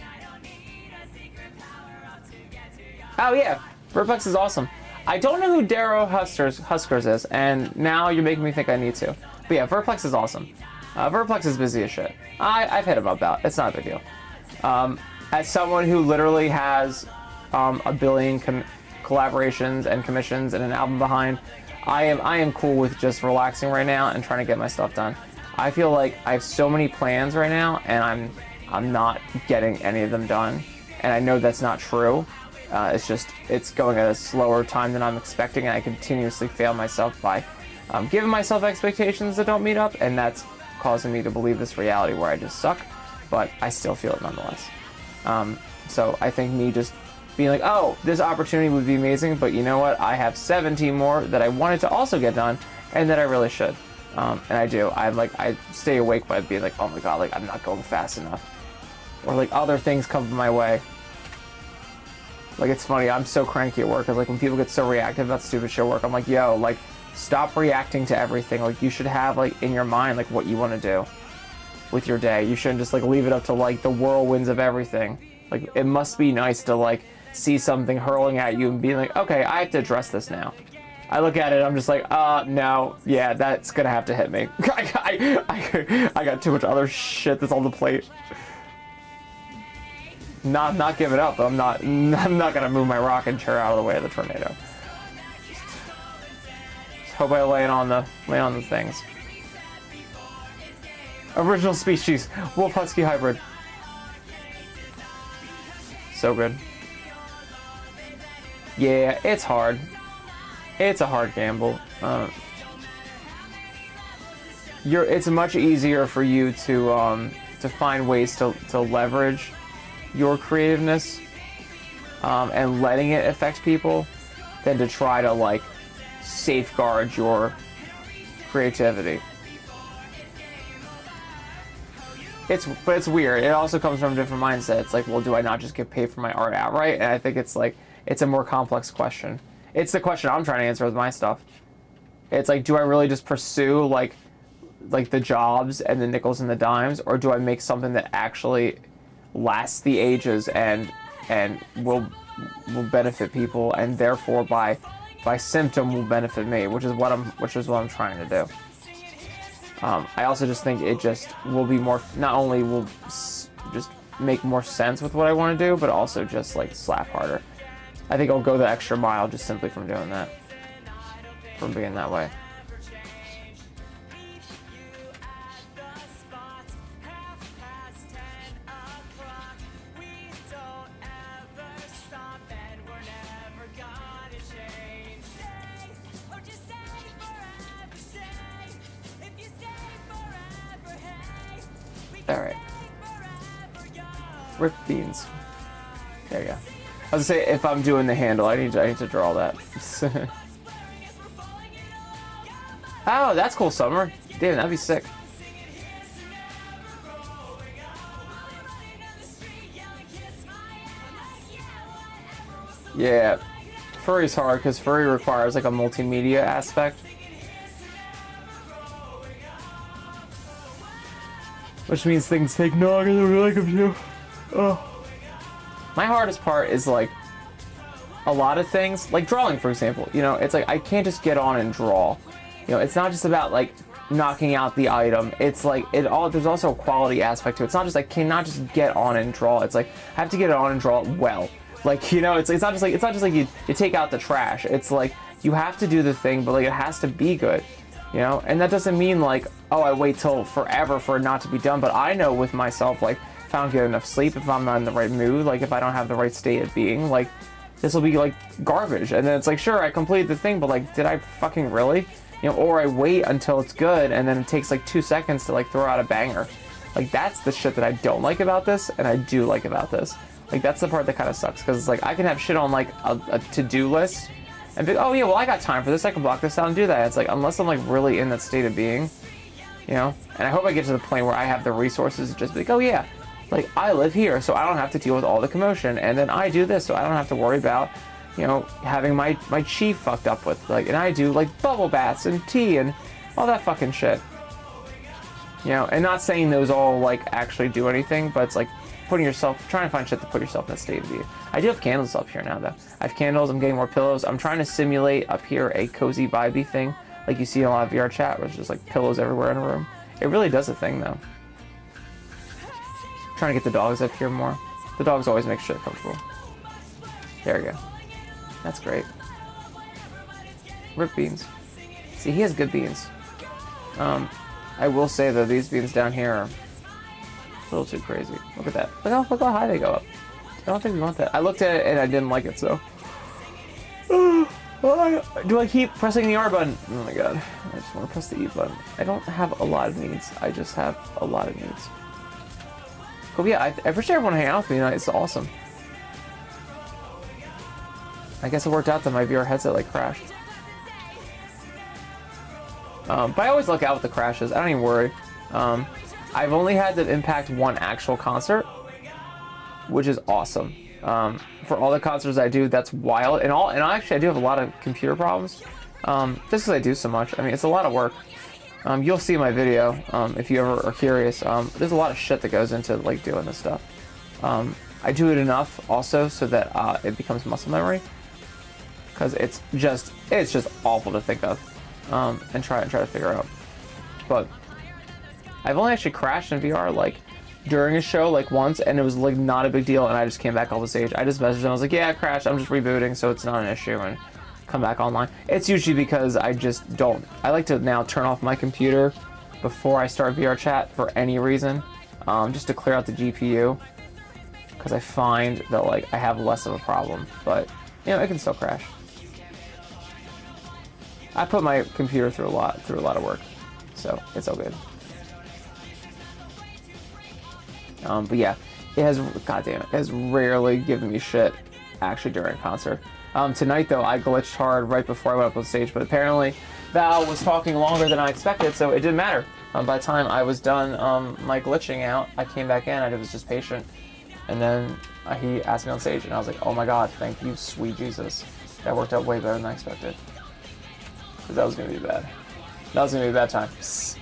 Oh yeah, Verplex is awesome. I don't know who Darrow Huskers is, and now you're making me think I need to. But yeah, Verplex is awesome. Verplex is busy as shit. I've hit him up about. It's not a big deal. As someone who literally has a billion collaborations and commissions and an album behind, I am cool with just relaxing right now and trying to get my stuff done. I feel like I have so many plans right now, and I'm not getting any of them done, and I know that's not true. It's going at a slower time than I'm expecting, and I continuously fail myself by giving myself expectations that don't meet up, and that's causing me to believe this reality where I just suck, but I still feel it nonetheless. So I think me just being like, oh, this opportunity would be amazing, but you know what? I have 17 more that I wanted to also get done, and that I really should. And I do. I stay awake by being like, oh my god, like, I'm not going fast enough. Or like other things come my way. Like, it's funny, I'm so cranky at work, because like when people get so reactive about stupid shit work, I'm like, yo, like, stop reacting to everything. Like, you should have, like, in your mind, like, what you want to do with your day. You shouldn't just, like, leave it up to, like, the whirlwinds of everything. Like, it must be nice to, like, see something hurling at you and be like, okay, I have to address this now. I look at it, I'm just like, no, yeah, that's gonna have to hit me. I got too much other shit that's on the plate. Not giving up, but I'm not gonna move my rocking chair out of the way of the tornado. Just hope I lay on the things. Original species, wolf husky hybrid. So good. Yeah, it's hard. It's a hard gamble. It's much easier for you to find ways to leverage your creativeness and letting it affect people than to try to like safeguard your creativity. But it's weird. It also comes from a different mindset. It's like, well, do I not just get paid for my art outright? And I think it's like, it's a more complex question. It's the question I'm trying to answer with my stuff. It's like, do I really just pursue like the jobs and the nickels and the dimes, or do I make something that actually lasts the ages and will benefit people, and therefore by symptom will benefit me, which is what I'm trying to do. I also just think it just will be more, not only will just make more sense with what I want to do, but also just like slap harder. I think I'll go the extra mile just simply from doing that, from being that way. Alright. Rip beans. There you go. I was gonna say, if I'm doing the handle, I need to draw that. Oh, that's cool, Summer. Damn, that'd be sick. Yeah. Furry's hard because furry requires like a multimedia aspect. Which means things take longer than we like them to. Oh. My hardest part is like a lot of things, like drawing, for example. You know, it's like I can't just get on and draw. You know, it's not just about like knocking out the item. It's like there's also a quality aspect to it. It's not just like cannot just get on and draw. It's like I have to get on and draw it well. Like, you know, it's not just like you take out the trash. It's like you have to do the thing, but like it has to be good. You know, and that doesn't mean like, oh, I wait till forever for it not to be done. But I know with myself, like, if I don't get enough sleep, if I'm not in the right mood, like if I don't have the right state of being, like this will be like garbage. And then it's like, sure, I completed the thing, but like, did I fucking really? You know, or I wait until it's good and then it takes like 2 seconds to like throw out a banger. Like that's the shit that I don't like about this, and I do like about this. Like that's the part that kind of sucks, because it's like I can have shit on like a to-do list and be, oh yeah, well I got time for this, I can block this out and do that. It's like, unless I'm like really in that state of being, you know, and I hope I get to the point where I have the resources to just be like, oh yeah, like I live here, so I don't have to deal with all the commotion, and then I do this, so I don't have to worry about, you know, having my chi fucked up with, like, and I do like bubble baths and tea and all that fucking shit, you know, and not saying those all like actually do anything, but it's like trying to find shit to put yourself in that state of being. I do have candles up here now though. I have candles, I'm getting more pillows. I'm trying to simulate up here a cozy vibey thing, like you see in a lot of VR chat, where it's just like pillows everywhere in a room. It really does a thing though. I'm trying to get the dogs up here more. The dogs always make shit comfortable. There we go. That's great. Rip beans. See, he has good beans. I will say though, these beans down here are a little too crazy. Look at that. Look how high they go up. I don't think we want that. I looked at it and I didn't like it, so. Do I keep pressing the R button? Oh my god. I just want to press the E button. I don't have a lot of needs. I just have a lot of needs. Cool, yeah, I appreciate everyone hanging out with me tonight. It's awesome. I guess it worked out that my VR headset like crashed. But I always look out with the crashes. I don't even worry. I've only had that impact one actual concert, which is awesome. For all the concerts I do, that's wild. And actually I do have a lot of computer problems, just because I do so much. I mean, it's a lot of work. You'll see my video if you ever are curious. There's a lot of shit that goes into like doing this stuff. I do it enough also so that it becomes muscle memory, because it's just awful to think of and try to figure out. But I've only actually crashed in VR like during a show like once, and it was like not a big deal, and I just came back off the stage. I just messaged them, I was like, yeah, I crashed, I'm just rebooting, so it's not an issue, and come back online. It's usually because I just don't. I like to now turn off my computer before I start VR chat for any reason, just to clear out the GPU, because I find that like I have less of a problem, but you know, it can still crash. I put my computer through a lot of work, so it's all good. But yeah, it has, goddamn it, has rarely given me shit actually during a concert. Tonight though, I glitched hard right before I went up on stage, but apparently Val was talking longer than I expected, so it didn't matter. By the time I was done my glitching out, I came back in, I was just patient, and then he asked me on stage, and I was like, oh my god, thank you, sweet Jesus. That worked out way better than I expected. Because that was going to be bad. That was going to be a bad time. Psst.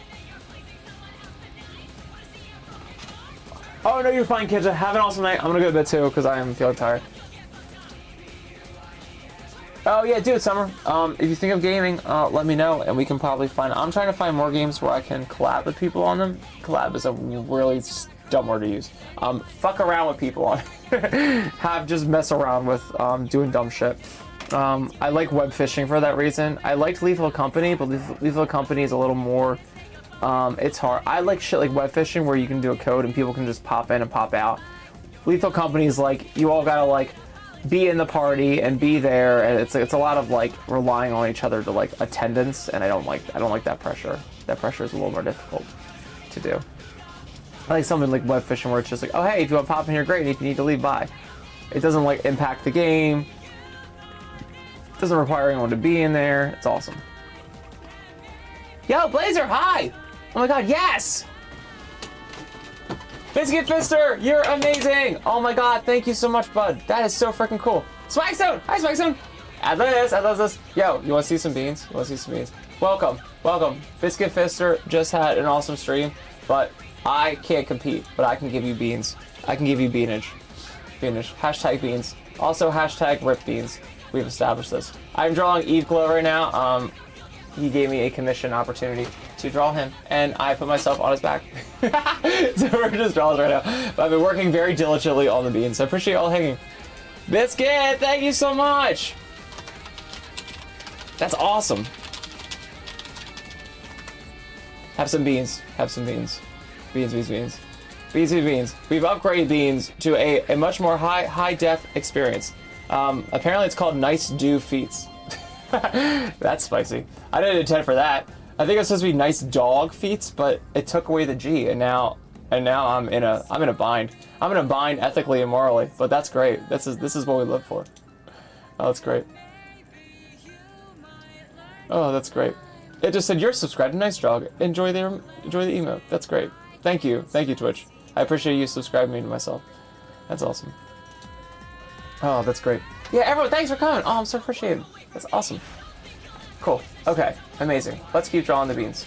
Oh no, you're fine, kids. Have an awesome night. I'm going to go to bed too, because I am feeling tired. Oh yeah, dude, Summer. If you think of gaming, let me know, and we can probably find. I'm trying to find more games where I can collab with people on them. Collab is a really dumb word to use. Fuck around with people on. Just mess around with doing dumb shit. I like web fishing for that reason. I liked Lethal Company, but Lethal Company is a little more. It's hard. I like shit like web fishing where you can do a code and people can just pop in and pop out. Lethal Company is like you all gotta like be in the party and be there, and it's a lot of like relying on each other to like attendance, and I don't like that pressure. That pressure is a little more difficult to do. I like something like web fishing where it's just like, oh hey, if you want to pop in here, great. If you need to leave, bye. It doesn't like impact the game. It doesn't require anyone to be in there. It's awesome. Yo, Blazer, hi! Oh my god, yes! Biscuit Fister, you're amazing! Oh my god, thank you so much, bud. That is so freaking cool. Spikestone! Hi, Spikestone! Add this. Yo, you want to see some beans? Welcome. Biscuit Fister just had an awesome stream, but I can't compete, but I can give you beans. I can give you beanage. Hashtag beans. Also, hashtag rip beans. We've established this. I'm drawing Eve Glow right now. He gave me a commission opportunity to draw him, and I put myself on his back. So we're just drawing right now. But I've been working very diligently on the beans. I appreciate all hanging. Biscuit, thank you so much. That's awesome. Have some beans. Beans. We've upgraded beans to a much more high def experience. Apparently it's called Nice Do Feats. That's spicy. I didn't intend for that. I think it's supposed to be Nice Dog Feats, but it took away the G, and now I'm in a bind. I'm in a bind ethically and morally, but that's great. This is what we live for. Oh, that's great. Oh, that's great. It just said you're subscribed to Nice Dog. Enjoy the emote. That's great. Thank you, Twitch. I appreciate you subscribing me to myself. That's awesome. Oh, that's great. Yeah, everyone, thanks for coming. Oh, I'm so appreciated. That's awesome. Cool. Okay, amazing. Let's keep drawing the beans.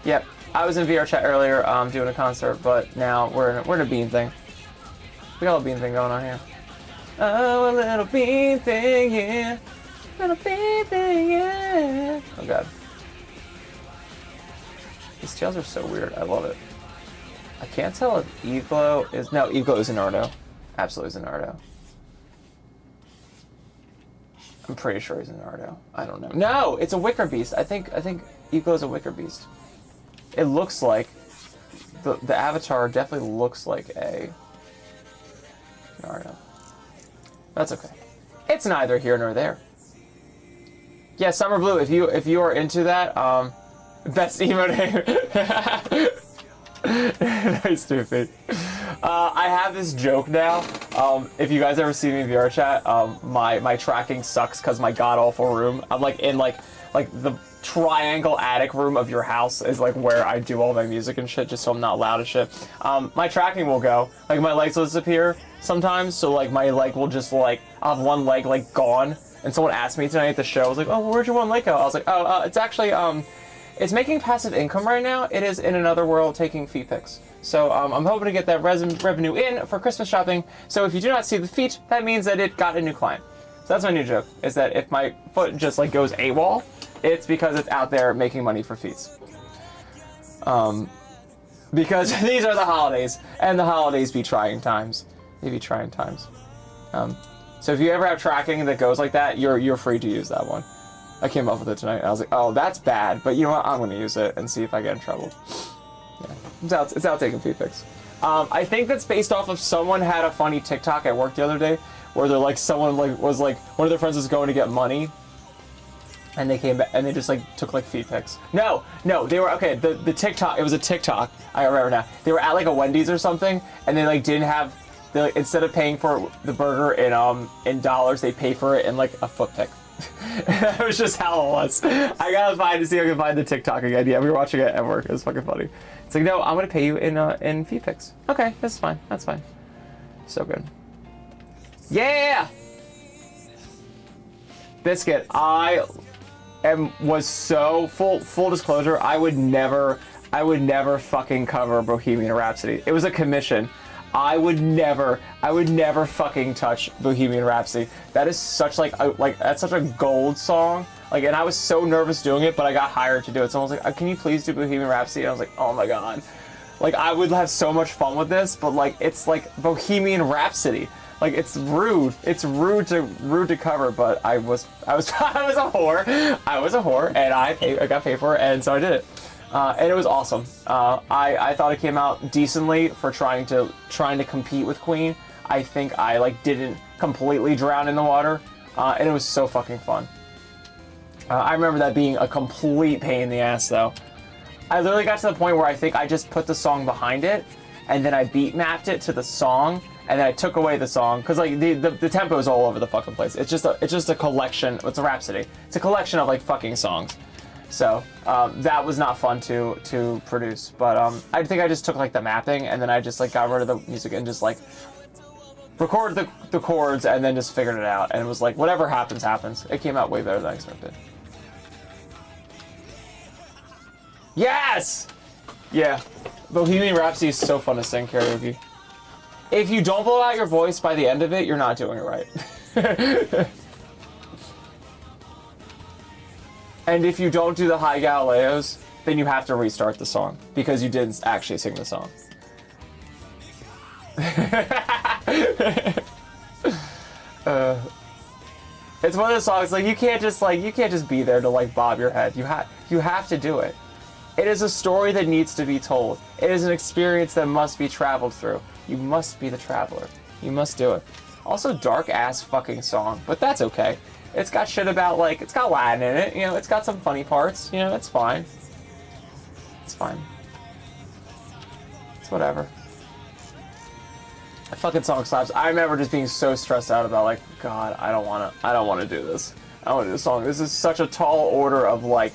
Yep, I was in VR chat earlier doing a concert, but now we're in a bean thing. We got a bean thing going on here. Oh, a little bean thing, yeah. Little bean thing, yeah. Oh god. These tails are so weird. I love it. I can't tell if Evlo is... No, Evlo is a Naruto. Absolutely is a Naruto. I'm pretty sure he's a Naruto. I don't know. No, it's a Wicker Beast. I think Evlo is a Wicker Beast. It looks like... The avatar definitely looks like a... Naruto. That's okay. It's neither here nor there. Yeah, Summer Blue, if you are into that, best emo name. Nice, stupid. I have this joke now. If you guys ever see me in VR chat, my tracking sucks because my god awful room. I'm like in like the triangle attic room of your house is like where I do all my music and shit, just so I'm not loud as shit. My tracking will go. Like my legs will disappear sometimes, so like my leg will just like I'll have one leg like gone. And someone asked me tonight at the show, I was like, oh, where'd your one leg go? I was like, oh, it's actually, it's making passive income right now. It is in another world taking feet pics. So I'm hoping to get that revenue in for Christmas shopping. So if you do not see the feet, that means that it got a new client. So that's my new joke, is that if my foot just like goes AWOL, it's because it's out there making money for feet. Because these are the holidays, and the holidays be trying times. They be trying times. So if you ever have tracking that goes like that, you're free to use that one. I came up with it tonight. I was like, oh, that's bad, but you know what? I'm going to use it and see if I get in trouble. Yeah, it's out taking feed pics. I think that's based off of someone had a funny TikTok at work the other day where they're like someone like was like one of their friends was going to get money, and they came back and they just like took like feed pics. No, they were okay. The TikTok, it was a TikTok. I remember now. They were at like a Wendy's or something, and they like didn't have instead of paying for the burger in dollars, they pay for it in like a foot pick. That was just how it was. I gotta find to see if I can find the TikTok again. Yeah, we were watching it at work. It was fucking funny. It's like, no, I'm gonna pay you in feet picks. Okay, that's fine. That's fine. So good. Yeah. Biscuit. Was so full disclosure. I would never fucking cover Bohemian Rhapsody. It was a commission. I would never fucking touch Bohemian Rhapsody. That is such that's such a gold song. Like, and I was so nervous doing it, but I got hired to do it. Someone was like, "Can you please do Bohemian Rhapsody?" And I was like, "Oh my god!" Like, I would have so much fun with this, but like, it's like Bohemian Rhapsody. Like, it's rude. It's rude to cover. But I was a whore. I was a whore, and I got paid for it, and so I did it. And it was awesome. I thought it came out decently for trying to compete with Queen. I think I like didn't completely drown in the water, and it was so fucking fun. I remember that being a complete pain in the ass though. I literally got to the point where I think I just put the song behind it, and then I beat mapped it to the song, and then I took away the song because like the tempo is all over the fucking place. It's just a collection. It's a rhapsody. It's a collection of like fucking songs. So that was not fun to produce, but I think I just took like the mapping, and then I just like got rid of the music and just like recorded the chords and then just figured it out, and it was like whatever happens happens. It came out way better than I expected. Yes! Yeah, Bohemian Rhapsody is so fun to sing karaoke. If you don't blow out your voice by the end of it, you're not doing it right. And if you don't do the high Galileos, then you have to restart the song because you didn't actually sing the song. It's one of those songs like you can't just be there to like bob your head. You have to do it. It is a story that needs to be told. It is an experience that must be traveled through. You must be the traveler. You must do it. Also, dark ass fucking song, but that's okay. It's got shit about like, it's got Latin in it, you know, it's got some funny parts, you know, it's fine. It's fine. It's whatever. That fucking song slaps. I remember just being so stressed out about like, God, I don't wanna do this. I don't wanna do this song. This is such a tall order of like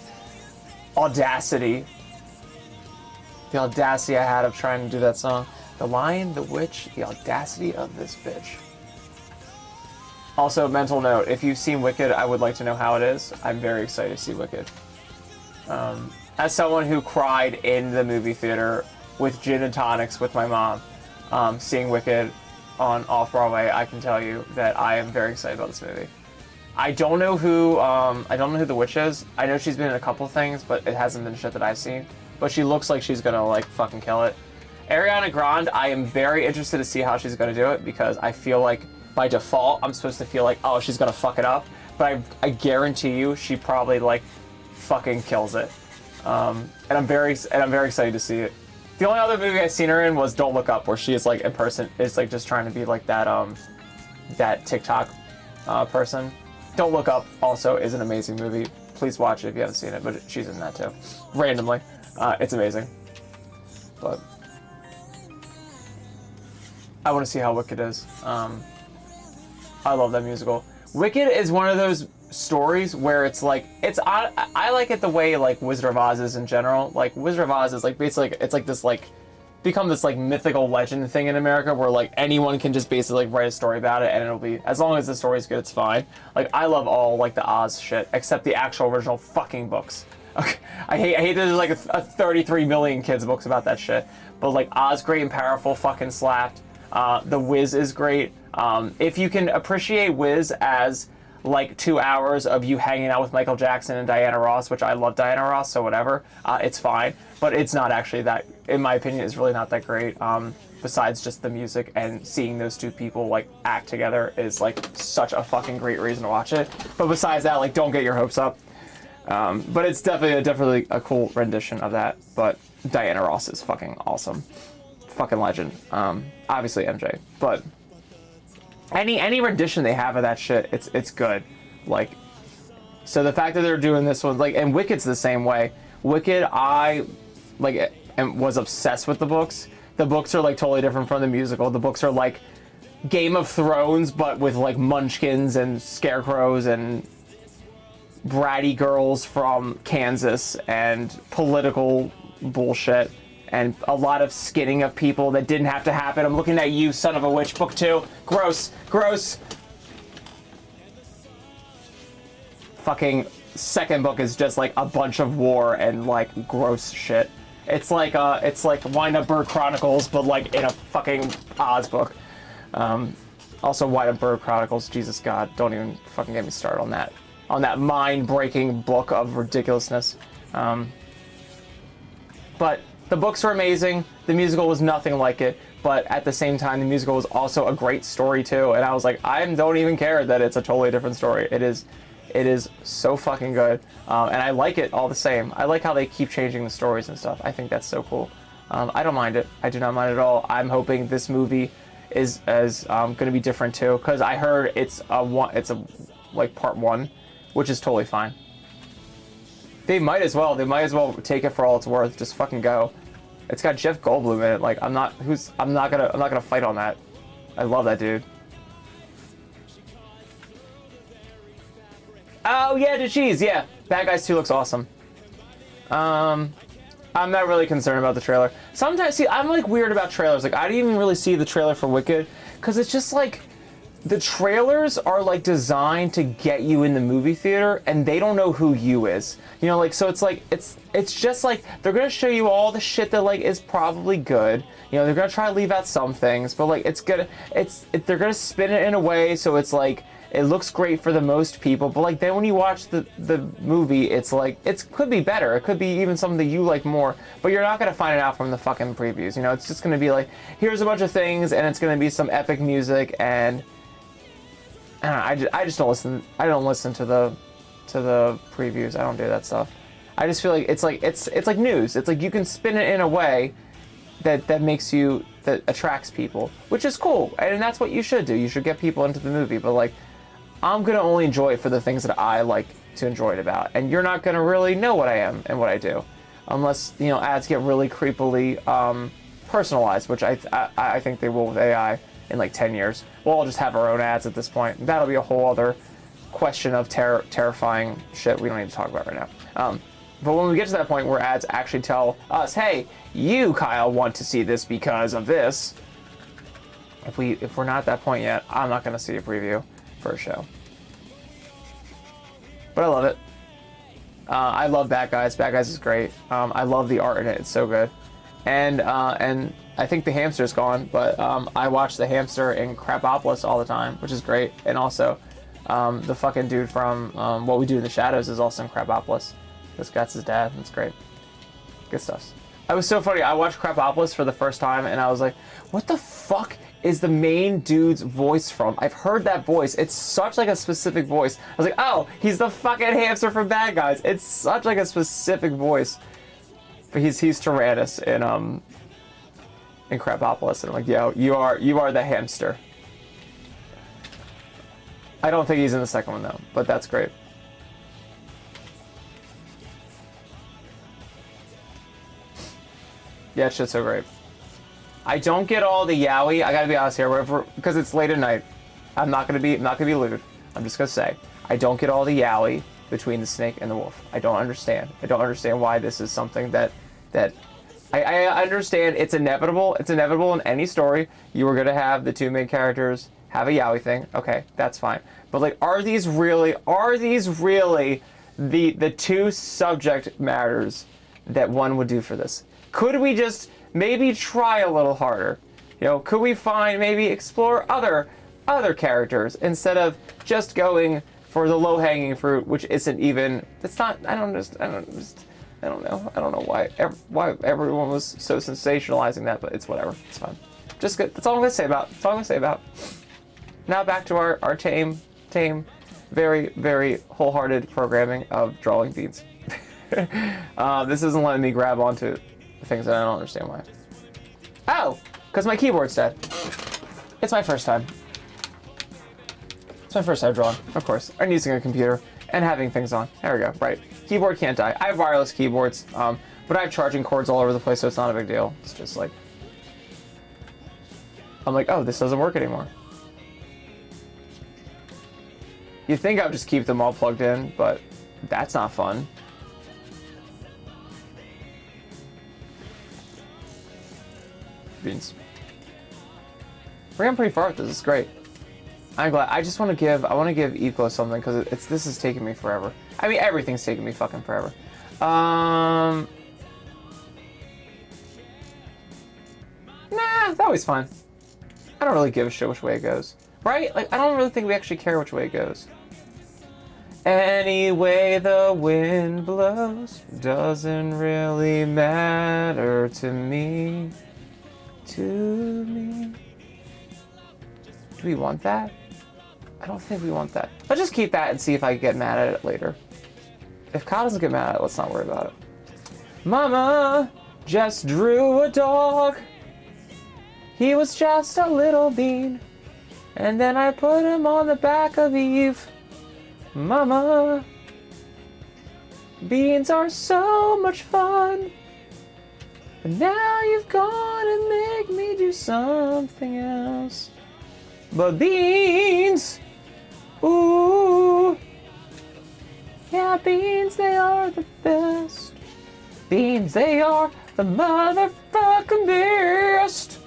audacity. The audacity I had of trying to do that song. The Lion, the Witch, the audacity of this bitch. Also, mental note, if you've seen Wicked, I would like to know how it is. I'm very excited to see Wicked. As someone who cried in the movie theater with gin and tonics with my mom, seeing Wicked on Off-Broadway, I can tell you that I am very excited about this movie. I don't know who the witch is. I know she's been in a couple things, but it hasn't been shit that I've seen. But she looks like she's gonna like fucking kill it. Ariana Grande, I am very interested to see how she's gonna do it because I feel like by default I'm supposed to feel like, oh, she's gonna fuck it up. But I guarantee you she probably like fucking kills it. And I'm very excited to see it. The only other movie I've seen her in was Don't Look Up, where she is like in person, is like just trying to be like that TikTok person. Don't Look Up also is an amazing movie. Please watch it if you haven't seen it, but she's in that too. Randomly. It's amazing. But I want to see how Wicked is. I love that musical. Wicked is one of those stories where it's like, I like it the way like Wizard of Oz is in general. Like Wizard of Oz is like basically, it's like this like, become this like mythical legend thing in America where like anyone can just basically like write a story about it and it'll be, as long as the story's good, it's fine. Like I love all like the Oz shit except the actual original fucking books. Okay, I hate there's like a 33 million kids books about that shit. But like Oz Great and Powerful fucking slapped. The Wiz is great. If you can appreciate Wiz as like 2 hours of you hanging out with Michael Jackson and Diana Ross, which I love Diana Ross, so whatever, it's fine. But it's not actually that, in my opinion, it's really not that great. Besides just the music and seeing those two people like act together is like such a fucking great reason to watch it. But besides that, like don't get your hopes up. But it's definitely a cool rendition of that. But Diana Ross is fucking awesome. Fucking legend. Obviously MJ, but any rendition they have of that shit, it's good. Like, so the fact that they're doing this one, like, and Wicked's the same way. Wicked, I like and was obsessed with the books. The books are like totally different from the musical. The books are like Game of Thrones, but with like munchkins and scarecrows and bratty girls from Kansas and political bullshit and a lot of skinning of people that didn't have to happen. I'm looking at you, son of a witch. Book 2. Gross. Gross. Fucking second book is just like a bunch of war and like gross shit. It's like Wind Up Bird Chronicles, but like in a fucking Oz book. Also Wind Up Bird Chronicles, Jesus God, don't even fucking get me started on that. On that mind-breaking book of ridiculousness. But the books were amazing. The musical was nothing like it, but at the same time, the musical was also a great story too. And I was like, I don't even care that it's a totally different story. It is so fucking good, and I like it all the same. I like how they keep changing the stories and stuff. I think that's so cool. I don't mind it. I do not mind it at all. I'm hoping this movie is going to be different too, because I heard it's like part 1, which is totally fine. They might as well take it for all it's worth. Just fucking go. It's got Jeff Goldblum in it. Like I'm not gonna fight on that. I love that dude. Oh yeah, the cheese. Yeah, Bad Guys 2 looks awesome. I'm not really concerned about the trailer. Sometimes, see, I'm like weird about trailers. Like I didn't even really see the trailer for Wicked, because it's just like the trailers are like designed to get you in the movie theater, and they don't know who you is. You know, like, so it's like it's just like they're gonna show you all the shit that like is probably good. You know, they're gonna try to leave out some things, but like they're gonna spin it in a way so it's like it looks great for the most people, but like then when you watch the movie, it's like it could be better. It could be even something that you like more, but you're not gonna find it out from the fucking previews. You know, it's just gonna be like, here's a bunch of things, and it's gonna be some epic music, and I don't know, I just don't listen. I don't listen to the previews. I don't do that stuff. I just feel like it's like news. It's like you can spin it in a way that attracts people, which is cool, and that's what you should do. You should get people into the movie, but like, I'm gonna only enjoy it for the things that I like to enjoy it about, and you're not gonna really know what I am and what I do, unless, you know, ads get really creepily personalized, which I think they will with AI in like 10 years. We'll all just have our own ads at this point. That'll be a whole other question of terrifying shit we don't need to talk about right now. But when we get to that point where ads actually tell us, hey, you, Kyle, want to see this because of this, if we're not at that point yet, I'm not gonna see a preview for a show. But I love it. I love Bad Guys. Bad Guys is great. I love the art in it. It's so good. And I think the hamster's gone, but I watch the hamster in Crapopolis all the time, which is great. And also, the fucking dude from What We Do in the Shadows is also in Crapopolis. That's his dad. That's great. Good stuff. It was so funny. I watched Crapopolis for the first time, and I was like, what the fuck is the main dude's voice from? I've heard that voice. It's such like a specific voice. I was like, oh, he's the fucking hamster from Bad Guys. It's such like a specific voice. But he's Tyrannus in Crapopolis, and I'm like, yo, you are the hamster. I don't think he's in the second one though, but that's great. Yeah, it's just so great. I don't get all the yaoi. I gotta be honest here, because it's late at night. I'm not gonna be lewd. I'm just gonna say I don't get all the yaoi between the snake and the wolf. I don't understand. I don't understand why this is something that I understand. It's inevitable. It's inevitable in any story. You were gonna have the two main characters have a yaoi thing. Okay, that's fine. But like, are these really the two subject matters that one would do for this? Could we just maybe try a little harder? You know, could we maybe explore other characters instead of just going for the low-hanging fruit, which isn't even, it's not, I don't know why everyone was so sensationalizing that, but it's whatever, it's fine. Just good, that's all I'm gonna say about. Now back to our tame, very, very wholehearted programming of drawing beans. This isn't letting me grab onto things that I don't understand why. Oh, because my keyboard's dead. It's my first time. It's my first time drawing, of course, and using a computer and having things on. There we go, right. Keyboard can't die. I have wireless keyboards, but I have charging cords all over the place, so it's not a big deal. It's just like, I'm like, oh, this doesn't work anymore. You think I would just keep them all plugged in, but that's not fun. Beans. We're getting pretty far with this. It's great. I'm glad. I just want to give. I want to give Eco something because this is taking me forever. I mean, everything's taking me fucking forever. Nah, it's always fine. I don't really give a shit which way it goes, right? Like, I don't really think we actually care which way it goes. Any way the wind blows doesn't really matter to me. To me. Do we want that? I don't think we want that. Let's just keep that and see if I get mad at it later. If Kyle doesn't get mad at it, let's not worry about it. Mama just drew a dog. He was just a little bean. And then I put him on the back of Eve. Mama, beans are so much fun. But now you've gone and make me do something else. But beans, ooh, yeah, beans, they are the best. Beans, they are the motherfucking best.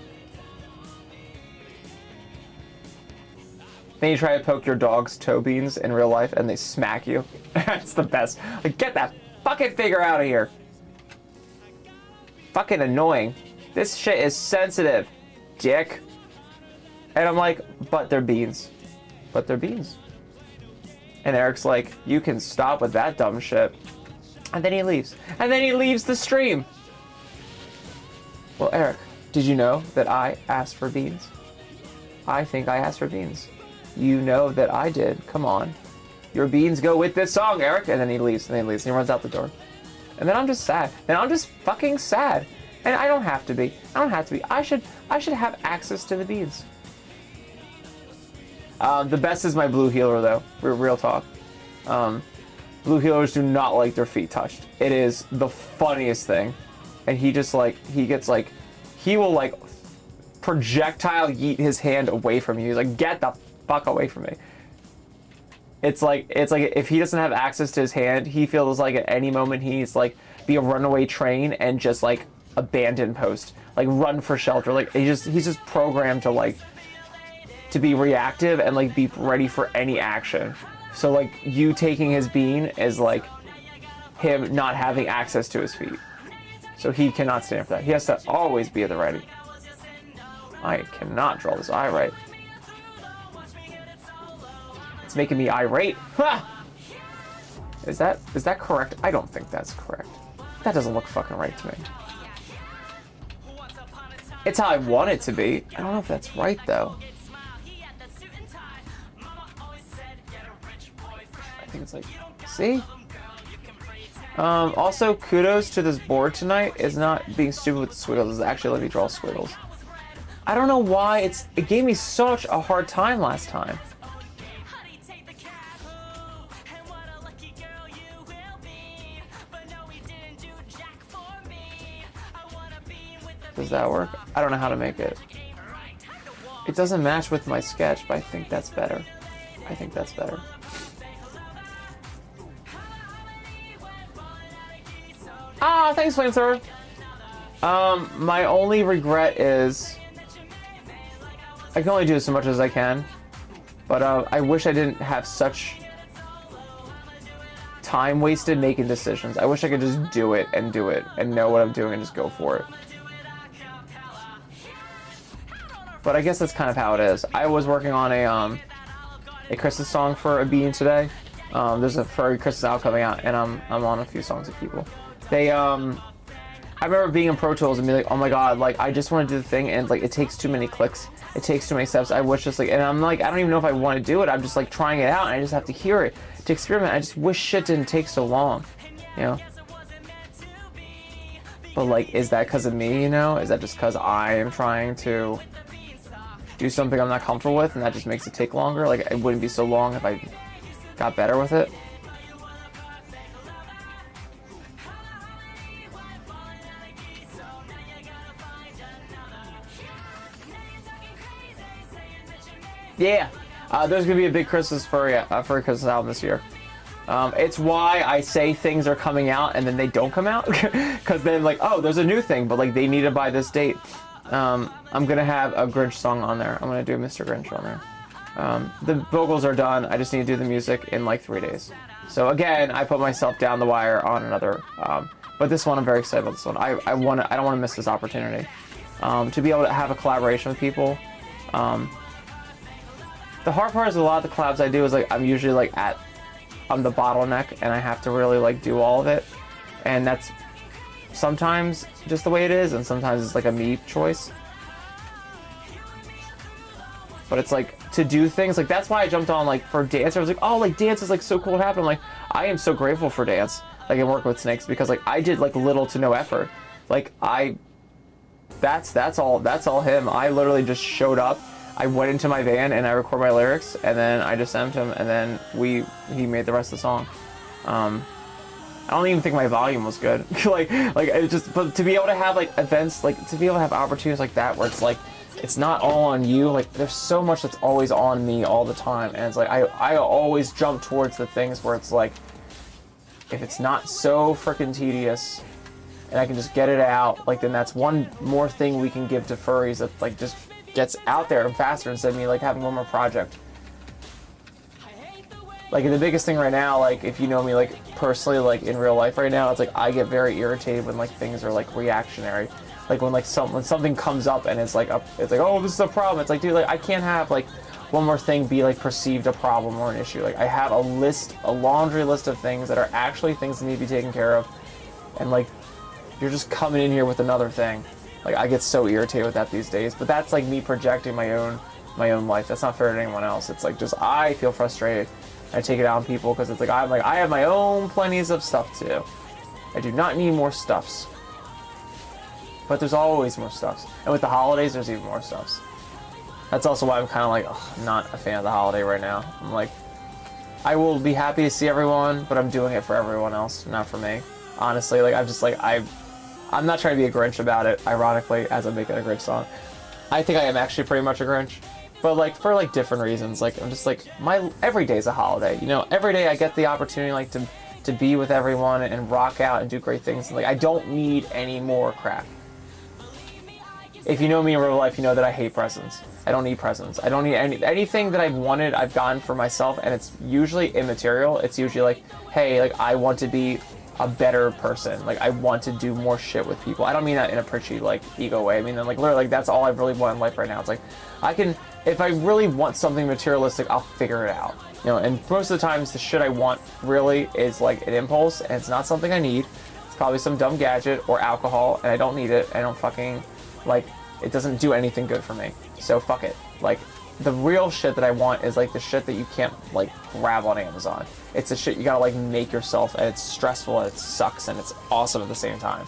Then you try to poke your dog's toe beans in real life and they smack you. That's the best. Like, get that fucking figure out of here. Fucking annoying. This shit is sensitive, dick. And I'm like, but they're beans. But they're beans. And Eric's like, you can stop with that dumb shit. And then he leaves. And then he leaves the stream. Well, Eric, did you know that I asked for beans? I think I asked for beans. You know that I did. Come on. Your beans go with this song, Eric. And then he leaves. And then he leaves. And he runs out the door. And then I'm just sad. And I'm just fucking sad. And I don't have to be. I don't have to be. I should have access to the beans. The best is my blue healer, though. Real talk. Blue healers do not like their feet touched. It is the funniest thing. And he just like, he will like projectile yeet his hand away from you. He's like, get the fuck away from me. It's like if he doesn't have access to his hand, he feels like at any moment he needs to like be a runaway train and just like abandon post, like run for shelter. Like he's just programmed to like to be reactive and like be ready for any action. So like you taking his bean is like him not having access to his feet. So he cannot stand for that. He has to always be at the ready. I cannot draw this eye right. It's making me irate. Ha! Is that correct? I don't think that's correct. That doesn't look fucking right to me. It's how I want it to be. I don't know if that's right though. I think it's like, see? Also, kudos to this board tonight is not being stupid with the squiggles. It's actually letting me draw squiggles. I don't know why it gave me such a hard time last time. Does that work? I don't know how to make it. It doesn't match with my sketch, but I think that's better. I think that's better. Ah, thanks, Flamethrower. My only regret is I can only do as much as I can, but I wish I didn't have such time wasted making decisions. I wish I could just do it and know what I'm doing and just go for it. But I guess that's kind of how it is. I was working on a Christmas song for a bean today. There's a furry Christmas album coming out, and I'm on a few songs with people. I remember being in Pro Tools and being like, oh my god, like I just want to do the thing, and like it takes too many clicks, it takes too many steps. I wish just like, and I'm like, I don't even know if I want to do it. I'm just like trying it out, and I just have to hear it to experiment. I just wish shit didn't take so long, you know. But like, is that because of me? You know, is that just because I am trying to do something I'm not comfortable with, and that just makes it take longer? Like it wouldn't be so long if I got better with it. Yeah. There's gonna be a big Christmas furry Christmas album this year. It's why I say things are coming out and then they don't come out, because then like, oh, there's a new thing, but like they need it by this date. I'm gonna have a Grinch song on there. I'm gonna do Mr. Grinch on there. The vocals are done. I just need to do the music in like 3 days. So again, I put myself down the wire on another. But this one, I'm very excited about this one. I don't want to miss this opportunity to be able to have a collaboration with people. The hard part is a lot of the collabs I do is like I'm usually like I'm the bottleneck and I have to really like do all of it, and that's sometimes just the way it is, and sometimes it's like a me choice. But it's like to do things like that's why I jumped on like for dance. I was like, oh, like dance is like so cool to happen. I'm like, I am so grateful for dance, like and working with Snakes, because like I did like little to no effort. Like that's all him. I literally just showed up. I went into my van and I recorded my lyrics, and then I just sent him, and then he made the rest of the song. I don't even think my volume was good. like it just, but to be able to have like events, like to be able to have opportunities like that where it's like it's not all on you. Like there's so much that's always on me all the time, and it's like I always jump towards the things where it's like if it's not so freaking tedious and I can just get it out, like then that's one more thing we can give to furries that like just gets out there and faster instead of me like having one more project. Like the biggest thing right now, like if you know me like personally, like in real life right now, it's like I get very irritated when like things are like reactionary. Like when like when something comes up and it's like oh, this is a problem. It's like, dude, like I can't have like one more thing be like perceived a problem or an issue. Like I have a laundry list of things that are actually things that need to be taken care of, and like you're just coming in here with another thing. Like I get so irritated with that these days, but that's like me projecting my own life. That's not fair to anyone else. It's like just I feel frustrated. I take it out on people because it's like I have my own plenties of stuff to do. I do not need more stuffs. But there's always more stuffs. And with the holidays, there's even more stuffs. That's also why I'm kind of like not a fan of the holiday right now. I'm like, I will be happy to see everyone, but I'm doing it for everyone else, not for me. Honestly, like I'm just like I'm not trying to be a Grinch about it, ironically, as I'm making a Grinch song. I think I am actually pretty much a Grinch, but like for like different reasons. Like I'm just like every day's a holiday, you know. Every day I get the opportunity like to be with everyone and rock out and do great things. And, like I don't need any more crap. If you know me in real life, you know that I hate presents. I don't need presents. I don't need anything that I've wanted. I've gotten for myself, and it's usually immaterial. It's usually like, hey, like I want to be a better person. Like I want to do more shit with people. I don't mean that in a preachy like ego way. I mean like literally like that's all I really want in life right now. It's like I can, if I really want something materialistic, I'll figure it out. You know, and most of the times the shit I want really is like an impulse, and it's not something I need. It's probably some dumb gadget or alcohol, and I don't need it. I don't fucking like it doesn't do anything good for me. So fuck it. Like the real shit that I want is like the shit that you can't like grab on Amazon. It's the shit you gotta like make yourself, and it's stressful and it sucks and it's awesome at the same time.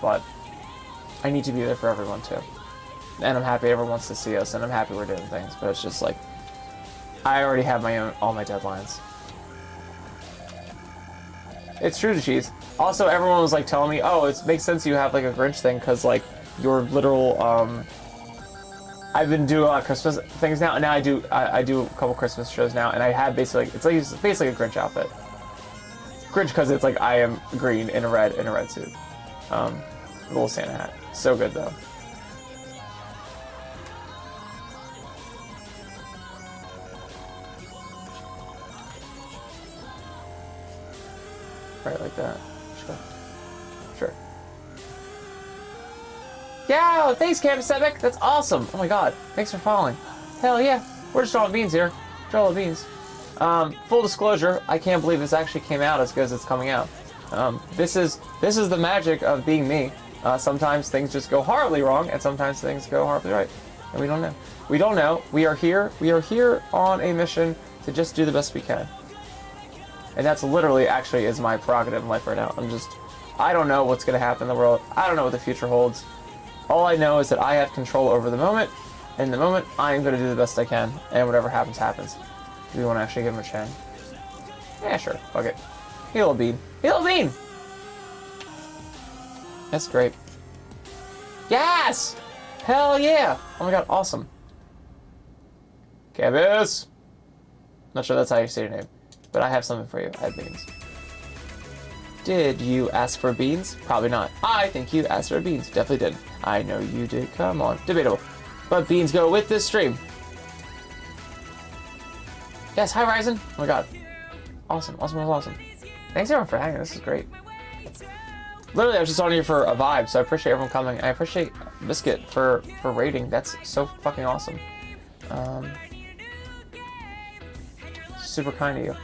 But I need to be there for everyone too. And I'm happy everyone wants to see us, and I'm happy we're doing things, but it's just like I already have all my deadlines. It's true to cheese. Also, everyone was like telling me, oh, it makes sense you have like a Grinch thing because like your literal I've been doing a lot of Christmas things now, and now I do a couple Christmas shows now, and I have basically it's basically a Grinch outfit. Grinch because it's like I am green in a red suit, a little Santa hat. So good though. Right like that. Sure. Yeah, thanks, Campus Epic. That's awesome. Oh my god. Thanks for following. Hell yeah. We're just drawing beans here. Draw beans. Full disclosure, I can't believe this actually came out as good as it's coming out. This is the magic of being me. Sometimes things just go horribly wrong, and sometimes things go horribly right. And we don't know. We don't know. We are here on a mission to just do the best we can. And that's literally actually is my prerogative in life right now. I don't know what's going to happen in the world. I don't know what the future holds. All I know is that I have control over the moment. In the moment, I am going to do the best I can. And whatever happens, happens. Do we want to actually give him a chin? Yeah, sure. Fuck it. Hey, little bean. Hey, little bean! That's great. Yes! Hell yeah! Oh my god, awesome. Cabbage! Not sure that's how you say your name, but I have something for you. I have beans. Did you ask for beans? Probably not. I think you asked for beans. Definitely did. I know you did. Come on. Debatable. But beans go with this stream. Yes, hi Ryzen. Oh my god. Awesome. Awesome. Thanks everyone for hanging. This is great. Literally, I was just on here for a vibe, so I appreciate everyone coming. I appreciate Biscuit for raiding. That's so fucking awesome. Super kind of you.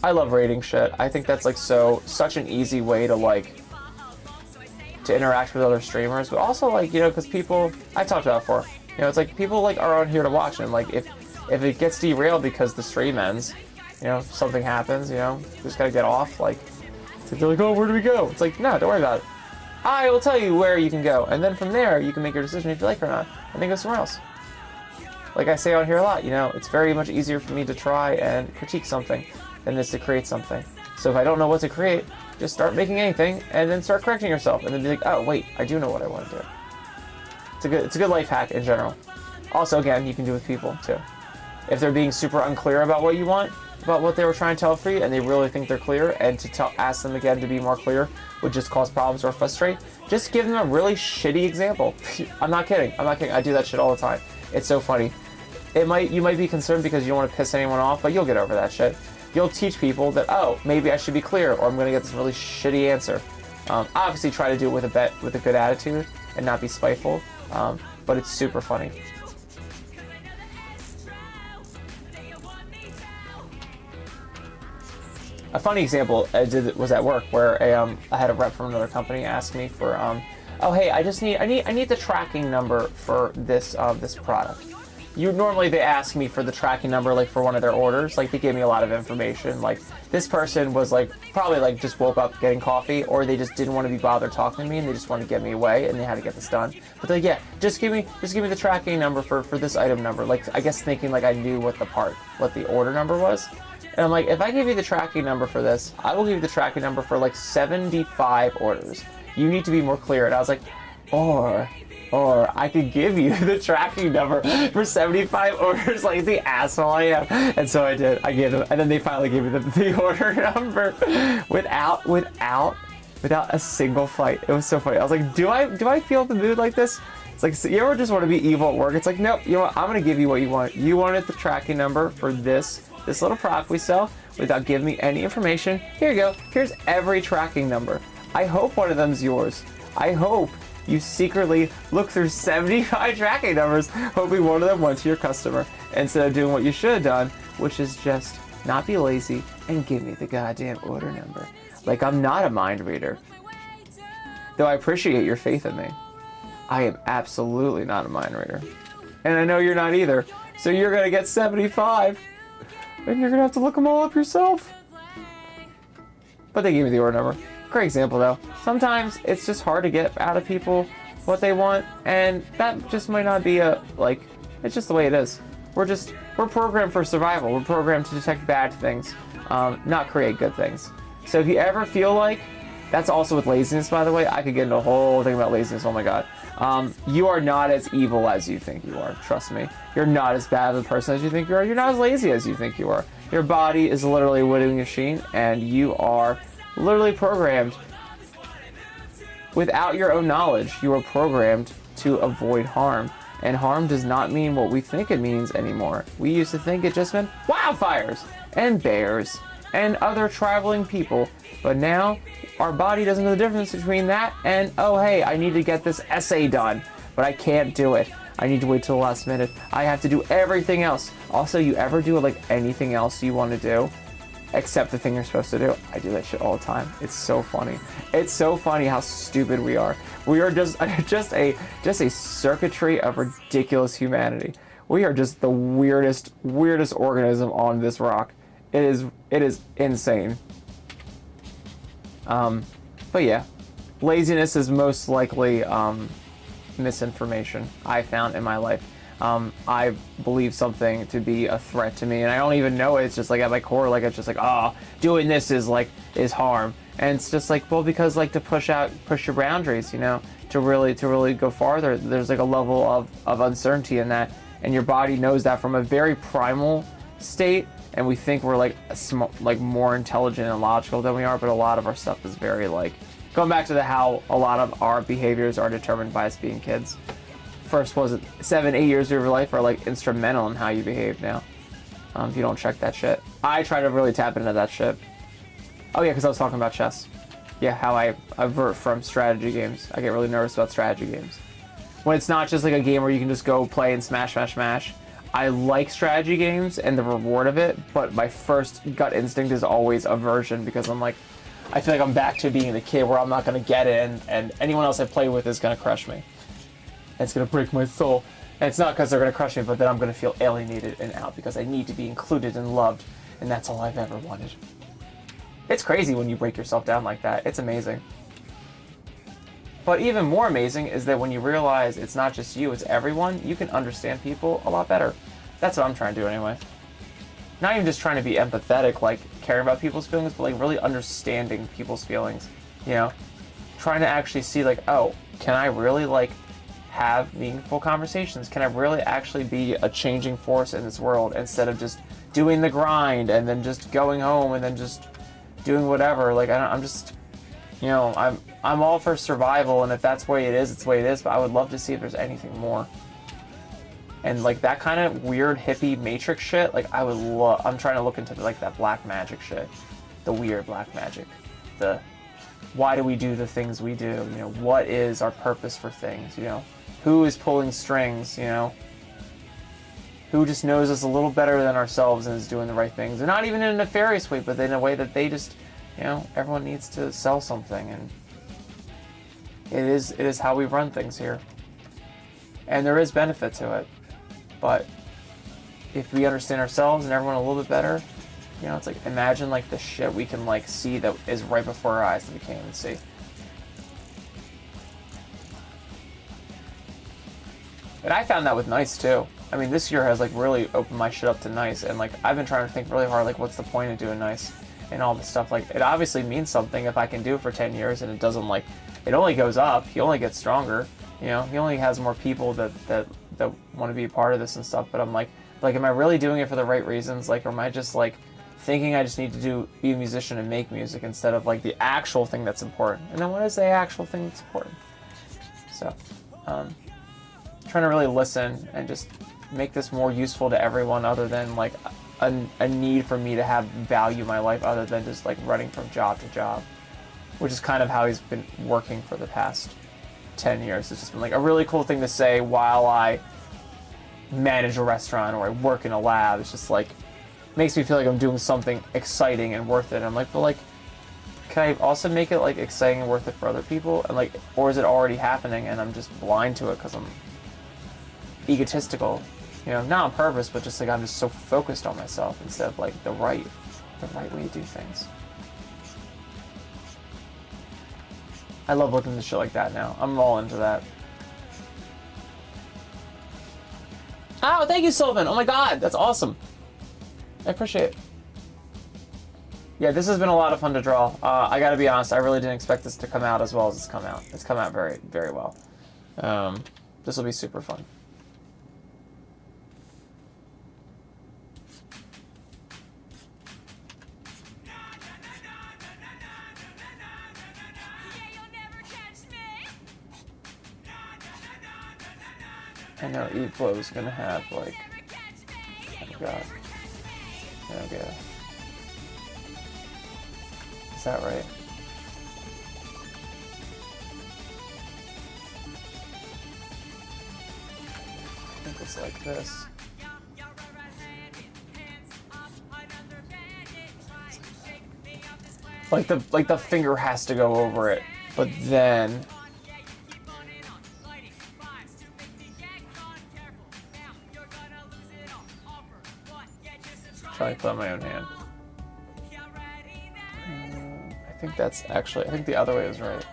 I love raiding shit. I think that's like such an easy way to to interact with other streamers, but also like, you know, because people, I talked about it before, you know, it's like people like are on here to watch, and like if it gets derailed because the stream ends, you know, something happens, you know, just gotta get off, like, they're like, oh, where do we go? It's like, no, don't worry about it. I will tell you where you can go, and then from there you can make your decision if you like it or not, and then go somewhere else. Like I say on here a lot, you know, it's very much easier for me to try and critique something than it is to create something. So if I don't know what to create, just start making anything and then start correcting yourself, and then be like, oh wait, I do know what I want to do. It's a good life hack in general. Also, again, you can do with people too. If they're being super unclear about what you want, about what they were trying to tell for you, and they really think they're clear, and to ask them again to be more clear would just cause problems or frustrate, just give them a really shitty example. I'm not kidding. I do that shit all the time. It's so funny. You might be concerned because you don't want to piss anyone off, but you'll get over that shit. You'll teach people that, oh, maybe I should be clear, or I'm going to get this really shitty answer. Obviously, try to do it with a good attitude and not be spiteful, but it's super funny. A funny example I did was at work, where I had a rep from another company ask me for, oh hey, I need the tracking number for this this product. Normally they ask me for the tracking number, like for one of their orders. Like they gave me a lot of information. Like this person was like probably like just woke up getting coffee, or they just didn't want to be bothered talking to me and they just wanted to get me away and they had to get this done. But like, yeah, just give me the tracking number for this item number. Like I guess thinking like I knew what the order number was. And I'm like, if I give you the tracking number for this, I will give you the tracking number for like 75 orders. You need to be more clear. And I was like, or I could give you the tracking number for 75 orders, like the asshole I am. And so I did. I gave them, and then they finally gave me the order number without a single fight. It was so funny. I was like, do I feel the mood like this? It's like, so you ever just want to be evil at work? It's like, nope, you know what? I'm gonna give you what you want. You wanted the tracking number for this little product we sell without giving me any information. Here you go. Here's every tracking number. I hope one of them's yours. I hope you secretly look through 75 tracking numbers, hoping one of them went to your customer, instead of doing what you should have done, which is just not be lazy and give me the goddamn order number. Like I'm not a mind reader. Though I appreciate your faith in me. I am absolutely not a mind reader. And I know you're not either. So you're gonna get 75. And you're gonna have to look them all up yourself. But they gave me the order number. Great example though. Sometimes it's just hard to get out of people what they want, and that just might not be it's just the way it is. We're programmed for survival. We're programmed to detect bad things, not create good things. So if you ever feel like, that's also with laziness, by the way. I could get into a whole thing about laziness, oh my god. You are not as evil as you think you are, trust me. You're not as bad of a person as you think you are. You're not as lazy as you think you are. Your body is literally a winning machine, and you are literally programmed without your own knowledge. You are programmed to avoid harm, and harm does not mean what we think it means anymore. We used to think it just meant wildfires and bears and other traveling people, but now our body doesn't know the difference between that and, oh hey, I need to get this essay done, but I can't do it. I need to wait till the last minute. I have to do everything else. Also, you ever do like anything else you want to do except the thing you're supposed to do? I do that shit all the time. It's so funny. It's so funny how stupid we are. We are just a circuitry of ridiculous humanity. We are just the weirdest organism on this rock. It is insane. But yeah, laziness is most likely misinformation I found in my life. I believe something to be a threat to me, and I don't even know it. It's just like at my core, like it's just like, doing this is harm. And it's just like, well, because like to push your boundaries, you know, to really go farther, there's like a level of uncertainty in that, and your body knows that from a very primal state, and we think we're like like more intelligent and logical than we are, but a lot of our stuff is very like, going back to how a lot of our behaviors are determined by us being kids. First, was it 7-8 years of your life are like instrumental in how you behave now. If you don't check that shit. I try to really tap into that shit. Oh yeah, because I was talking about chess. Yeah, how I avert from strategy games. I get really nervous about strategy games. When it's not just like a game where you can just go play and smash, smash, smash. I like strategy games and the reward of it, but my first gut instinct is always aversion, because I'm like, I feel like I'm back to being the kid where I'm not going to get in, and anyone else I play with is going to crush me. And it's going to break my soul. And it's not because they're going to crush me, but then I'm going to feel alienated and out because I need to be included and loved, and that's all I've ever wanted. It's crazy when you break yourself down like that. It's amazing. But even more amazing is that when you realize it's not just you, it's everyone, you can understand people a lot better. That's what I'm trying to do anyway. Not even just trying to be empathetic, like caring about people's feelings, but like really understanding people's feelings, you know? Trying to actually see like, oh, can I really like have meaningful conversations? Can I really actually be a changing force in this world instead of just doing the grind and then just going home and then just doing whatever? Like I'm just, you know, I'm all for survival, and if that's the way it is, it's the way it is, but I would love to see if there's anything more. And like that kind of weird hippie matrix shit, like I would love, I'm trying to look into like that black magic shit, the weird black magic, the why do we do the things we do, you know, what is our purpose for things, you know, who is pulling strings, you know, who just knows us a little better than ourselves and is doing the right things, and not even in a nefarious way, but in a way that they just, you know, everyone needs to sell something, and it is how we run things here, and there is benefit to it. But if we understand ourselves and everyone a little bit better, you know, it's like, imagine like the shit we can like see that is right before our eyes that we can't even see. And I found that with NIIC too. I mean, this year has like really opened my shit up to NIIC, and like I've been trying to think really hard, like what's the point of doing NIIC and all this stuff. Like it obviously means something if I can do it for 10 years and it doesn't like, it only goes up, he only gets stronger, you know, he only has more people that want to be a part of this and stuff. But I'm like, am I really doing it for the right reasons? Like, or am I just like thinking I just need to be a musician and make music instead of like the actual thing that's important? And then what is the actual thing that's important? So, trying to really listen and just make this more useful to everyone, other than like a need for me to have value in my life, other than just like running from job to job, which is kind of how he's been working for the past 10 years. It's just been like a really cool thing to say while I manage a restaurant or I work in a lab. It's just like, makes me feel like I'm doing something exciting and worth it. And I'm like, but like, can I also make it like exciting and worth it for other people? And like, or is it already happening and I'm just blind to it because I'm egotistical, you know, not on purpose, but just like I'm just so focused on myself instead of like the right way to do things. I love looking at shit like that now. I'm all into that. Oh, thank you, Sylvan. Oh my god, that's awesome. I appreciate it. Yeah, this has been a lot of fun to draw. I gotta be honest, I really didn't expect this to come out as well as it's come out. It's come out very, very well. This will be super fun. I know E-Flow's gonna have like, oh god, okay, is that right? I think it's like this. Like the finger has to go over it, but then. Try to play on my own hand. I think that's actually, I think the other way is right.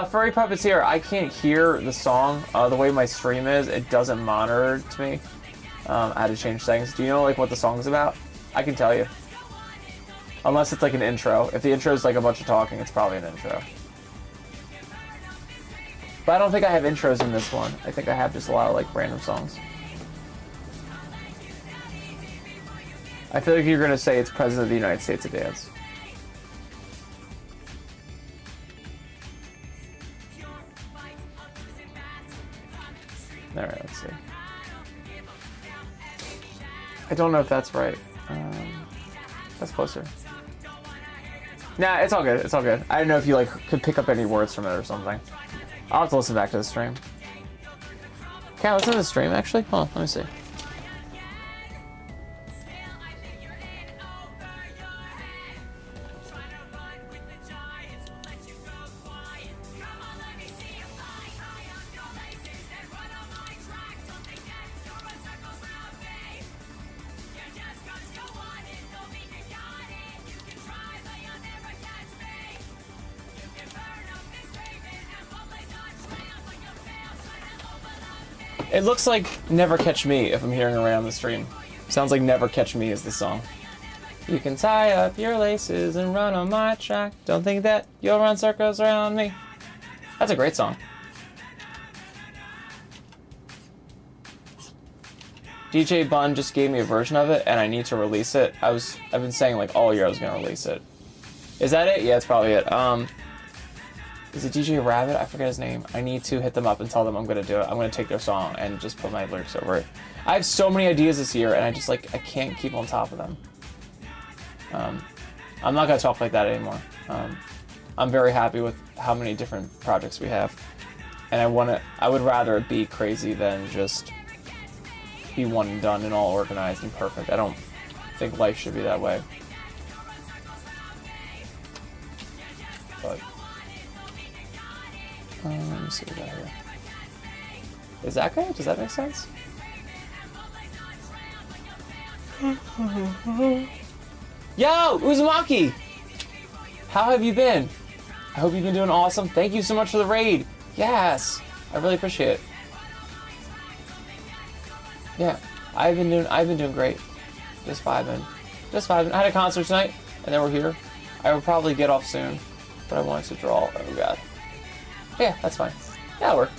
Furry Puppeteer, I can't hear the song. The way my stream is, it doesn't monitor to me. I had to change settings. Do you know like what the song's about? I can tell you. Unless it's like an intro. If the intro is like a bunch of talking, it's probably an intro. But I don't think I have intros in this one. I think I have just a lot of like random songs. I feel like you're gonna say it's President of the United States a dance. Alright, let's see. I don't know if that's right. That's closer. Nah, it's all good. It's all good. I don't know if you like could pick up any words from it or something. I'll have to listen back to the stream. Can I listen to the stream actually? Hold on, let me see. It looks like Never Catch Me if I'm hearing it right on the stream. Sounds like Never Catch Me is the song. You can tie up your laces and run on my track. Don't think that you'll run circles around me. That's a great song. DJ Bun just gave me a version of it and I need to release it. I've been saying like all year I was gonna release it. Is that it? Yeah, that's probably it. Is it DJ Rabbit? I forget his name. I need to hit them up and tell them I'm gonna do it. I'm gonna take their song and just put my lyrics over it. I have so many ideas this year and I just like, I can't keep on top of them. I'm not gonna talk like that anymore. I'm very happy with how many different projects we have. And I would rather it be crazy than just be one and done and all organized and perfect. I don't think life should be that way. But let me see what we got here. Is that good? Does that make sense? Yo, Uzumaki! How have you been? I hope you've been doing awesome. Thank you so much for the raid. Yes, I really appreciate it. Yeah, I've been doing great. Just vibing. I had a concert tonight, and then we're here. I will probably get off soon, but I wanted to draw. Oh god. Yeah, that's fine. That'll work.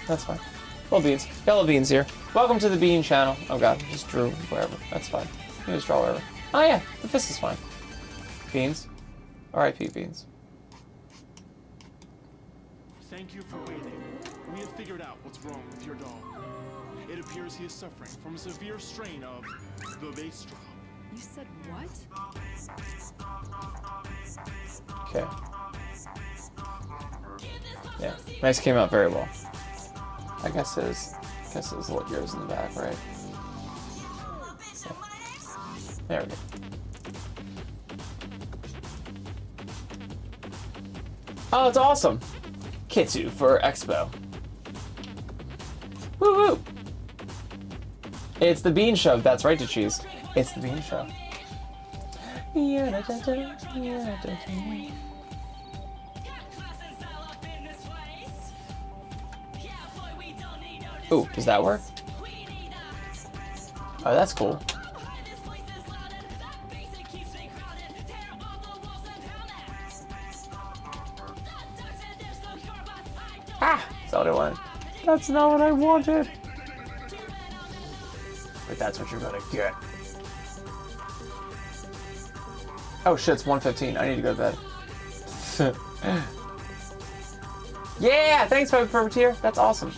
That's fine. Little beans. Yellow beans here. Welcome to the bean channel. Oh god, just drew wherever. That's fine. You can just draw wherever. Oh yeah, the fist is fine. Beans. R.I.P. Beans. Thank you for waiting. We have figured out what's wrong with your dog. It appears he is suffering from a severe strain of the bass drum. You said what? Okay. Yeah, nice came out very well. I guess it was what yours in the back, right? Yeah. There we go. Oh, it's awesome! Kitsu for Expo. Woo woo! It's the Bean Show. That's right, to cheese. It's the Bean Show. Ooh, does that work? Oh, that's cool. Ah! That's not what I wanted. That's not what I wanted. But that's what you're gonna get. Oh shit, it's 1:15. I need to go to bed. Yeah! Thanks, Puppeteer. That's awesome.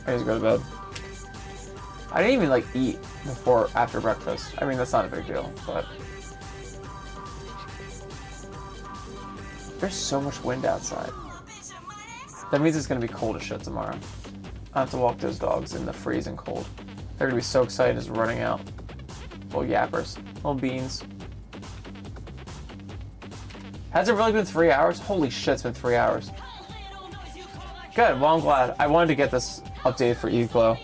I need to go to bed. I didn't even like eat after breakfast. I mean, that's not a big deal, but there's so much wind outside. That means it's gonna be cold as shit tomorrow. I have to walk those dogs in the freezing cold. They're gonna be so excited just running out. Little yappers, little beans. Has it really been 3 hours? Holy shit, it's been 3 hours. Good, well I'm glad. I wanted to get this updated for Eglo.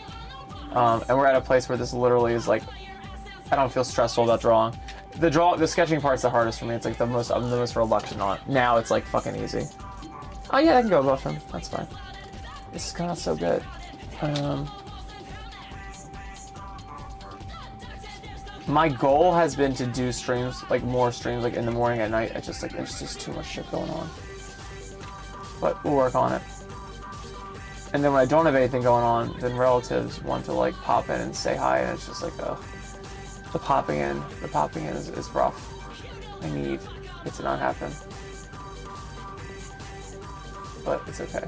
And we're at a place where this literally is like, I don't feel stressful about drawing. The sketching part's the hardest for me. It's like I'm the most reluctant on it. Now it's like fucking easy. Oh yeah, I can go above him. That's fine. This is coming out so good. My goal has been to do streams, like more streams, like in the morning, at night. It's just like there's just too much shit going on. But we'll work on it. And then when I don't have anything going on, then relatives want to like pop in and say hi, and it's just like, the popping in is rough. I need it to not happen. But it's okay.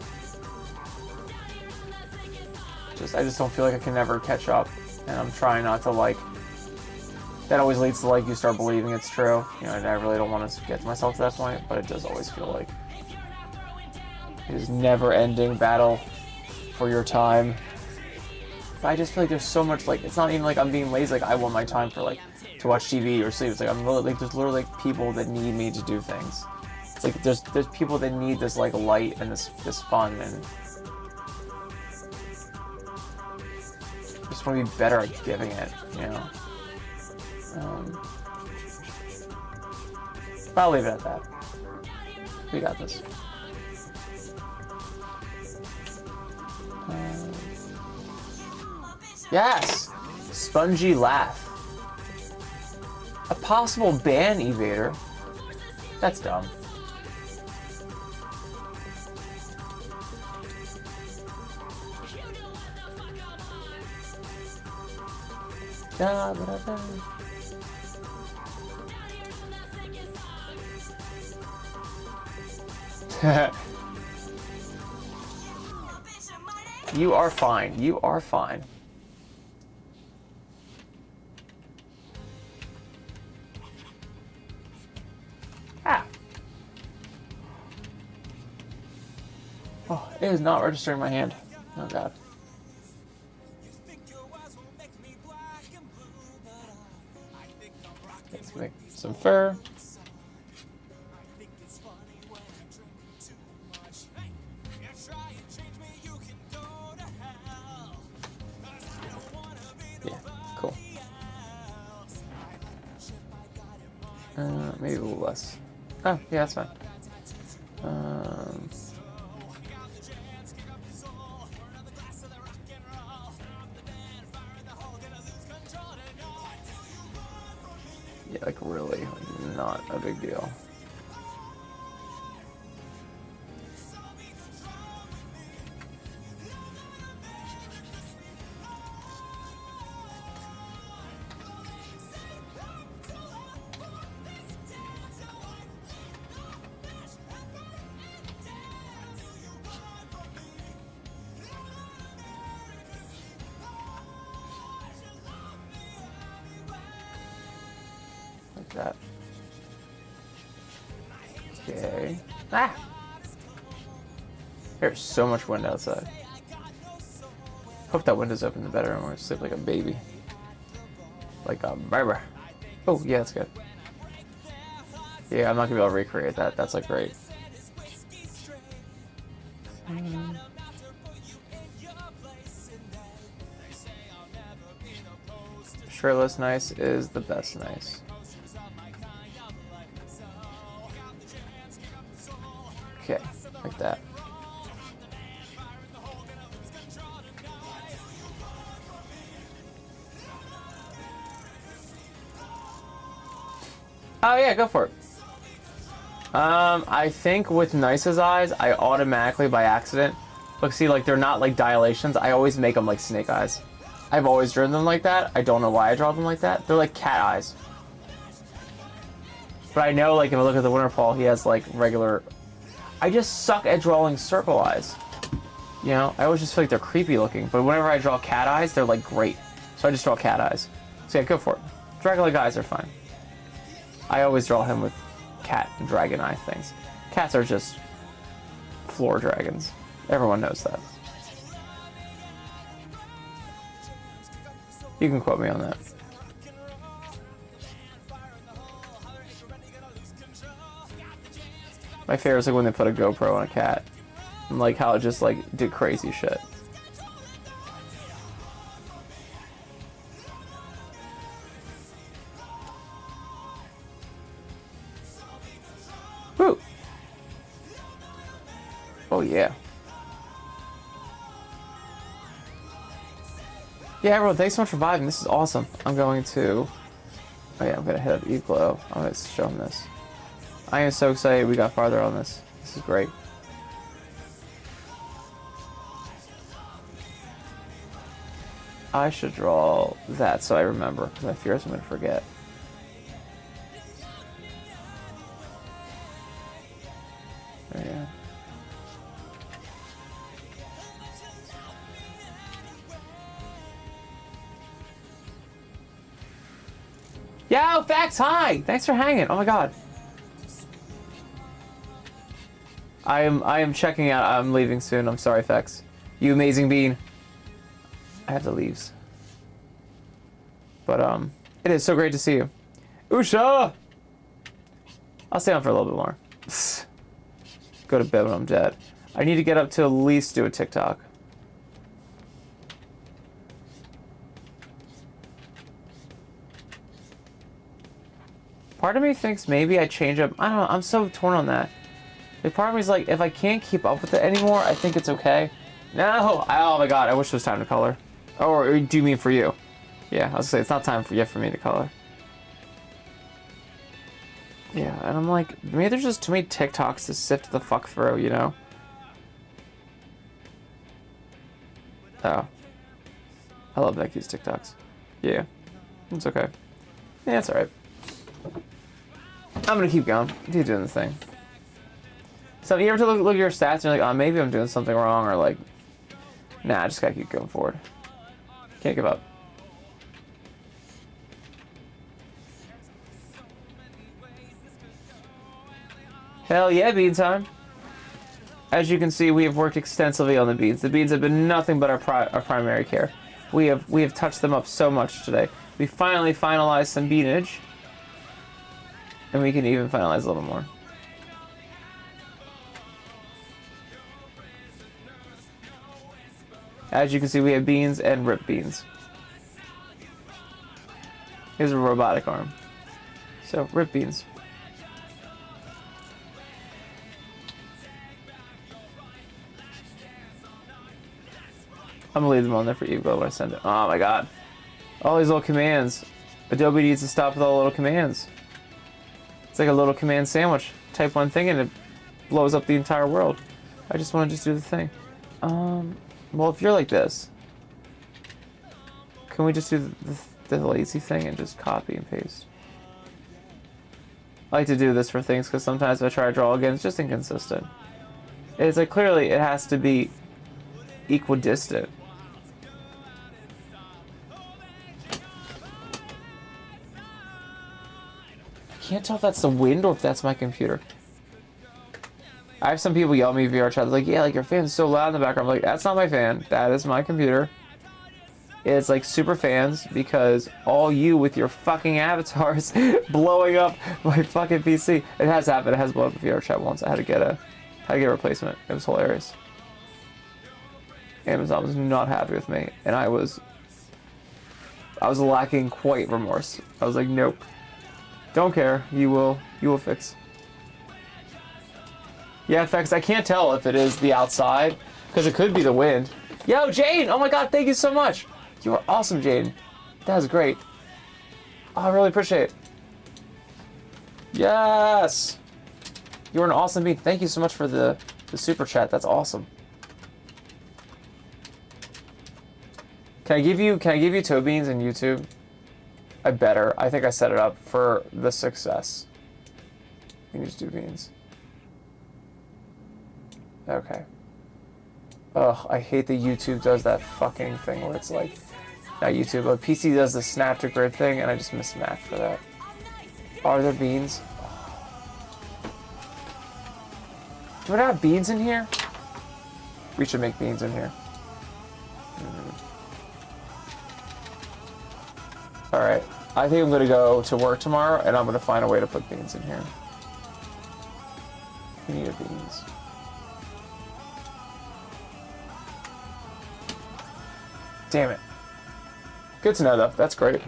I just don't feel like I can never catch up, and I'm trying not to like. That always leads to like you start believing it's true. You know, and I really don't want to get myself to that point, but it does always feel like it is never-ending battle for your time. But I just feel like there's so much, like, it's not even like I'm being lazy, like I want my time for like to watch TV or sleep. It's like I'm really like there's literally like people that need me to do things. It's like there's people that need this like light and this fun, and I just want to be better at giving it, you know. But I'll leave it at that. We got this. Yes! Spongy laugh. A possible ban evader? That's dumb. Da, da, da. You are fine. You are fine. Ah. Oh, it is not registering my hand. Oh god. Let's make some fur. Yeah, cool. Maybe a little less. Oh, yeah, that's fine. Yeah, like really, like, not a big deal. That. Okay. Ah! There's so much wind outside. Hope that window's open in the bedroom or sleep like a baby. Like a baby. Oh, yeah, that's good. Yeah, I'm not gonna be able to recreate that. That's like great. Shirtless nice is the best nice. Okay, like that. Oh yeah, go for it. I think with Nice's eyes, I automatically by accident, look, see, like they're not like dilations. I always make them like snake eyes. I've always drawn them like that. I don't know why I draw them like that. They're like cat eyes. But I know, like, if I look at the Winterfall, he has like regular. I just suck at drawing circle eyes. You know, I always just feel like they're creepy looking. But whenever I draw cat eyes, they're like great. So I just draw cat eyes. So yeah, go for it. Dragon-like eyes are fine. I always draw him with cat and dragon eye things. Cats are just floor dragons. Everyone knows that. You can quote me on that. My favorite is like when they put a GoPro on a cat. And like how it just like did crazy shit. Woo! Oh yeah. Yeah, everyone, thanks so much for vibing. This is awesome. I'm going to Oh yeah, I'm gonna hit up Eglo. I'm gonna show him this. I am so excited we got farther on this. This is great. I should draw that so I remember, because I fear I'm gonna forget. There you go. Yo, Facts, hi! Thanks for hanging. Oh my god. I am checking out. I'm leaving soon. I'm sorry, Facts. You amazing bean. I have the leaves. But it is so great to see you. Usha! I'll stay on for a little bit more. Go to bed when I'm dead. I need to get up to at least do a TikTok. Part of me thinks maybe I change up. I don't know. I'm so torn on that. Like, part of me is like, if I can't keep up with it anymore, I think it's okay. No! Oh my god, I wish it was time to color. Or do you mean for you? Yeah, I was gonna say, it's not time yet for me to color. Yeah, and I'm like, maybe there's just too many TikToks to sift the fuck through, you know? Oh. I love Becky's TikToks. Yeah. It's okay. Yeah, it's alright. I'm gonna keep going. Keep doing the thing. So you ever look at your stats and you're like, oh, maybe I'm doing something wrong, or like, nah, I just gotta keep going forward. Can't give up. Hell yeah, bean time. As you can see, we have worked extensively on the beans. The beans have been nothing but our primary care. We have touched them up so much today. We finally finalized some beanage. And we can even finalize a little more. As you can see, we have beans and ripped beans. Here's a robotic arm. So, ripped beans. I'm gonna leave them on there for Evo when I send it. Oh my god. All these little commands. Adobe needs to stop with all the little commands. It's like a little command sandwich. Type one thing and it blows up the entire world. I just want to just do the thing. Well, if you're like this, can we just do the lazy thing and just copy and paste? I like to do this for things because sometimes if I try to draw again, it's just inconsistent. It's like clearly it has to be equidistant. I can't tell if that's the wind or if that's my computer. I have some people yell at me in VR chat, like, yeah, like your fan's so loud in the background. I'm like, that's not my fan. That is my computer. It's like super fans because all you with your fucking avatars blowing up my fucking PC. It has happened. It has blown up in VR chat once. I had to get a replacement. It was hilarious. Amazon was not happy with me, and I was lacking quite remorse. I was like, nope. Don't care. You will fix. Yeah, effects. I can't tell if it is the outside because it could be the wind. Yo, Jane! Oh my god, thank you so much. You are awesome, Jane. That was great. Oh, I really appreciate it. Yes. You're an awesome bean. Thank you so much for the super chat. That's awesome. Can I give you toe beans in YouTube? I better. I think I set it up for the success. You can just do beans. Okay. Ugh, I hate that YouTube does that fucking thing where it's like, not YouTube, but PC does the snap to grid thing, and I just miss Mac for that. Are there beans? Do we not have beans in here? We should make beans in here. Alright, I think I'm going to go to work tomorrow, and I'm going to find a way to put beans in here. We need beans. Damn it. Good to know, though. That's great.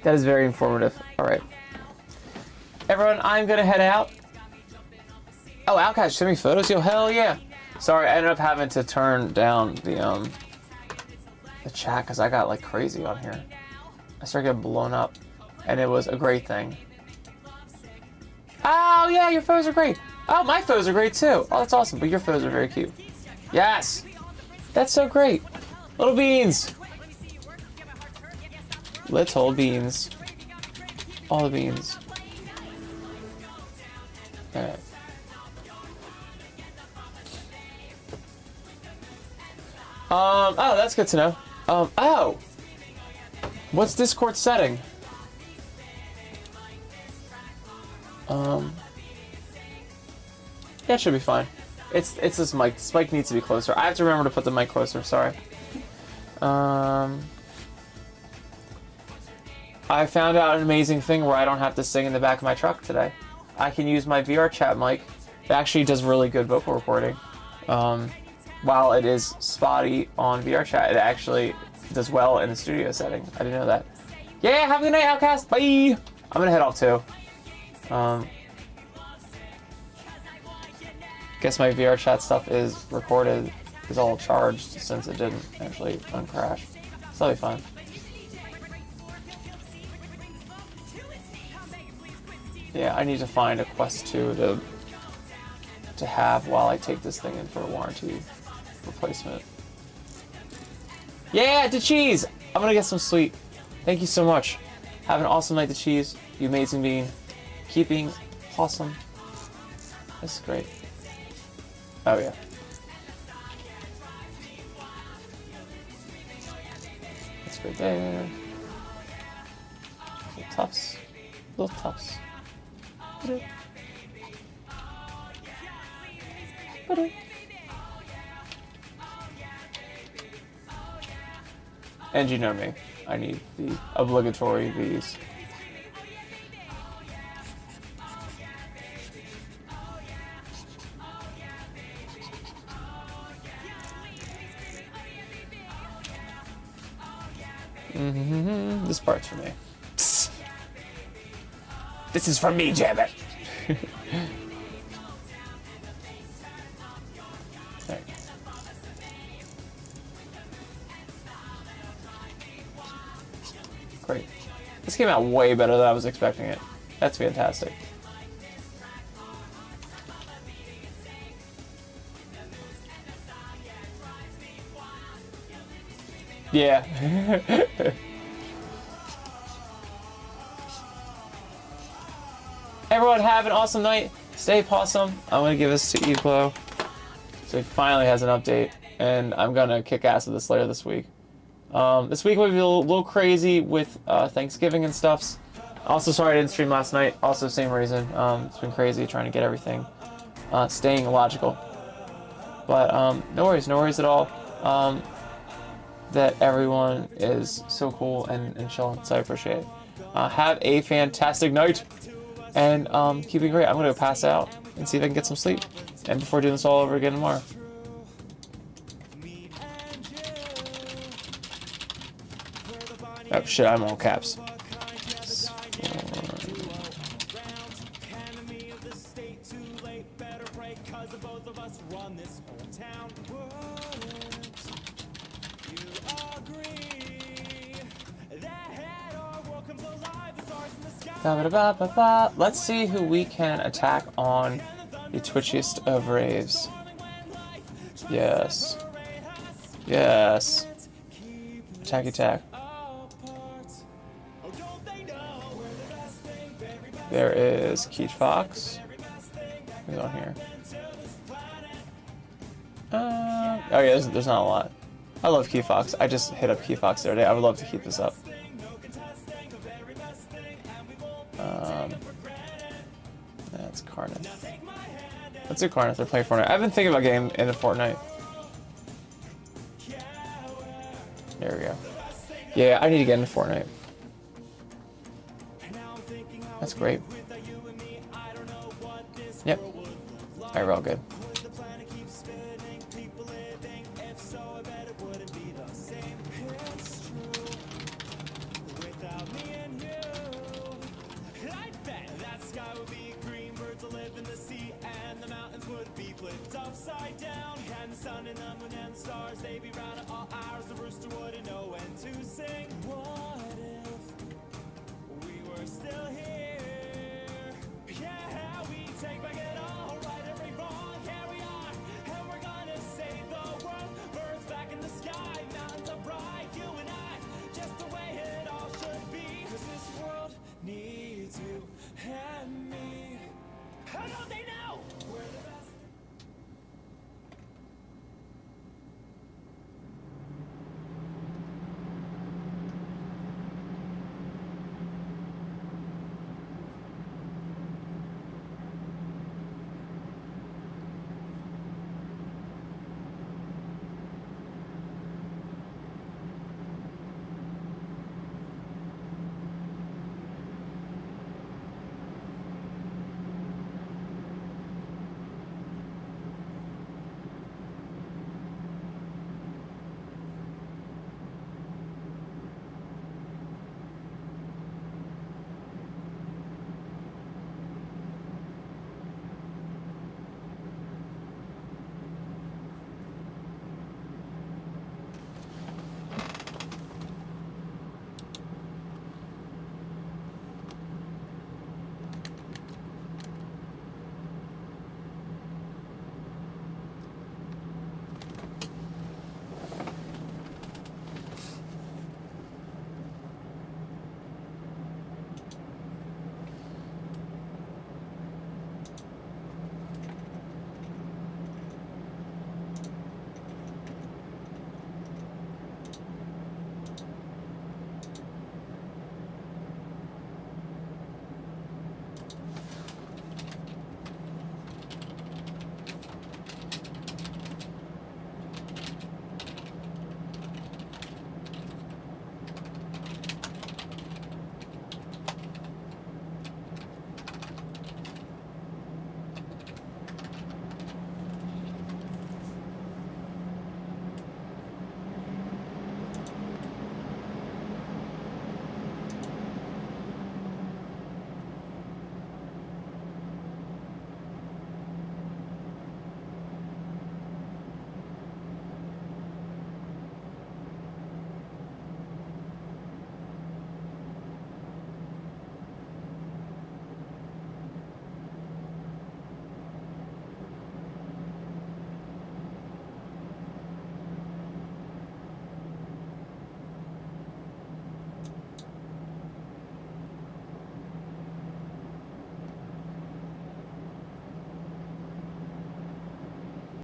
That is very informative. Alright. Everyone, I'm going to head out. Oh, Outcast, send me photos? Yo, hell yeah. Sorry, I ended up having to turn down the chat because I got like crazy on here. I started getting blown up, and it was a great thing. Oh yeah, your foes are great. Oh, my foes are great too. Oh, that's awesome, but your foes are very cute. Yes! That's so great. Little beans! Little beans. All the beans. Alright. Oh, that's good to know. Oh! What's Discord setting? Yeah, it should be fine. It's this mic. This mic needs to be closer. I have to remember to put the mic closer, sorry. I found out an amazing thing where I don't have to sing in the back of my truck today. I can use my VR chat mic. It actually does really good vocal recording. While it is spotty on VR chat, it actually does well in the studio setting. I didn't know that. Yeah, have a good night, Outcast. Bye! I'm gonna head off too. Guess my VR chat stuff is recorded, is all charged since it didn't actually uncrash. So that'll be fine. Yeah, I need to find a Quest 2 to have while I take this thing in for a warranty replacement. Yeah, the cheese! I'm gonna get some sweet. Thank you so much. Have an awesome night, the cheese. You amazing being. Keeping awesome. This is great. Oh yeah. That's great there. Little tufts. Little tufts. And you know me. I need the obligatory V's. This part's for me. This is for me, damn it. There. Great. This came out way better than I was expecting it. That's fantastic. Yeah. Everyone have an awesome night. Stay possum. I'm gonna give this to Evlo. So he finally has an update, and I'm gonna kick ass with this later this week. This week will be a little crazy with Thanksgiving and stuffs. Also, sorry I didn't stream last night. Also, same reason. It's been crazy trying to get everything staying logical. But no worries at all. That everyone is so cool and chilling, so I appreciate it. Have a fantastic night, and keep it great. I'm gonna go pass out and see if I can get some sleep, and before doing this all over again tomorrow. Oh shit, I'm all caps. Let's see who we can attack on the twitchiest of raves. Yes. Yes. Attack. There is Keith Fox. Who's on here? Oh yeah, there's not a lot. I love Keith Fox. I just hit up Keith Fox the other day. I would love to keep this up. That's Carneth. Let's do Carneth. They're playing Fortnite. I've been thinking about getting into Fortnite. There we go. Yeah, I need to get into Fortnite. That's great. Yep. Alright, we're all good. Upside down, and the sun in the